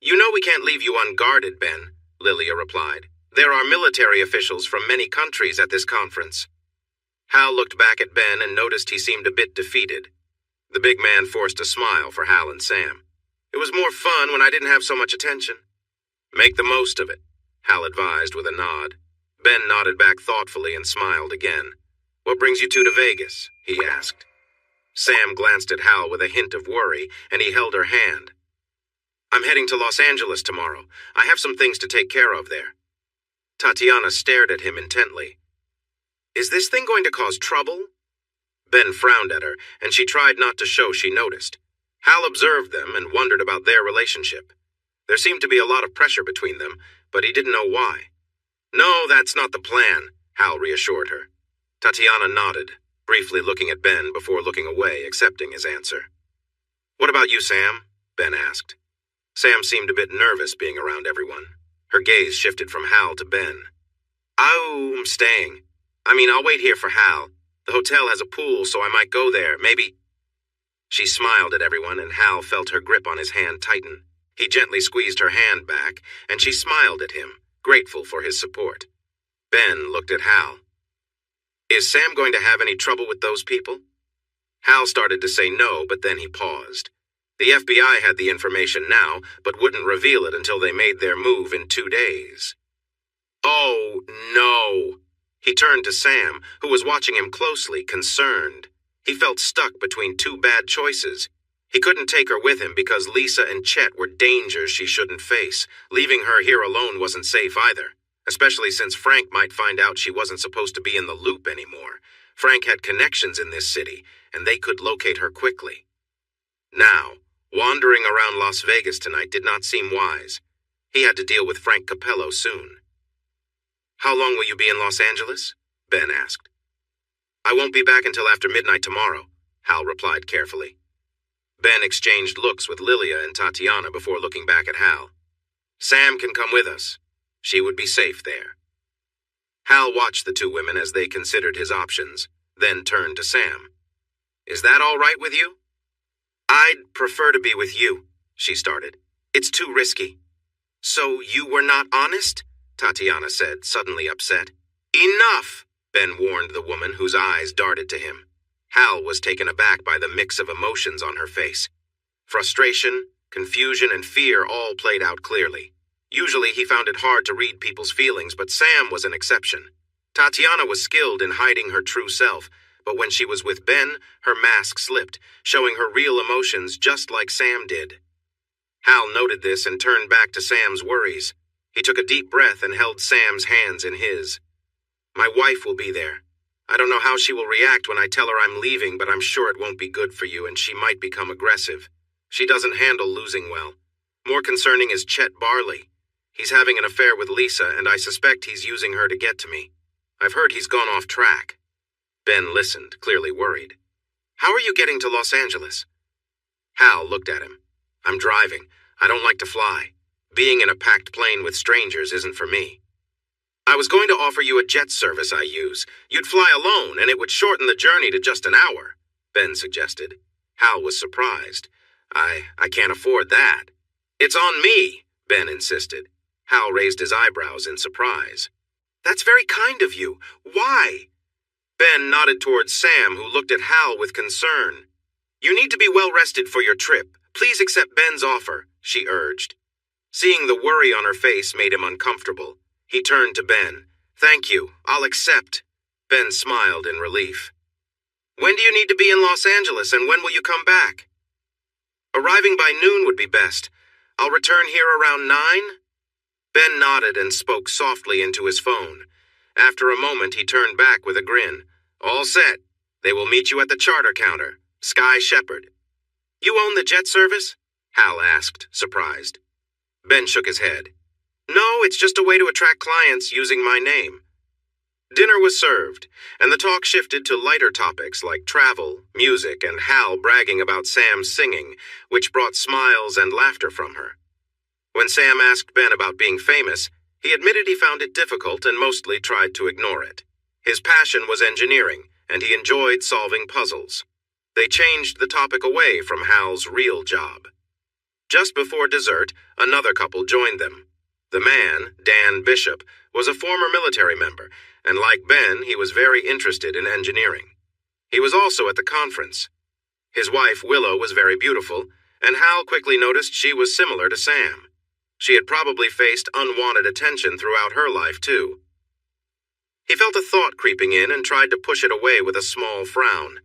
You know we can't leave you unguarded, Ben, Lilia replied. There are military officials from many countries at this conference. Hal looked back at Ben and noticed he seemed a bit defeated. The big man forced a smile for Hal and Sam. It was more fun when I didn't have so much attention. Make the most of it, Hal advised with a nod. Ben nodded back thoughtfully and smiled again. What brings you two to Vegas? He asked. Sam glanced at Hal with a hint of worry, and he held her hand. I'm heading to Los Angeles tomorrow. I have some things to take care of there. Tatiana stared at him intently. Is this thing going to cause trouble? Ben frowned at her, and she tried not to show she noticed. Hal observed them and wondered about their relationship. There seemed to be a lot of pressure between them, but he didn't know why. No, that's not the plan, Hal reassured her. Tatiana nodded, briefly looking at Ben before looking away, accepting his answer. What about you, Sam? Ben asked. Sam seemed a bit nervous being around everyone. Her gaze shifted from Hal to Ben. Oh, I'm staying. I'll wait here for Hal. The hotel has a pool, so I might go there, maybe. She smiled at everyone, and Hal felt her grip on his hand tighten. He gently squeezed her hand back, and she smiled at him, grateful for his support. Ben looked at Hal. Is Sam going to have any trouble with those people? Hal started to say no, but then he paused. The FBI had the information now, but wouldn't reveal it until they made their move in 2 days. Oh, no! He turned to Sam, who was watching him closely, concerned. He felt stuck between two bad choices. He couldn't take her with him because Lisa and Chet were dangers she shouldn't face. Leaving her here alone wasn't safe either, especially since Frank might find out she wasn't supposed to be in the loop anymore. Frank had connections in this city, and they could locate her quickly. Now, wandering around Las Vegas tonight did not seem wise. He had to deal with Frank Capello soon. How long will you be in Los Angeles? Ben asked. I won't be back until after midnight tomorrow, Hal replied carefully. Ben exchanged looks with Lilia and Tatiana before looking back at Hal. Sam can come with us. She would be safe there. Hal watched the two women as they considered his options, then turned to Sam. Is that all right with you? I'd prefer to be with you, she started. It's too risky. So you were not honest? Tatiana said, suddenly upset. Enough, Ben warned the woman whose eyes darted to him. Hal was taken aback by the mix of emotions on her face. Frustration, confusion, and fear all played out clearly. Usually he found it hard to read people's feelings, but Sam was an exception. Tatiana was skilled in hiding her true self, but when she was with Ben, her mask slipped, showing her real emotions just like Sam did. Hal noted this and turned back to Sam's worries. He took a deep breath and held Sam's hands in his. My wife will be there. I don't know how she will react when I tell her I'm leaving, but I'm sure it won't be good for you and she might become aggressive. She doesn't handle losing well. More concerning is Chet Barley. He's having an affair with Lisa, and I suspect he's using her to get to me. I've heard he's gone off track. Ben listened, clearly worried. How are you getting to Los Angeles? Hal looked at him. I'm driving. I don't like to fly. Being in a packed plane with strangers isn't for me. I was going to offer you a jet service I use. You'd fly alone, and it would shorten the journey to just an hour, Ben suggested. Hal was surprised. I can't afford that. It's on me, Ben insisted. Hal raised his eyebrows in surprise. That's very kind of you. Why? Ben nodded towards Sam, who looked at Hal with concern. You need to be well rested for your trip. Please accept Ben's offer, she urged. Seeing the worry on her face made him uncomfortable. He turned to Ben. Thank you. I'll accept. Ben smiled in relief. When do you need to be in Los Angeles, and when will you come back? Arriving by noon would be best. I'll return here around 9? Ben nodded and spoke softly into his phone. After a moment, he turned back with a grin. All set. They will meet you at the charter counter. Sky Shepherd. You own the jet service? Hal asked, surprised. Ben shook his head. No, it's just a way to attract clients using my name. Dinner was served, and the talk shifted to lighter topics like travel, music, and Hal bragging about Sam's singing, which brought smiles and laughter from her. When Sam asked Ben about being famous, he admitted he found it difficult and mostly tried to ignore it. His passion was engineering, and he enjoyed solving puzzles. They changed the topic away from Hal's real job. Just before dessert, another couple joined them. The man, Dan Bishop, was a former military member, and like Ben, he was very interested in engineering. He was also at the conference. His wife, Willow, was very beautiful, and Hal quickly noticed she was similar to Sam. She had probably faced unwanted attention throughout her life, too. He felt a thought creeping in and tried to push it away with a small frown.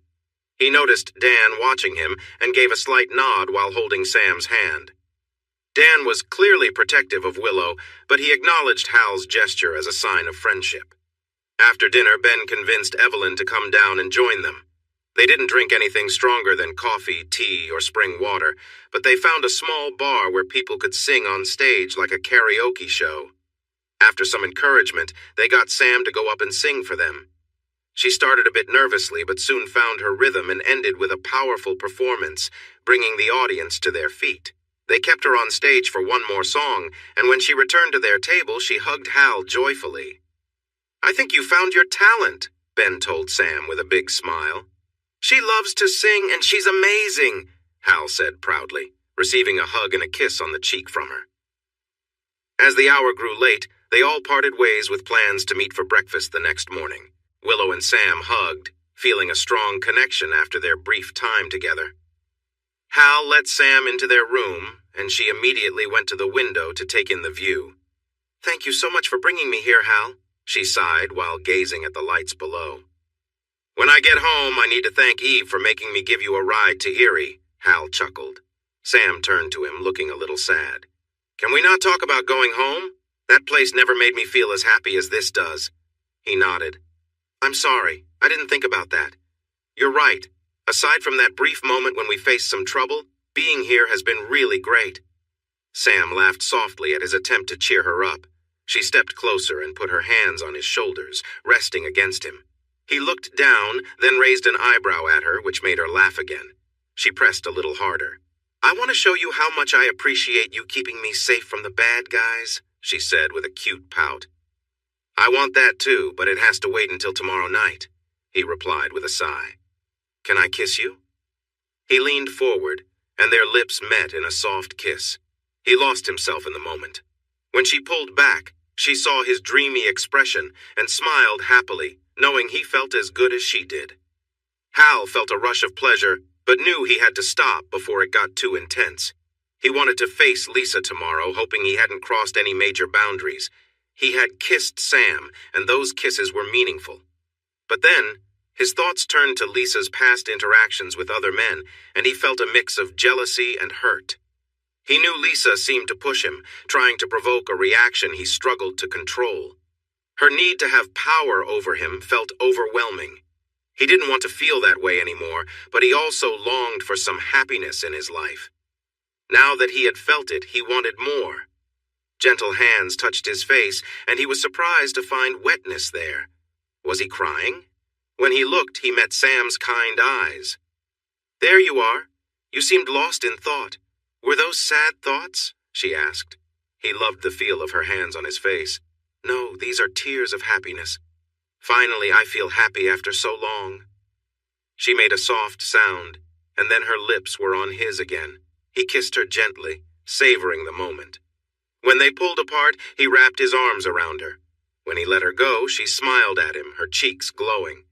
He noticed Dan watching him and gave a slight nod while holding Sam's hand. Dan was clearly protective of Willow, but he acknowledged Hal's gesture as a sign of friendship. After dinner, Ben convinced Evelyn to come down and join them. They didn't drink anything stronger than coffee, tea, or spring water, but they found a small bar where people could sing on stage like a karaoke show. After some encouragement, they got Sam to go up and sing for them. She started a bit nervously, but soon found her rhythm and ended with a powerful performance, bringing the audience to their feet. They kept her on stage for one more song, and when she returned to their table, she hugged Hal joyfully. "I think you found your talent," Ben told Sam with a big smile. "She loves to sing, and she's amazing," Hal said proudly, receiving a hug and a kiss on the cheek from her. As the hour grew late, they all parted ways with plans to meet for breakfast the next morning. Willow and Sam hugged, feeling a strong connection after their brief time together. Hal let Sam into their room, and she immediately went to the window to take in the view. "Thank you so much for bringing me here, Hal," she sighed while gazing at the lights below. "When I get home, I need to thank Eve for making me give you a ride to Erie," Hal chuckled. Sam turned to him, looking a little sad. "Can we not talk about going home? That place never made me feel as happy as this does." He nodded. "I'm sorry. I didn't think about that. You're right. Aside from that brief moment when we faced some trouble, being here has been really great." Sam laughed softly at his attempt to cheer her up. She stepped closer and put her hands on his shoulders, resting against him. He looked down, then raised an eyebrow at her, which made her laugh again. She pressed a little harder. "I want to show you how much I appreciate you keeping me safe from the bad guys," she said with a cute pout. "I want that too, but it has to wait until tomorrow night," he replied with a sigh. "Can I kiss you?" He leaned forward, and their lips met in a soft kiss. He lost himself in the moment. When she pulled back, she saw his dreamy expression and smiled happily, knowing he felt as good as she did. Hal felt a rush of pleasure, but knew he had to stop before it got too intense. He wanted to face Lisa tomorrow, hoping he hadn't crossed any major boundaries. He had kissed Sam, and those kisses were meaningful. But then, his thoughts turned to Lisa's past interactions with other men, and he felt a mix of jealousy and hurt. He knew Lisa seemed to push him, trying to provoke a reaction he struggled to control. Her need to have power over him felt overwhelming. He didn't want to feel that way anymore, but he also longed for some happiness in his life. Now that he had felt it, he wanted more. Gentle hands touched his face, and he was surprised to find wetness there. Was he crying? When he looked, he met Sam's kind eyes. "There you are. You seemed lost in thought. Were those sad thoughts?" she asked. He loved the feel of her hands on his face. "No, these are tears of happiness. Finally, I feel happy after so long." She made a soft sound, and then her lips were on his again. He kissed her gently, savoring the moment. When they pulled apart, he wrapped his arms around her. When he let her go, she smiled at him, her cheeks glowing.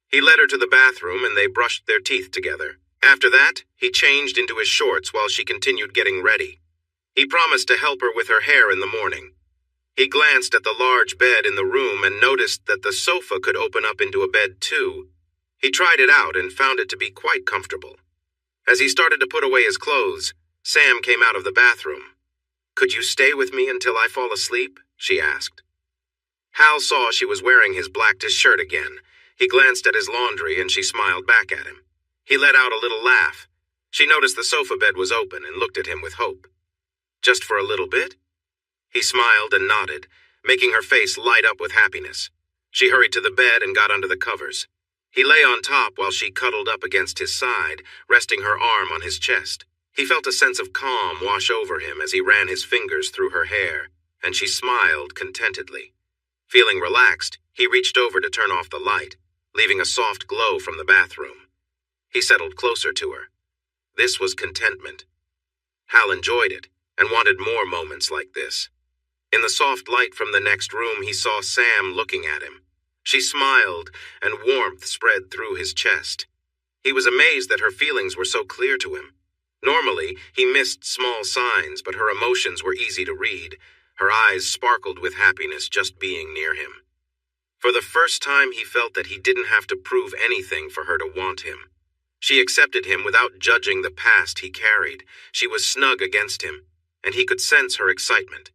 He led her to the bathroom, and they brushed their teeth together. After that, he changed into his shorts while she continued getting ready. He promised to help her with her hair in the morning. He glanced at the large bed in the room and noticed that the sofa could open up into a bed too. He tried it out and found it to be quite comfortable. As he started to put away his clothes, Sam came out of the bathroom. "Could you stay with me until I fall asleep?" she asked. Hal saw she was wearing his blackish shirt again. He glanced at his laundry and she smiled back at him. He let out a little laugh. She noticed the sofa bed was open and looked at him with hope. "Just for a little bit?" He smiled and nodded, making her face light up with happiness. She hurried to the bed and got under the covers. He lay on top while she cuddled up against his side, resting her arm on his chest. He felt a sense of calm wash over him as he ran his fingers through her hair, and she smiled contentedly. Feeling relaxed, he reached over to turn off the light, leaving a soft glow from the bathroom. He settled closer to her. This was contentment. Hal enjoyed it and wanted more moments like this. In the soft light from the next room, he saw Sam looking at him. She smiled, and warmth spread through his chest. He was amazed that her feelings were so clear to him. Normally, he missed small signs, but her emotions were easy to read. Her eyes sparkled with happiness just being near him. For the first time, he felt that he didn't have to prove anything for her to want him. She accepted him without judging the past he carried. She was snug against him, and he could sense her excitement.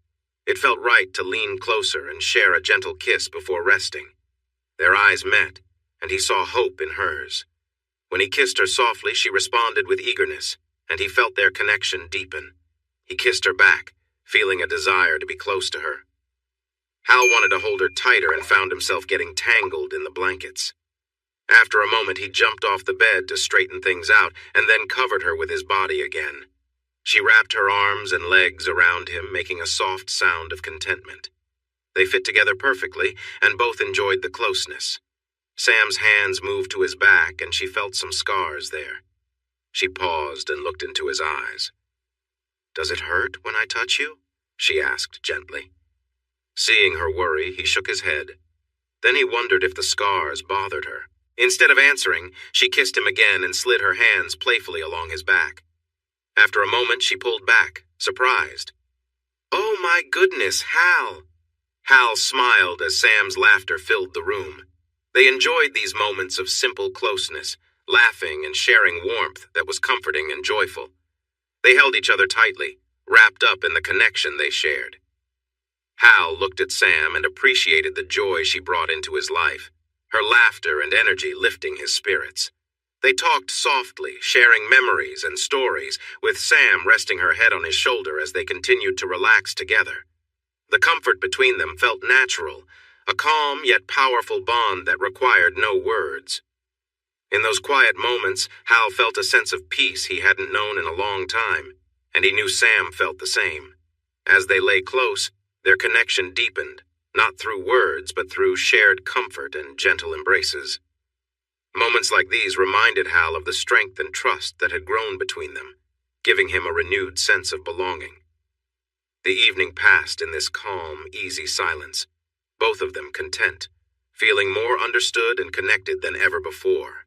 It felt right to lean closer and share a gentle kiss before resting. Their eyes met, and he saw hope in hers. When he kissed her softly, she responded with eagerness, and he felt their connection deepen. He kissed her back, feeling a desire to be close to her. Hal wanted to hold her tighter and found himself getting tangled in the blankets. After a moment, he jumped off the bed to straighten things out and then covered her with his body again. She wrapped her arms and legs around him, making a soft sound of contentment. They fit together perfectly, and both enjoyed the closeness. Sam's hands moved to his back, and she felt some scars there. She paused and looked into his eyes. "Does it hurt when I touch you?" she asked gently. Seeing her worry, he shook his head. Then he wondered if the scars bothered her. Instead of answering, she kissed him again and slid her hands playfully along his back. After a moment, she pulled back, surprised. "Oh my goodness, Hal!" Hal smiled as Sam's laughter filled the room. They enjoyed these moments of simple closeness, laughing and sharing warmth that was comforting and joyful. They held each other tightly, wrapped up in the connection they shared. Hal looked at Sam and appreciated the joy she brought into his life, her laughter and energy lifting his spirits. They talked softly, sharing memories and stories, with Sam resting her head on his shoulder as they continued to relax together. The comfort between them felt natural, a calm yet powerful bond that required no words. In those quiet moments, Hal felt a sense of peace he hadn't known in a long time, and he knew Sam felt the same. As they lay close, their connection deepened, not through words, but through shared comfort and gentle embraces. Moments like these reminded Hal of the strength and trust that had grown between them, giving him a renewed sense of belonging. The evening passed in this calm, easy silence, both of them content, feeling more understood and connected than ever before.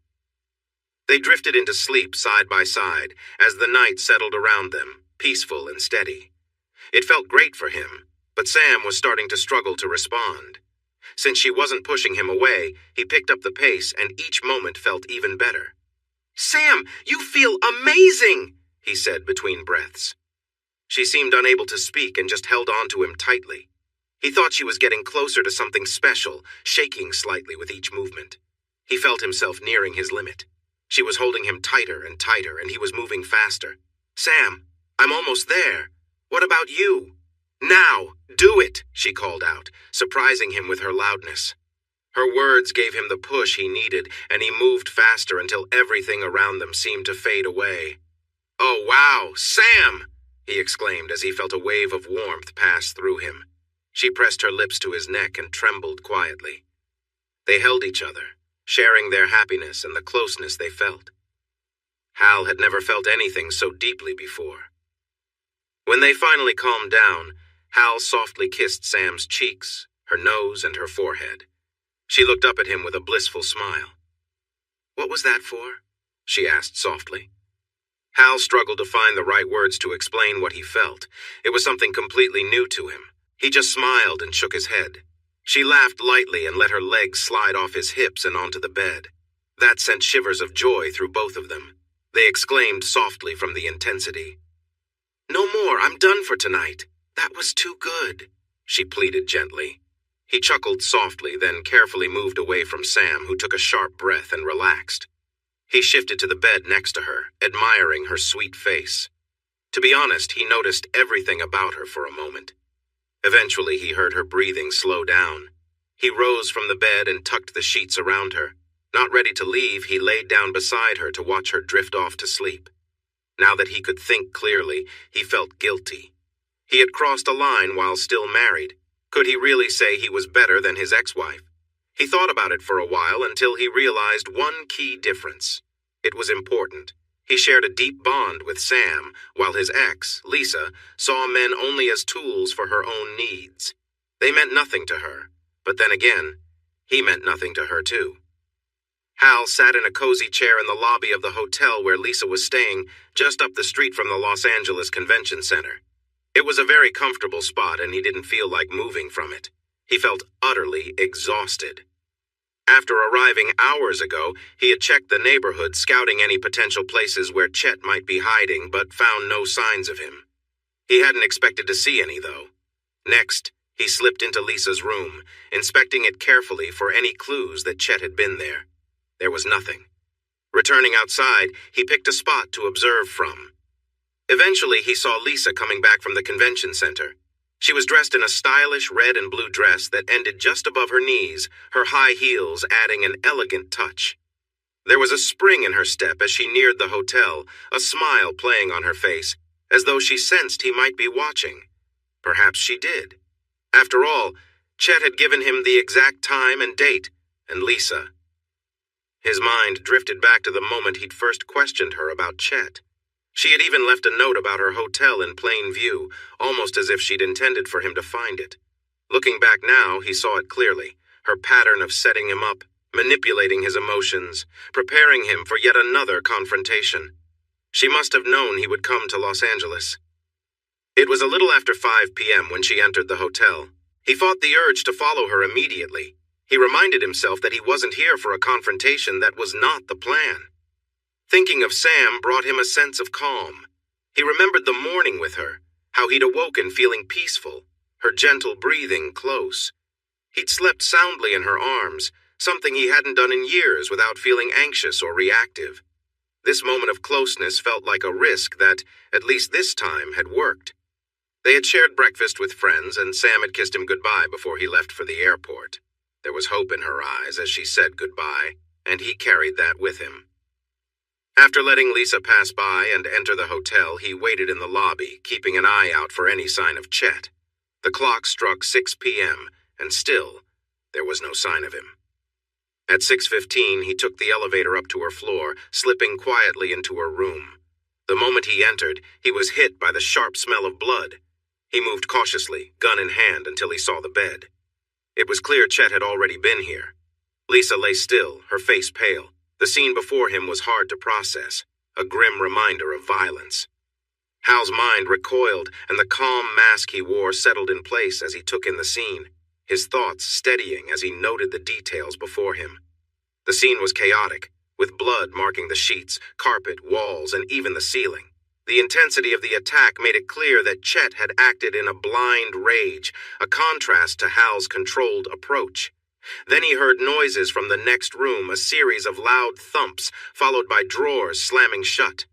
They drifted into sleep side by side as the night settled around them, peaceful and steady. It felt great for him, but Sam was starting to struggle to respond. Since she wasn't pushing him away, he picked up the pace and each moment felt even better. "Sam, you feel amazing!" he said between breaths. She seemed unable to speak and just held on to him tightly. He thought she was getting closer to something special, shaking slightly with each movement. He felt himself nearing his limit. She was holding him tighter, and he was moving faster. "Sam, I'm almost there. What about you?" "Now, do it," she called out, surprising him with her loudness. Her words gave him the push he needed, and he moved faster until everything around them seemed to fade away. "Oh, wow, Sam!" he exclaimed as he felt a wave of warmth pass through him. She pressed her lips to his neck and trembled quietly. They held each other, sharing their happiness and the closeness they felt. Hal had never felt anything so deeply before. When they finally calmed down, Hal softly kissed Sam's cheeks, her nose, and her forehead. She looked up at him with a blissful smile. "What was that for?" she asked softly. Hal struggled to find the right words to explain what he felt. It was something completely new to him. He just smiled and shook his head. She laughed lightly and let her legs slide off his hips and onto the bed. That sent shivers of joy through both of them. They exclaimed softly from the intensity. "No more, I'm done for tonight. That was too good," she pleaded gently. He chuckled softly, then carefully moved away from Sam, who took a sharp breath and relaxed. He shifted to the bed next to her, admiring her sweet face. To be honest, he noticed everything about her for a moment. Eventually, he heard her breathing slow down. He rose from the bed and tucked the sheets around her. Not ready to leave, he laid down beside her to watch her drift off to sleep. Now that he could think clearly, he felt guilty. He had crossed a line while still married. Could he really say he was better than his ex-wife? He thought about it for a while until he realized one key difference. It was important. He shared a deep bond with Sam, while his ex, Lisa, saw men only as tools for her own needs. They meant nothing to her, but then again, he meant nothing to her too. Hal sat in a cozy chair in the lobby of the hotel where Lisa was staying, just up the street from the Los Angeles Convention Center. It was a very comfortable spot, and he didn't feel like moving from it. He felt utterly exhausted. After arriving hours ago, he had checked the neighborhood, scouting any potential places where Chet might be hiding, but found no signs of him. He hadn't expected to see any, though. Next, he slipped into Lisa's room, inspecting it carefully for any clues that Chet had been there. There was nothing. Returning outside, he picked a spot to observe from. Eventually, he saw Lisa coming back from the convention center. She was dressed in a stylish red and blue dress that ended just above her knees, her high heels adding an elegant touch. There was a spring in her step as she neared the hotel, a smile playing on her face, as though she sensed he might be watching. Perhaps she did. After all, Chet had given him the exact time and date, and Lisa. His mind drifted back to the moment he'd first questioned her about Chet. She had even left a note about her hotel in plain view, almost as if she'd intended for him to find it. Looking back now, he saw it clearly, her pattern of setting him up, manipulating his emotions, preparing him for yet another confrontation. She must have known he would come to Los Angeles. It was a little after 5 p.m. when she entered the hotel. He fought the urge to follow her immediately. He reminded himself that he wasn't here for a confrontation that was not the plan. Thinking of Sam brought him a sense of calm. He remembered the morning with her, how he'd awoken feeling peaceful, her gentle breathing close. He'd slept soundly in her arms, something he hadn't done in years without feeling anxious or reactive. This moment of closeness felt like a risk that, at least this time, had worked. They had shared breakfast with friends, and Sam had kissed him goodbye before he left for the airport. There was hope in her eyes as she said goodbye, and he carried that with him. After letting Lisa pass by and enter the hotel, he waited in the lobby, keeping an eye out for any sign of Chet. The clock struck 6 p.m., and still, there was no sign of him. At 6:15, he took the elevator up to her floor, slipping quietly into her room. The moment he entered, he was hit by the sharp smell of blood. He moved cautiously, gun in hand, until he saw the bed. It was clear Chet had already been here. Lisa lay still, her face pale. The scene before him was hard to process, a grim reminder of violence. Hal's mind recoiled, and the calm mask he wore settled in place as he took in the scene, his thoughts steadying as he noted the details before him. The scene was chaotic, with blood marking the sheets, carpet, walls, and even the ceiling. The intensity of the attack made it clear that Chet had acted in a blind rage, a contrast to Hal's controlled approach. Then he heard noises from the next room, a series of loud thumps, followed by drawers slamming shut.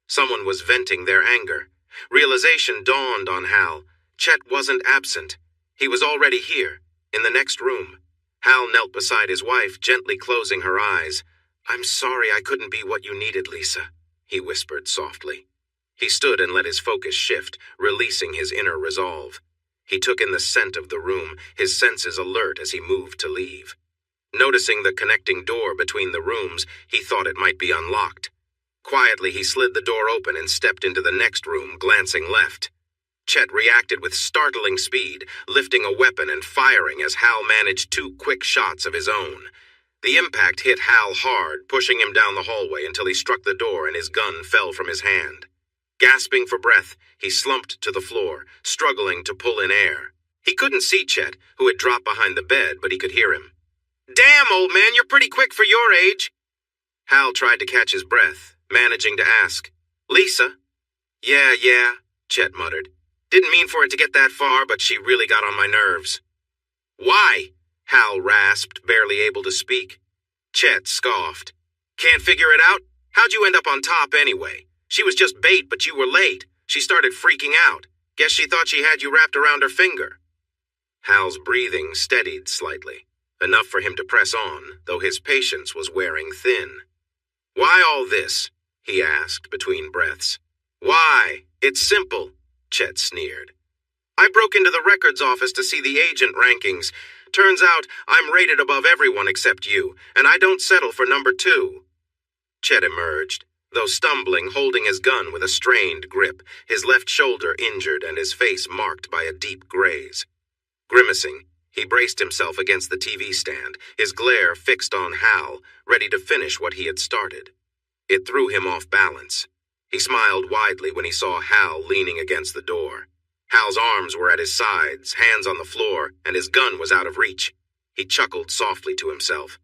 Someone was venting their anger. Realization dawned on Hal. Chet wasn't absent. He was already here, in the next room. Hal knelt beside his wife, gently closing her eyes. "I'm sorry I couldn't be what you needed, Lisa," he whispered softly. He stood and let his focus shift, releasing his inner resolve. He took in the scent of the room, his senses alert as he moved to leave. Noticing the connecting door between the rooms, he thought it might be unlocked. Quietly, he slid the door open and stepped into the next room, glancing left. Chet reacted with startling speed, lifting a weapon and firing as Hal managed 2 quick shots of his own. The impact hit Hal hard, pushing him down the hallway until he struck the door and his gun fell from his hand. Gasping for breath, he slumped to the floor, struggling to pull in air. He couldn't see Chet, who had dropped behind the bed, but he could hear him. "Damn, old man, you're pretty quick for your age." Hal tried to catch his breath, managing to ask, "Lisa?" Yeah, Chet muttered. "Didn't mean for it to get that far, but she really got on my nerves." "Why?" Hal rasped, barely able to speak. Chet scoffed. "Can't figure it out? How'd you end up on top anyway? She was just bait, but you were late. She started freaking out. Guess she thought she had you wrapped around her finger." Hal's breathing steadied slightly, enough for him to press on, though his patience was wearing thin. "Why all this?" he asked between breaths. Why? It's simple, Chet sneered. I broke into the records office to see the agent rankings. Turns out I'm rated above everyone except you, and I don't settle for number 2. Chet emerged, though stumbling, holding his gun with a strained grip, his left shoulder injured and his face marked by a deep graze. Grimacing, he braced himself against the TV stand, his glare fixed on Hal, ready to finish what he had started. It threw him off balance. He smiled widely when he saw Hal leaning against the door. Hal's arms were at his sides, hands on the floor, and his gun was out of reach. He chuckled softly to himself.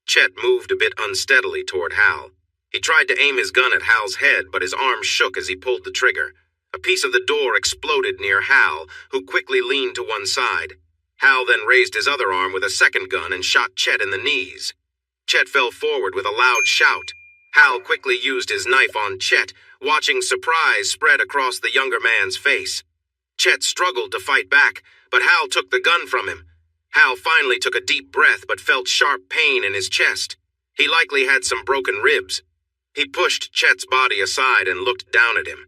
Chet moved a bit unsteadily toward Hal. He tried to aim his gun at Hal's head, but his arm shook as he pulled the trigger. A piece of the door exploded near Hal, who quickly leaned to one side. Hal then raised his other arm with a second gun and shot Chet in the knees. Chet fell forward with a loud shout. Hal quickly used his knife on Chet, watching surprise spread across the younger man's face. Chet struggled to fight back, but Hal took the gun from him. Hal finally took a deep breath but felt sharp pain in his chest. He likely had some broken ribs. He pushed Chet's body aside and looked down at him.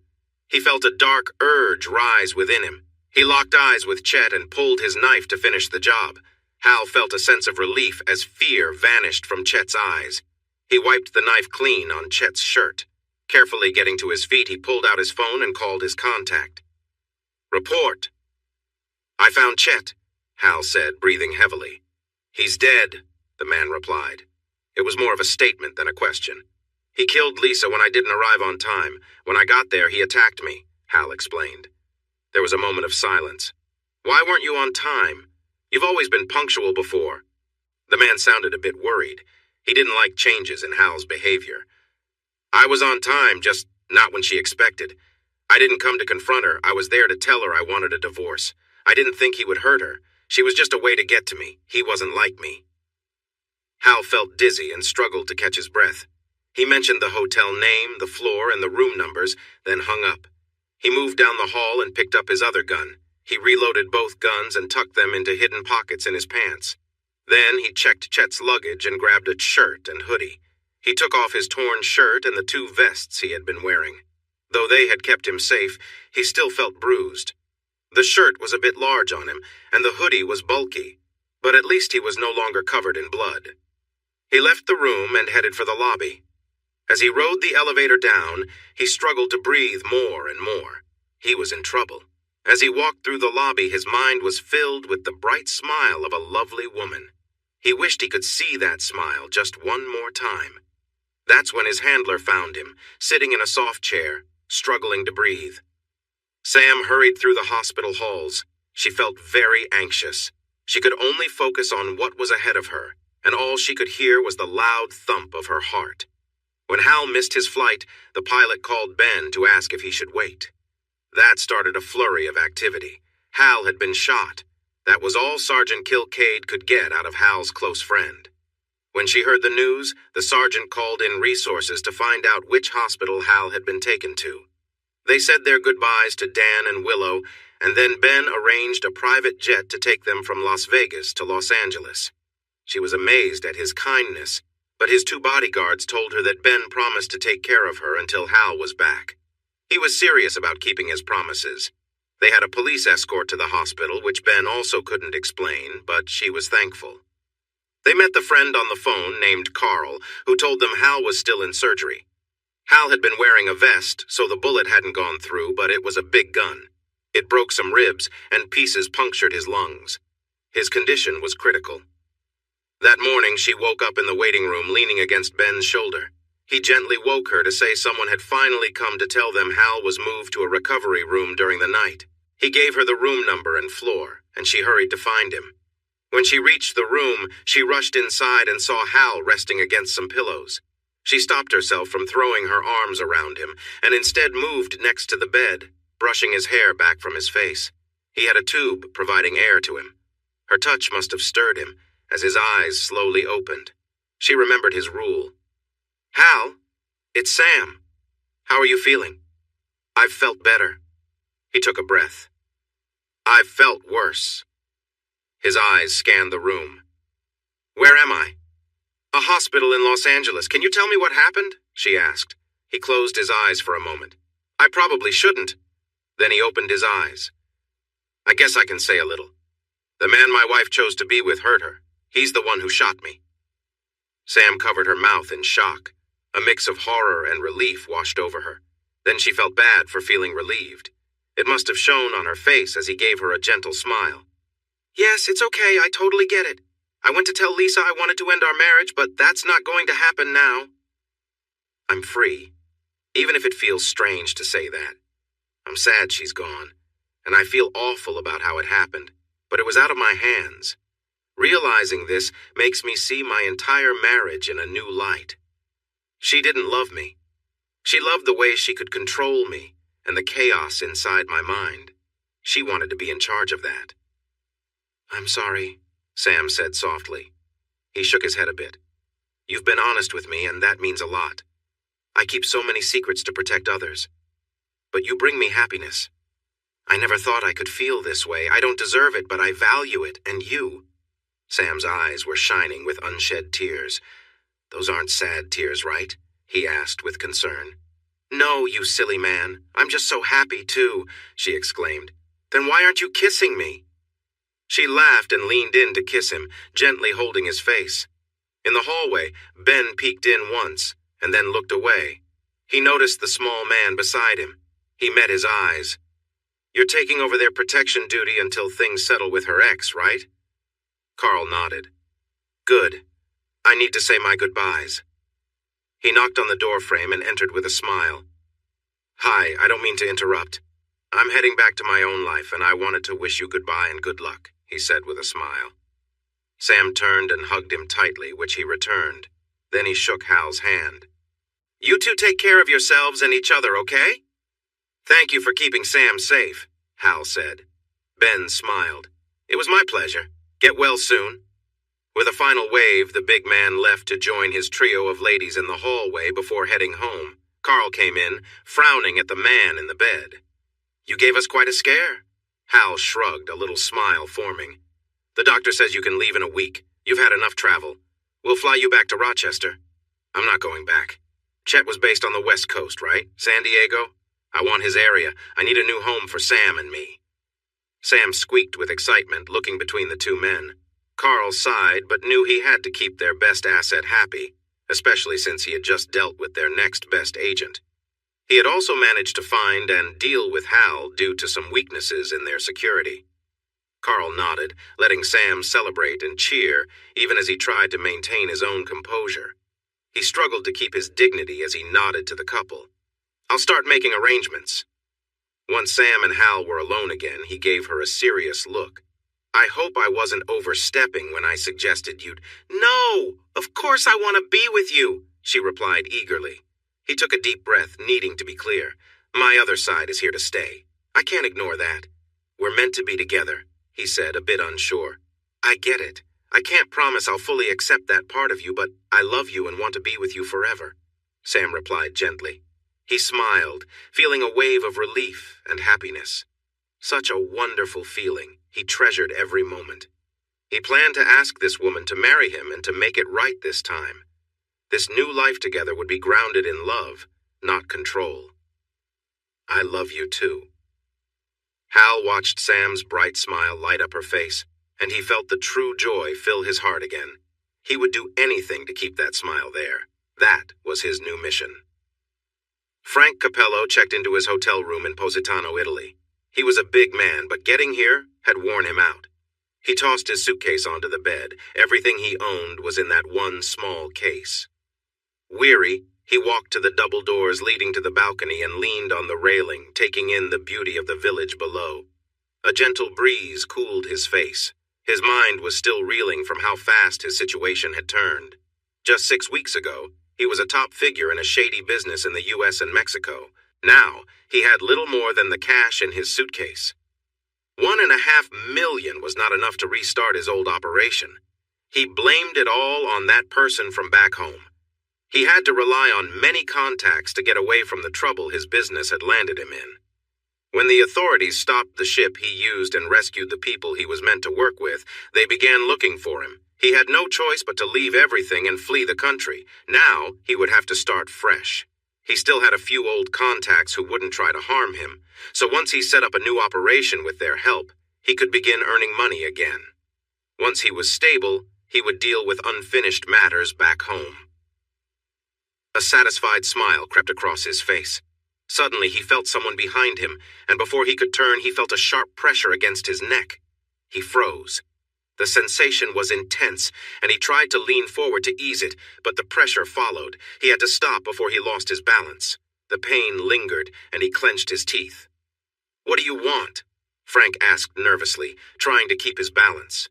He felt a dark urge rise within him. He locked eyes with Chet and pulled his knife to finish the job. Hal felt a sense of relief as fear vanished from Chet's eyes. He wiped the knife clean on Chet's shirt. Carefully getting to his feet, he pulled out his phone and called his contact. Report. I found Chet, Hal said, breathing heavily. He's dead, the man replied. It was more of a statement than a question. He killed Lisa when I didn't arrive on time. When I got there, he attacked me, Hal explained. There was a moment of silence. Why weren't you on time? You've always been punctual before. The man sounded a bit worried. He didn't like changes in Hal's behavior. I was on time, just not when she expected. I didn't come to confront her. I was there to tell her I wanted a divorce. I didn't think he would hurt her. She was just a way to get to me. He wasn't like me. Hal felt dizzy and struggled to catch his breath. He mentioned the hotel name, the floor, and the room numbers, then hung up. He moved down the hall and picked up his other gun. He reloaded both guns and tucked them into hidden pockets in his pants. Then he checked Chet's luggage and grabbed a shirt and hoodie. He took off his torn shirt and the 2 vests he had been wearing. Though they had kept him safe, he still felt bruised. The shirt was a bit large on him, and the hoodie was bulky, but at least he was no longer covered in blood. He left the room and headed for the lobby. As he rode the elevator down, he struggled to breathe more and more. He was in trouble. As he walked through the lobby, his mind was filled with the bright smile of a lovely woman. He wished he could see that smile just one more time. That's when his handler found him, sitting in a soft chair, struggling to breathe. Sam hurried through the hospital halls. She felt very anxious. She could only focus on what was ahead of her, and all she could hear was the loud thump of her heart. When Hal missed his flight, the pilot called Ben to ask if he should wait. That started a flurry of activity. Hal had been shot. That was all Sergeant Kilcade could get out of Hal's close friend. When she heard the news, the sergeant called in resources to find out which hospital Hal had been taken to. They said their goodbyes to Dan and Willow, and then Ben arranged a private jet to take them from Las Vegas to Los Angeles. She was amazed at his kindness, but his 2 bodyguards told her that Ben promised to take care of her until Hal was back. He was serious about keeping his promises. They had a police escort to the hospital, which Ben also couldn't explain, but she was thankful. They met the friend on the phone named Carl, who told them Hal was still in surgery. Hal had been wearing a vest, so the bullet hadn't gone through, but it was a big gun. It broke some ribs, and pieces punctured his lungs. His condition was critical. That morning, she woke up in the waiting room leaning against Ben's shoulder. He gently woke her to say someone had finally come to tell them Hal was moved to a recovery room during the night. He gave her the room number and floor, and she hurried to find him. When she reached the room, she rushed inside and saw Hal resting against some pillows. She stopped herself from throwing her arms around him, and instead moved next to the bed, brushing his hair back from his face. He had a tube providing air to him. Her touch must have stirred him, as his eyes slowly opened. She remembered his rule. Hal, it's Sam. How are you feeling? I've felt better. He took a breath. I've felt worse. His eyes scanned the room. Where am I? A hospital in Los Angeles. Can you tell me what happened? She asked. He closed his eyes for a moment. I probably shouldn't. Then he opened his eyes. I guess I can say a little. The man my wife chose to be with hurt her. He's the one who shot me. Sam covered her mouth in shock. A mix of horror and relief washed over her. Then she felt bad for feeling relieved. It must have shown on her face as he gave her a gentle smile. Yes, it's okay, I totally get it. I went to tell Lisa I wanted to end our marriage, but that's not going to happen now. I'm free, even if it feels strange to say that. I'm sad she's gone, and I feel awful about how it happened, but it was out of my hands. Realizing this makes me see my entire marriage in a new light. She didn't love me. She loved the way she could control me and the chaos inside my mind. She wanted to be in charge of that. I'm sorry, Sam said softly. He shook his head a bit. You've been honest with me, and that means a lot. I keep so many secrets to protect others. But you bring me happiness. I never thought I could feel this way. I don't deserve it, but I value it, and you. Sam's eyes were shining with unshed tears. Those aren't sad tears, right? He asked with concern. No, you silly man. I'm just so happy, too, she exclaimed. Then why aren't you kissing me? She laughed and leaned in to kiss him, gently holding his face. In the hallway, Ben peeked in once, and then looked away. He noticed the small man beside him. He met his eyes. You're taking over their protection duty until things settle with her ex, right? Carl nodded. Good. I need to say my goodbyes. He knocked on the doorframe and entered with a smile. Hi, I don't mean to interrupt. I'm heading back to my own life, and I wanted to wish you goodbye and good luck, he said with a smile. Sam turned and hugged him tightly, which he returned. Then he shook Hal's hand. You two take care of yourselves and each other, okay? Thank you for keeping Sam safe, Hal said. Ben smiled. It was my pleasure. Get well soon. With a final wave, the big man left to join his trio of ladies in the hallway before heading home. Carl came in, frowning at the man in the bed. You gave us quite a scare. Hal shrugged, a little smile forming. The doctor says you can leave in a week. You've had enough travel. We'll fly you back to Rochester. I'm not going back. Chet was based on the West Coast, right? San Diego? I want his area. I need a new home for Sam and me. Sam squeaked with excitement, looking between the two men. Carl sighed, but knew he had to keep their best asset happy, especially since he had just dealt with their next best agent. He had also managed to find and deal with Hal due to some weaknesses in their security. Carl nodded, letting Sam celebrate and cheer, even as he tried to maintain his own composure. He struggled to keep his dignity as he nodded to the couple. I'll start making arrangements. Once Sam and Hal were alone again, he gave her a serious look. I hope I wasn't overstepping when I suggested you'd... No! Of course I want to be with you, she replied eagerly. He took a deep breath, needing to be clear. My other side is here to stay. I can't ignore that. We're meant to be together, he said, a bit unsure. I get it. I can't promise I'll fully accept that part of you, but I love you and want to be with you forever, Sam replied gently. He smiled, feeling a wave of relief and happiness. Such a wonderful feeling. He treasured every moment. He planned to ask this woman to marry him and to make it right this time. This new life together would be grounded in love, not control. I love you too. Hal watched Sam's bright smile light up her face, and he felt the true joy fill his heart again. He would do anything to keep that smile there. That was his new mission. Frank Capello checked into his hotel room in Positano, Italy. He was a big man, but getting here had worn him out. He tossed his suitcase onto the bed. Everything he owned was in that one small case. Weary, he walked to the double doors leading to the balcony and leaned on the railing, taking in the beauty of the village below. A gentle breeze cooled his face. His mind was still reeling from how fast his situation had turned. Just 6 weeks ago, he was a top figure in a shady business in the U.S. and Mexico. Now, he had little more than the cash in his suitcase. $1.5 million was not enough to restart his old operation. He blamed it all on that person from back home. He had to rely on many contacts to get away from the trouble his business had landed him in. When the authorities stopped the ship he used and rescued the people he was meant to work with, they began looking for him. He had no choice but to leave everything and flee the country. Now, he would have to start fresh. He still had a few old contacts who wouldn't try to harm him, so once he set up a new operation with their help, he could begin earning money again. Once he was stable, he would deal with unfinished matters back home. A satisfied smile crept across his face. Suddenly, he felt someone behind him, and before he could turn, he felt a sharp pressure against his neck. He froze. The sensation was intense, and he tried to lean forward to ease it, but the pressure followed. He had to stop before he lost his balance. The pain lingered, and he clenched his teeth. "What do you want?" Frank asked nervously, trying to keep his balance.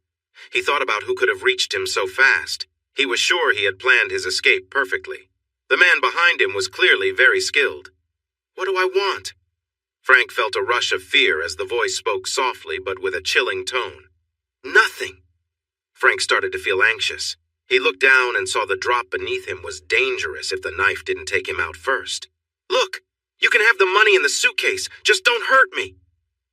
He thought about who could have reached him so fast. He was sure he had planned his escape perfectly. The man behind him was clearly very skilled. "What do I want?" Frank felt a rush of fear as the voice spoke softly but with a chilling tone. "Nothing." Frank started to feel anxious. He looked down and saw the drop beneath him was dangerous if the knife didn't take him out first. "Look, you can have the money in the suitcase. Just don't hurt me."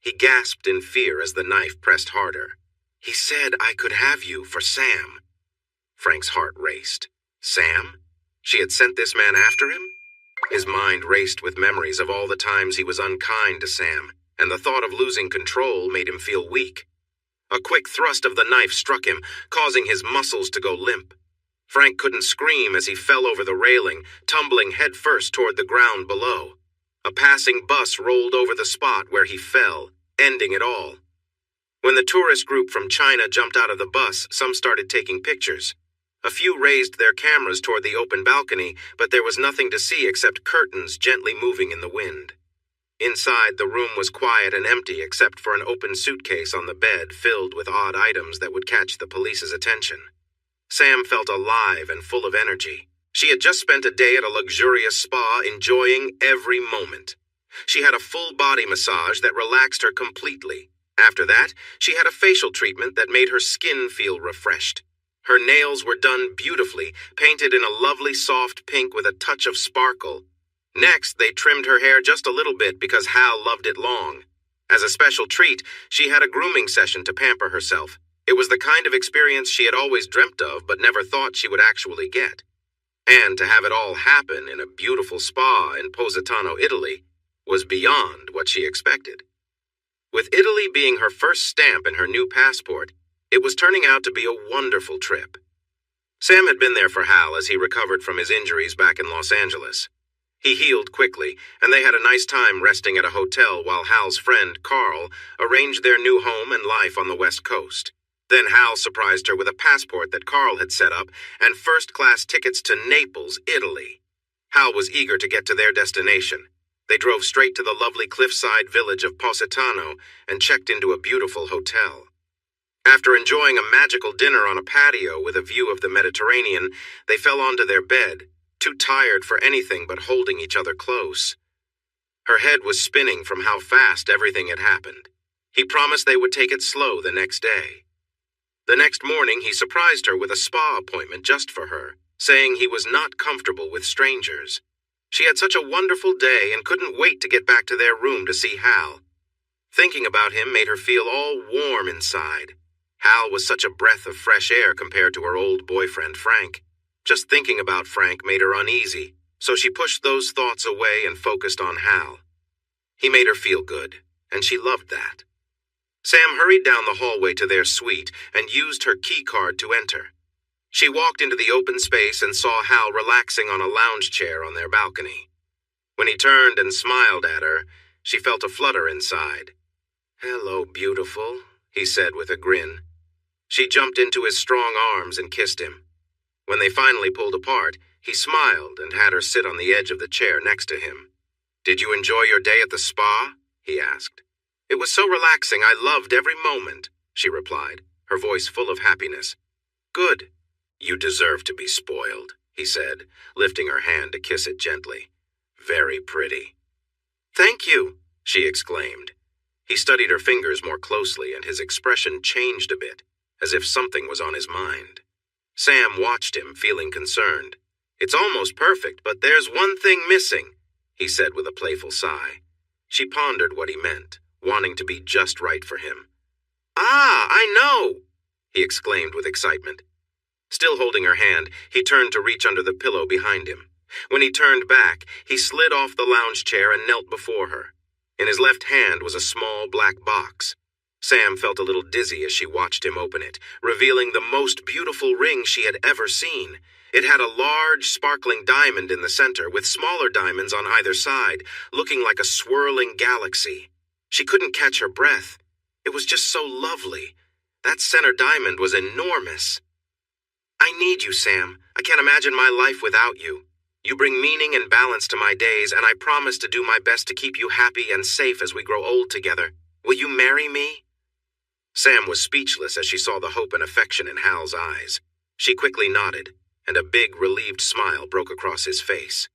He gasped in fear as the knife pressed harder. "He said I could have you for Sam." Frank's heart raced. Sam? She had sent this man after him? His mind raced with memories of all the times he was unkind to Sam, and the thought of losing control made him feel weak. A quick thrust of the knife struck him, causing his muscles to go limp. Frank couldn't scream as he fell over the railing, tumbling headfirst toward the ground below. A passing bus rolled over the spot where he fell, ending it all. When the tourist group from China jumped out of the bus, some started taking pictures. A few raised their cameras toward the open balcony, but there was nothing to see except curtains gently moving in the wind. Inside, the room was quiet and empty except for an open suitcase on the bed filled with odd items that would catch the police's attention. Sam felt alive and full of energy. She had just spent a day at a luxurious spa, enjoying every moment. She had a full-body massage that relaxed her completely. After that, she had a facial treatment that made her skin feel refreshed. Her nails were done beautifully, painted in a lovely soft pink with a touch of sparkle. Next, they trimmed her hair just a little bit because Hal loved it long. As a special treat, she had a grooming session to pamper herself. It was the kind of experience she had always dreamt of but never thought she would actually get. And to have it all happen in a beautiful spa in Positano, Italy, was beyond what she expected. With Italy being her first stamp in her new passport, it was turning out to be a wonderful trip. Sam had been there for Hal as he recovered from his injuries back in Los Angeles. He healed quickly, and they had a nice time resting at a hotel while Hal's friend, Carl, arranged their new home and life on the West Coast. Then Hal surprised her with a passport that Carl had set up and first-class tickets to Naples, Italy. Hal was eager to get to their destination. They drove straight to the lovely cliffside village of Positano and checked into a beautiful hotel. After enjoying a magical dinner on a patio with a view of the Mediterranean, they fell onto their bed, too tired for anything but holding each other close. Her head was spinning from how fast everything had happened. He promised they would take it slow the next day. The next morning, he surprised her with a spa appointment just for her, saying he was not comfortable with strangers. She had such a wonderful day and couldn't wait to get back to their room to see Hal. Thinking about him made her feel all warm inside. Hal was such a breath of fresh air compared to her old boyfriend, Frank. Just thinking about Frank made her uneasy, so she pushed those thoughts away and focused on Hal. He made her feel good, and she loved that. Sam hurried down the hallway to their suite and used her key card to enter. She walked into the open space and saw Hal relaxing on a lounge chair on their balcony. When he turned and smiled at her, she felt a flutter inside. "Hello, beautiful," he said with a grin. She jumped into his strong arms and kissed him. When they finally pulled apart, he smiled and had her sit on the edge of the chair next to him. "Did you enjoy your day at the spa?" he asked. "It was so relaxing, I loved every moment," she replied, her voice full of happiness. "Good. You deserve to be spoiled," he said, lifting her hand to kiss it gently. "Very pretty." "Thank you," she exclaimed. He studied her fingers more closely, and his expression changed a bit, as if something was on his mind. Sam watched him, feeling concerned. "It's almost perfect, but there's one thing missing," he said with a playful sigh. She pondered what he meant, wanting to be just right for him. "Ah, I know!" he exclaimed with excitement. Still holding her hand, he turned to reach under the pillow behind him. When he turned back, he slid off the lounge chair and knelt before her. In his left hand was a small black box. Sam felt a little dizzy as she watched him open it, revealing the most beautiful ring she had ever seen. It had a large, sparkling diamond in the center, with smaller diamonds on either side, looking like a swirling galaxy. She couldn't catch her breath. It was just so lovely. That center diamond was enormous. "I need you, Sam. I can't imagine my life without you. You bring meaning and balance to my days, and I promise to do my best to keep you happy and safe as we grow old together. Will you marry me?" Sam was speechless as she saw the hope and affection in Hal's eyes. She quickly nodded, and a big, relieved smile broke across his face.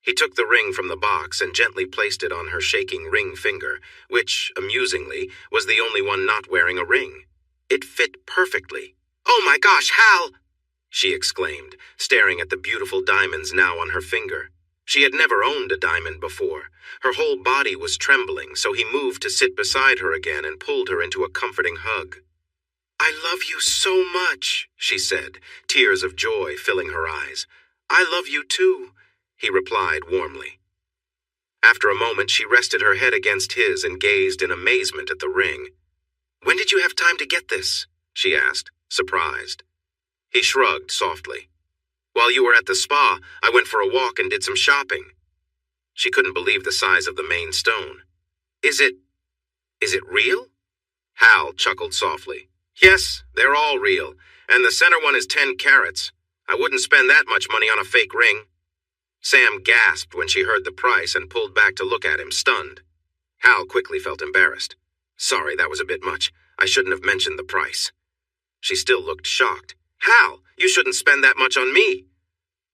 He took the ring from the box and gently placed it on her shaking ring finger, which, amusingly, was the only one not wearing a ring. It fit perfectly. "Oh my gosh, Hal!" she exclaimed, staring at the beautiful diamonds now on her finger. She had never owned a diamond before. Her whole body was trembling, so he moved to sit beside her again and pulled her into a comforting hug. "I love you so much," she said, tears of joy filling her eyes. "I love you too," he replied warmly. After a moment, she rested her head against his and gazed in amazement at the ring. "When did you have time to get this?" she asked, surprised. He shrugged softly. "While you were at the spa, I went for a walk and did some shopping." She couldn't believe the size of the main stone. Is it real?" Hal chuckled softly. "Yes, they're all real, and the center one is 10 carats. I wouldn't spend that much money on a fake ring." Sam gasped when she heard the price and pulled back to look at him, stunned. Hal quickly felt embarrassed. "Sorry, that was a bit much. I shouldn't have mentioned the price." She still looked shocked. "Hal, you shouldn't spend that much on me."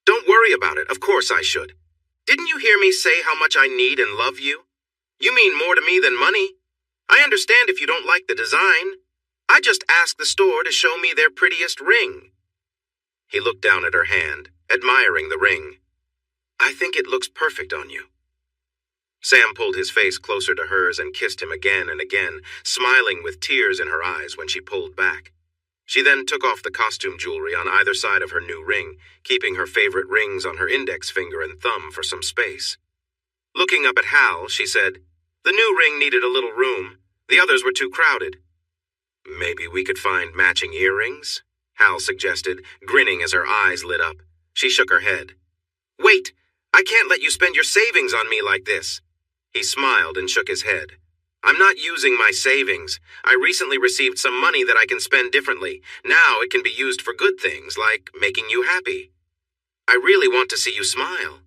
"Don't worry about it. Of course I should. Didn't you hear me say how much I need and love you? You mean more to me than money. I understand if you don't like the design. I just asked the store to show me their prettiest ring." He looked down at her hand, admiring the ring. "I think it looks perfect on you." Sam pulled his face closer to hers and kissed him again and again, smiling with tears in her eyes when she pulled back. She then took off the costume jewelry on either side of her new ring, keeping her favorite rings on her index finger and thumb for some space. Looking up at Hal, she said, "The new ring needed a little room. The others were too crowded." "Maybe we could find matching earrings?" Hal suggested, grinning as her eyes lit up. She shook her head. "Wait! I can't let you spend your savings on me like this." He smiled and shook his head. "I'm not using my savings. I recently received some money that I can spend differently. Now it can be used for good things, like making you happy. I really want to see you smile."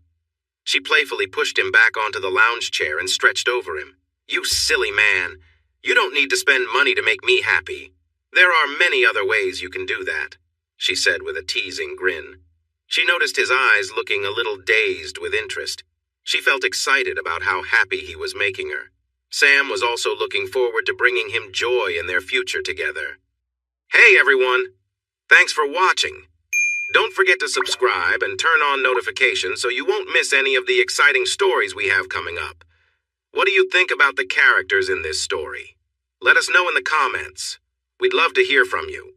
She playfully pushed him back onto the lounge chair and stretched over him. "You silly man. You don't need to spend money to make me happy. There are many other ways you can do that," she said with a teasing grin. She noticed his eyes looking a little dazed with interest. She felt excited about how happy he was making her. Sam was also looking forward to bringing him joy in their future together. Hey everyone! Thanks for watching. Don't forget to subscribe and turn on notifications so you won't miss any of the exciting stories we have coming up. What do you think about the characters in this story? Let us know in the comments. We'd love to hear from you.